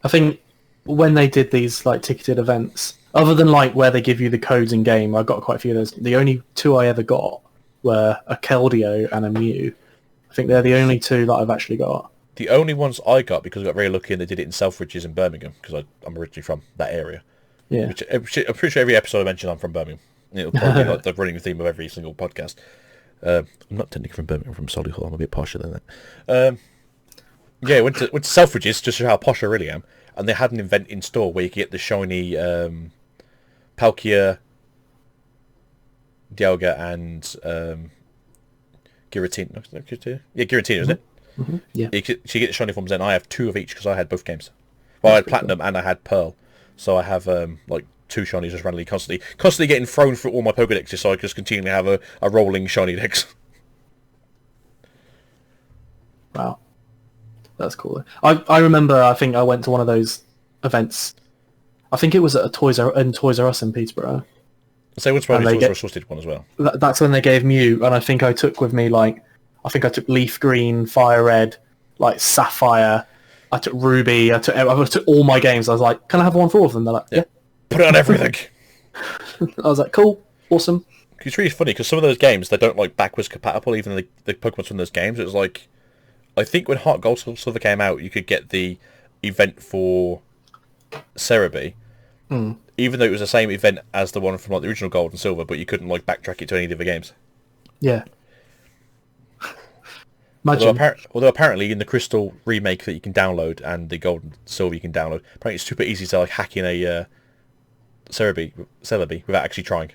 I think when they did these like ticketed events, Other than like where they give you the codes in game, I got quite a few of those. The only two I ever got were a Keldeo and a Mew. I think they're the only two that I've actually got. The only ones I got, because I got very lucky and they did it in Selfridges in Birmingham, because I'm originally from that area. Yeah. Which, I'm pretty sure every episode I mention I'm from Birmingham. It'll probably be like the running theme of every single podcast. I'm not technically from Birmingham, I'm from Solihull. I'm a bit posher than that. Yeah, went to Selfridges just to show how posh I really am, and they had an event in store where you could get the shiny Palkia, Dialga, and Giratina. Yeah, Giratina, isn't it? Mm-hmm. Yeah. You get the shiny forms, and I have 2 of each because I had both games. Well, I had Platinum and I had Pearl, so I have like 2 shinies just randomly constantly getting thrown through all my Pokédexes, so I just continually have a rolling shiny dex. Wow. That's cool. I remember, I think I went to one of those events. I think it was at Toys R Us in Peterborough. So what's probably Toys R Us did one as well. That's when they gave Mew, and I think I took with me I took Leaf Green, Fire Red, like Sapphire. I took Ruby. I took all my games. I was like, "Can I have one for all of them?" They're like, "Yeah." Put it on everything. I was like, "Cool, awesome." It's really funny because some of those games they don't like backwards compatible. Even the Pokemon's from those games. It was like, I think when Heart Gold Silver came out, you could get the event for Cerebi, even though it was the same event as the one from like the original Gold and Silver, but you couldn't like backtrack it to any of the other games. Yeah. Imagine. Although apparently in the Crystal remake that you can download and the Gold and Silver you can download, apparently it's super easy to like hack in a Celebi without actually trying.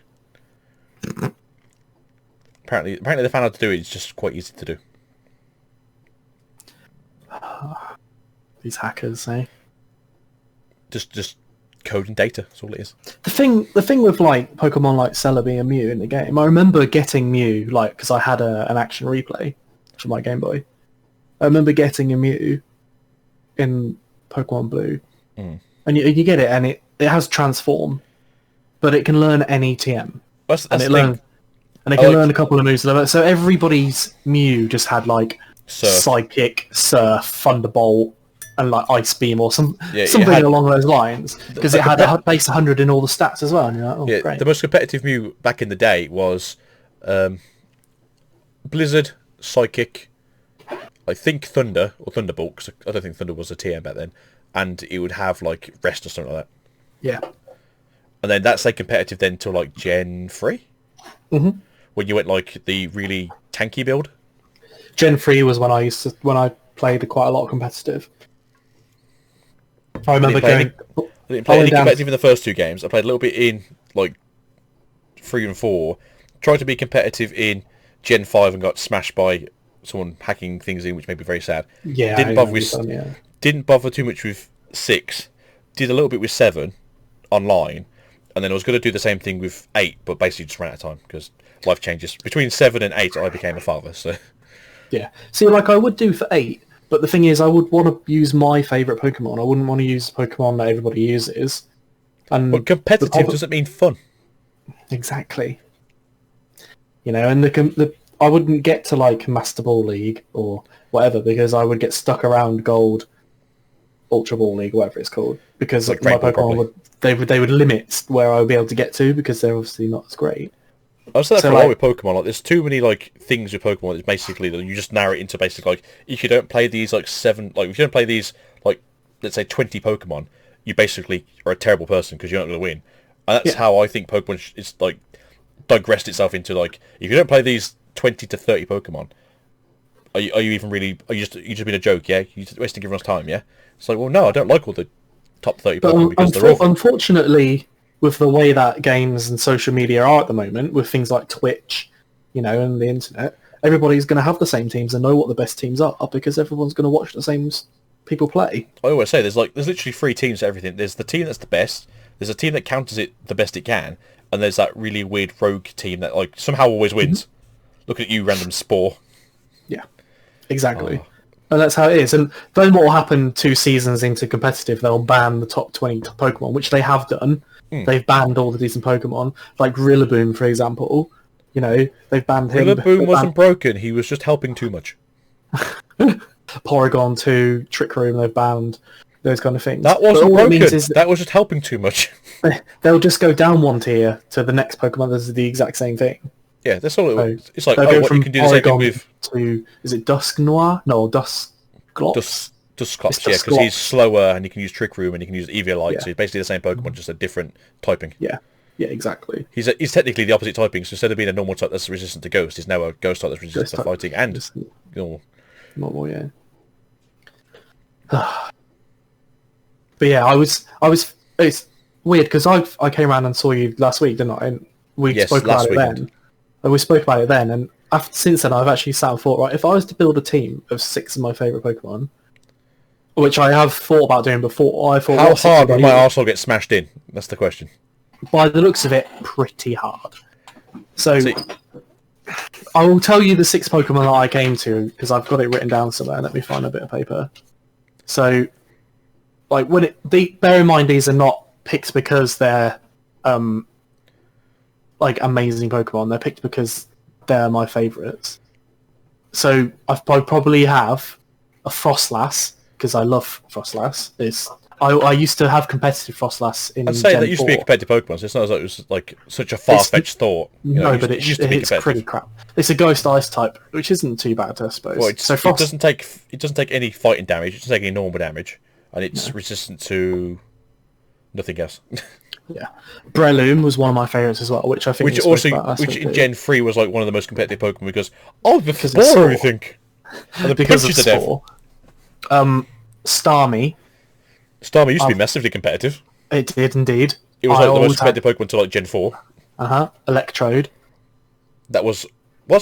Apparently they found out to do it. It's just quite easy to do. These hackers, eh? Just code and data. That's all it is. The thing with like Pokemon like Celebi and Mew in the game, I remember getting Mew like because I had an action replay for my Game Boy. I remember getting a Mew in Pokemon Blue, and you get it, and it has Transform, but it can learn any TM, That's and the it thing. can learn a couple of moves. So everybody's Mew just had like Psychic, Surf, Thunderbolt, and like Ice Beam or something along those lines, because it had a base 100 in all the stats as well. And you're like, oh, great. The most competitive Mew back in the day was Blizzard, Psychic, I think Thunder or Thunderbolt, because I don't think Thunder was a TM back then, and it would have like Rest or something like that. Yeah. And then that stayed competitive then till like Gen 3, when you went like the really tanky build. Gen 3 was when I played quite a lot of competitive. I remember I didn't play any competitive in the first 2 games. I played a little bit in like 3 and 4. Tried to be competitive in Gen 5 and got smashed by someone hacking things in, which made me very sad. Yeah, didn't bother too much with 6. Did a little bit with 7 online, and then I was going to do the same thing with 8, but basically just ran out of time because life changes. Between 7 and 8, I became a father. So yeah, see, like I would do for 8, but the thing is, I would want to use my favourite Pokemon. I wouldn't want to use Pokemon that everybody uses. And but competitive doesn't mean fun. Exactly. You know, and I wouldn't get to like Master Ball League or whatever because I would get stuck around Gold, Ultra Ball League, whatever it's called, because like my Pokemon would limit where I would be able to get to because they're obviously not as great. I've said that for a while with Pokemon. Like, there's too many like things with Pokemon. It's basically that you just narrow it into basically like if you don't play these like 7, like if you don't play these like let's say 20 Pokemon, you basically are a terrible person because you're not going to win. And that's how I think Pokemon is like digressed itself into like if you don't play these 20 to 30 Pokemon, are you even really? Are you just being a joke? Yeah, you're just wasting everyone's time. Yeah, it's like well no, I don't like all the top 30 Pokemon because they're awful. Unfortunately, with the way that games and social media are at the moment, with things like Twitch, you know, and the internet, everybody's going to have the same teams and know what the best teams are because everyone's going to watch the same people play. I always say there's literally 3 teams for everything. There's the team that's the best. There's a team that counters it the best it can, and there's that really weird rogue team that like somehow always wins. Look at you, random Spore. Yeah, exactly. And that's how it is. And then what will happen 2 seasons into competitive, they'll ban the top 20 Pokemon, which they have done. They've banned all the decent Pokemon, like Rillaboom, for example. You know, they've banned him. Rillaboom wasn't broken. He was just helping too much. Porygon 2, Trick Room, they've banned. those kind of things. That But wasn't all it means broken. is That was just helping too much. they'll just go down one tier to the next Pokemon that does the exact same thing. Yeah, that's all it So was. It's like, they'll oh, go what from you can do the same thing Porygon with to, is it Dusk Noir? No, Dusk Glops. Dusclops, It's yeah, because he's Dusclops. slower and he can use Trick Room and he can use Eviolite, Yeah. so he's basically the same Pokemon, just a different typing. Yeah, exactly. He's technically the opposite typing, so instead of being a normal type that's resistant to Ghost, he's now a Ghost type that's resistant Ghost to type. fighting and Just normal. normal, yeah. But yeah, it's weird because I came around and saw you last week, didn't I? And we Yes, spoke last about it weekend. then. And we spoke about it then, and since then I've actually sat and thought, right, if I was to build a team of 6 of my favourite Pokemon, which I have thought about doing before, I thought, How what six hard would would I my use? arsehole get smashed in? That's the question. By the looks of it, pretty hard. So See, I will tell you the 6 Pokemon that I came to because I've got it written down somewhere. Let me find a bit of paper. So, like bear in mind these are not picked because they're like amazing Pokemon. They're picked because they're my favourites. So I probably have a Frostlass because I love Frostlass. I used to have competitive Frostlass in I'd say Gen that used to be a 4. competitive Pokemon, so it's not as though it was like such a far-fetched thought. You know, No, it but used to be it's competitive. pretty crap. It's a Ghost Ice type, which isn't too bad, I suppose. Well, So it doesn't take any fighting damage. It doesn't take any normal damage, and it's resistant to nothing else. yeah, Breloom was one of my favourites as well, which I think Which we spoke also, about last which week in too. Gen 3 was like one of the most competitive Pokemon because the it's spore Spore. everything. And the because of punches to death. Spore. Starmie, Starmie used to be massively competitive. it did indeed. It was I like the most always had- competitive Pokemon to like Gen 4. Electrode. That was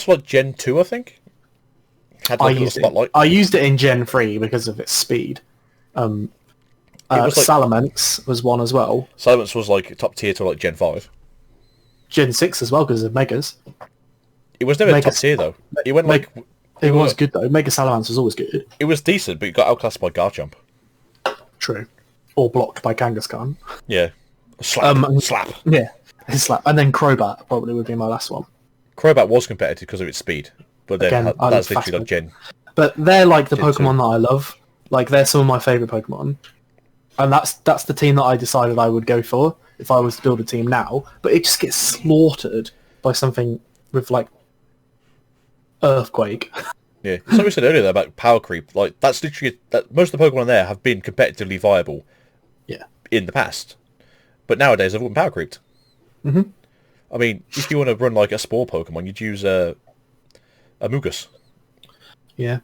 like Gen 2, I think. Had I like a little used spotlight. I used it in Gen 3 because of its speed. was like- Salamence was one as well. Silence was like top tier to like Gen 5. Gen 6 as well because of Megas. It was never Mega- top tier though. It went like It was good though. Mega Salamence was always good. it was decent, but it got outclassed by Garchomp. True. Or blocked by Kangaskhan. Yeah, slap. Yeah. It's like, and then Crobat probably would be my last one. Crobat was competitive because of its speed, but then Again, I that's love literally like Gen. But they're like the Gen Pokemon that I love. Like they're some of my favourite Pokemon. And that's the team that I decided I would go for if I was to build a team now. But it just gets slaughtered by something with like Earthquake. Yeah, it's like we said earlier about power creep. Like that's literally that most of the Pokemon there have been competitively viable Yeah. in the past, but nowadays they've all been power creeped. Mhm. I mean, if you want to run like a spore Pokemon, you'd use a Mugus. Yeah.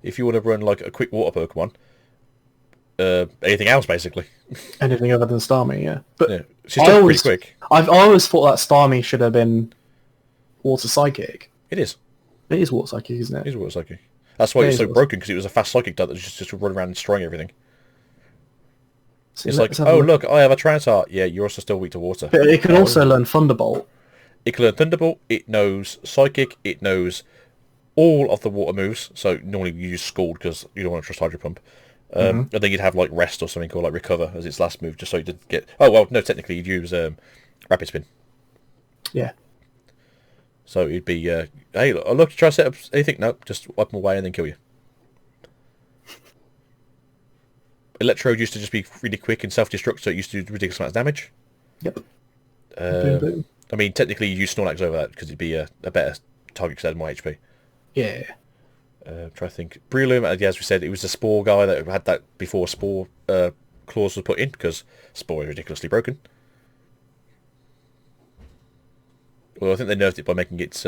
If you want to run like a quick water Pokemon, anything else basically. Anything other than Starmie, yeah. But Yeah, she's still pretty quick. I always thought that Starmie should have been Water Psychic. It is. It is Water Psychic, isn't It it? is Water Psychic. That's why It it's is so Water- broken because it was a fast Psychic type that just run around and destroying everything. So It's let's like, have a oh look, I have a Trantar. Yeah, you're also still weak to water. But it can also learn Thunderbolt. It can learn Thunderbolt, it knows Psychic, it knows all of the water moves. So normally you use Scald because you don't want to trust Hydro Pump. And then you'd have like Rest or something called like Recover as its last move, just so you didn't get... Oh, well, no, technically you'd use Rapid Spin. Yeah. So it'd be, hey, look, try to set up anything. Nope, just wipe them away and then kill you. Electrode used to just be really quick and self-destruct, so it used to do ridiculous amounts of damage. Yep. Boom, boom. I mean, technically you use Snorlax over that because it'd be a better target because it had more HP. Yeah. Try to think. Breloom, as we said, it was the Spore guy that had that before Spore clause was put in because Spore is ridiculously broken. Well, I think they nerfed it by making its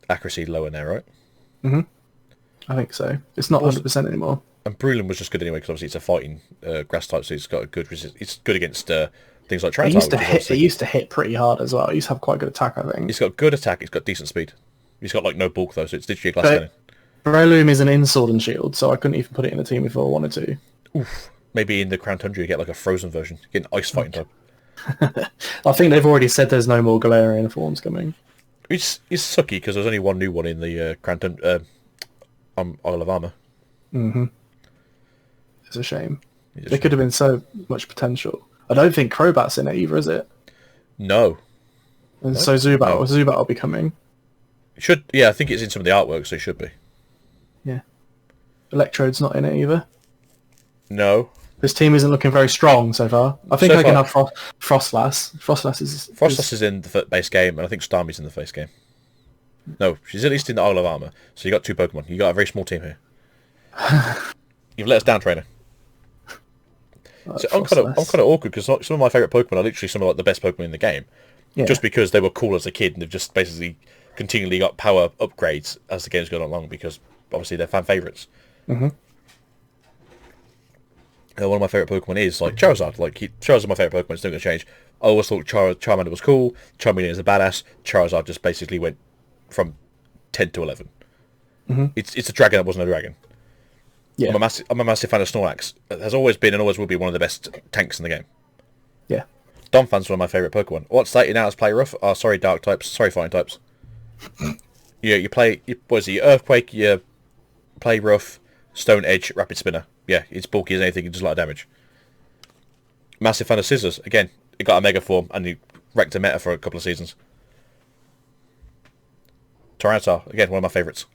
accuracy lower now, right? I think so. It's not 100% anymore. And Breloom was just good anyway because obviously it's a fighting grass type, so it's got a good it's good against things like Trantar. It used to hit pretty hard as well. It used to have quite good attack, I think. It's got good attack. It's got decent speed. It's got like no bulk though, so it's literally a glass But cannon. Breloom is an in-sword and shield, so I couldn't even put it in a team if I wanted to. Oof. Maybe in the Crown Tundra you get like a frozen version. You get an ice fighting type. I think they've already said there's no more Galarian forms coming. It's sucky because there's only one new one in the Crown Tundra, Isle of Armor. It's a shame. It's There could have been so much potential. I don't think Crobat's in it either, is it? No. And so Zubat will be coming. It should, yeah, I think it's in some of the artwork, so it should be. Yeah. Electrode's not in it either. No. This team isn't looking very strong so far. I think So I can far- have Frostlass. Frostlass is... Frostlass is in the base game, and I think Starmie's in the base game. No, she's at least in the Isle of Armor. So you got 2 Pokemon. You got a very small team here. You've let us down, trainer. So I'm kind of awkward because some of my favourite Pokemon are literally some of like the best Pokemon in the game. Yeah. Just because they were cool as a kid and they've just basically continually got power upgrades as the game's gone along because obviously they're fan favourites. Mm-hmm. One of my favourite Pokemon is like Charizard. Charizard's my favourite Pokemon. It's not going to change. I always thought Charmander was cool. Charmeleon is a badass. Charizard just basically went from 10 to 11. Mm-hmm. It's a dragon that wasn't a dragon. Yeah. I'm a massive fan of Snorlax. It has always been and always will be one of the best tanks in the game. Yeah. Donphan's one of my favourite Pokemon. What's that in out as play rough? Oh, sorry, dark types. Sorry, fighting types. You play... What is it? Earthquake, you play rough, Stone Edge, Rapid Spinner. Yeah, it's bulky as anything, it does a lot of damage. Massive fan of Scissors. Again, it got a Mega Form and he wrecked a meta for a couple of seasons. Tyranitar, again, one of my favourites.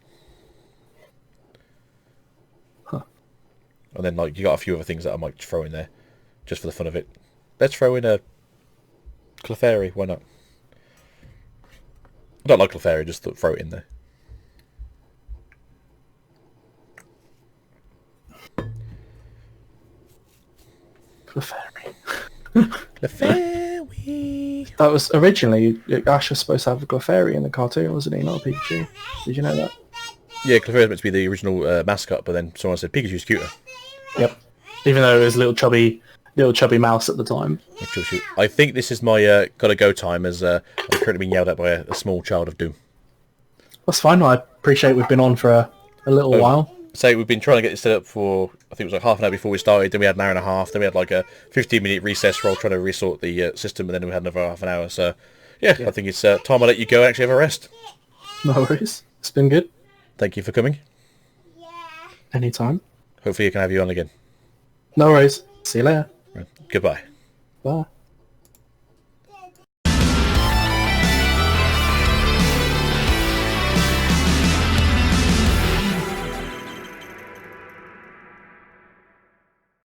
And then like you got a few other things that I might throw in there, just for the fun of it. Let's throw in a Clefairy. Why not? I don't like Clefairy, just throw it in there. Clefairy. Clefairy. That was originally Ash was supposed to have a Clefairy in the cartoon, wasn't he? Not a Pikachu. Did you know that? Yeah, Clefairy was meant to be the original mascot, but then someone said Pikachu's cuter. Yep. Even though it was a little chubby mouse at the time. I think this is my gotta go time as I'm currently being yelled at by a small child of doom. That's fine. I appreciate we've been on for a little while. So we've been trying to get this set up for, I think it was like half an hour before we started, then we had an hour and a half, then we had like a 15-minute recess while trying to resort the system, and then we had another half an hour. So, yeah. I think it's time I let you go and actually have a rest. No worries. It's been good. Thank you for coming. Anytime. Hopefully I can have you on again. No worries. See you later. Right. Goodbye. Bye.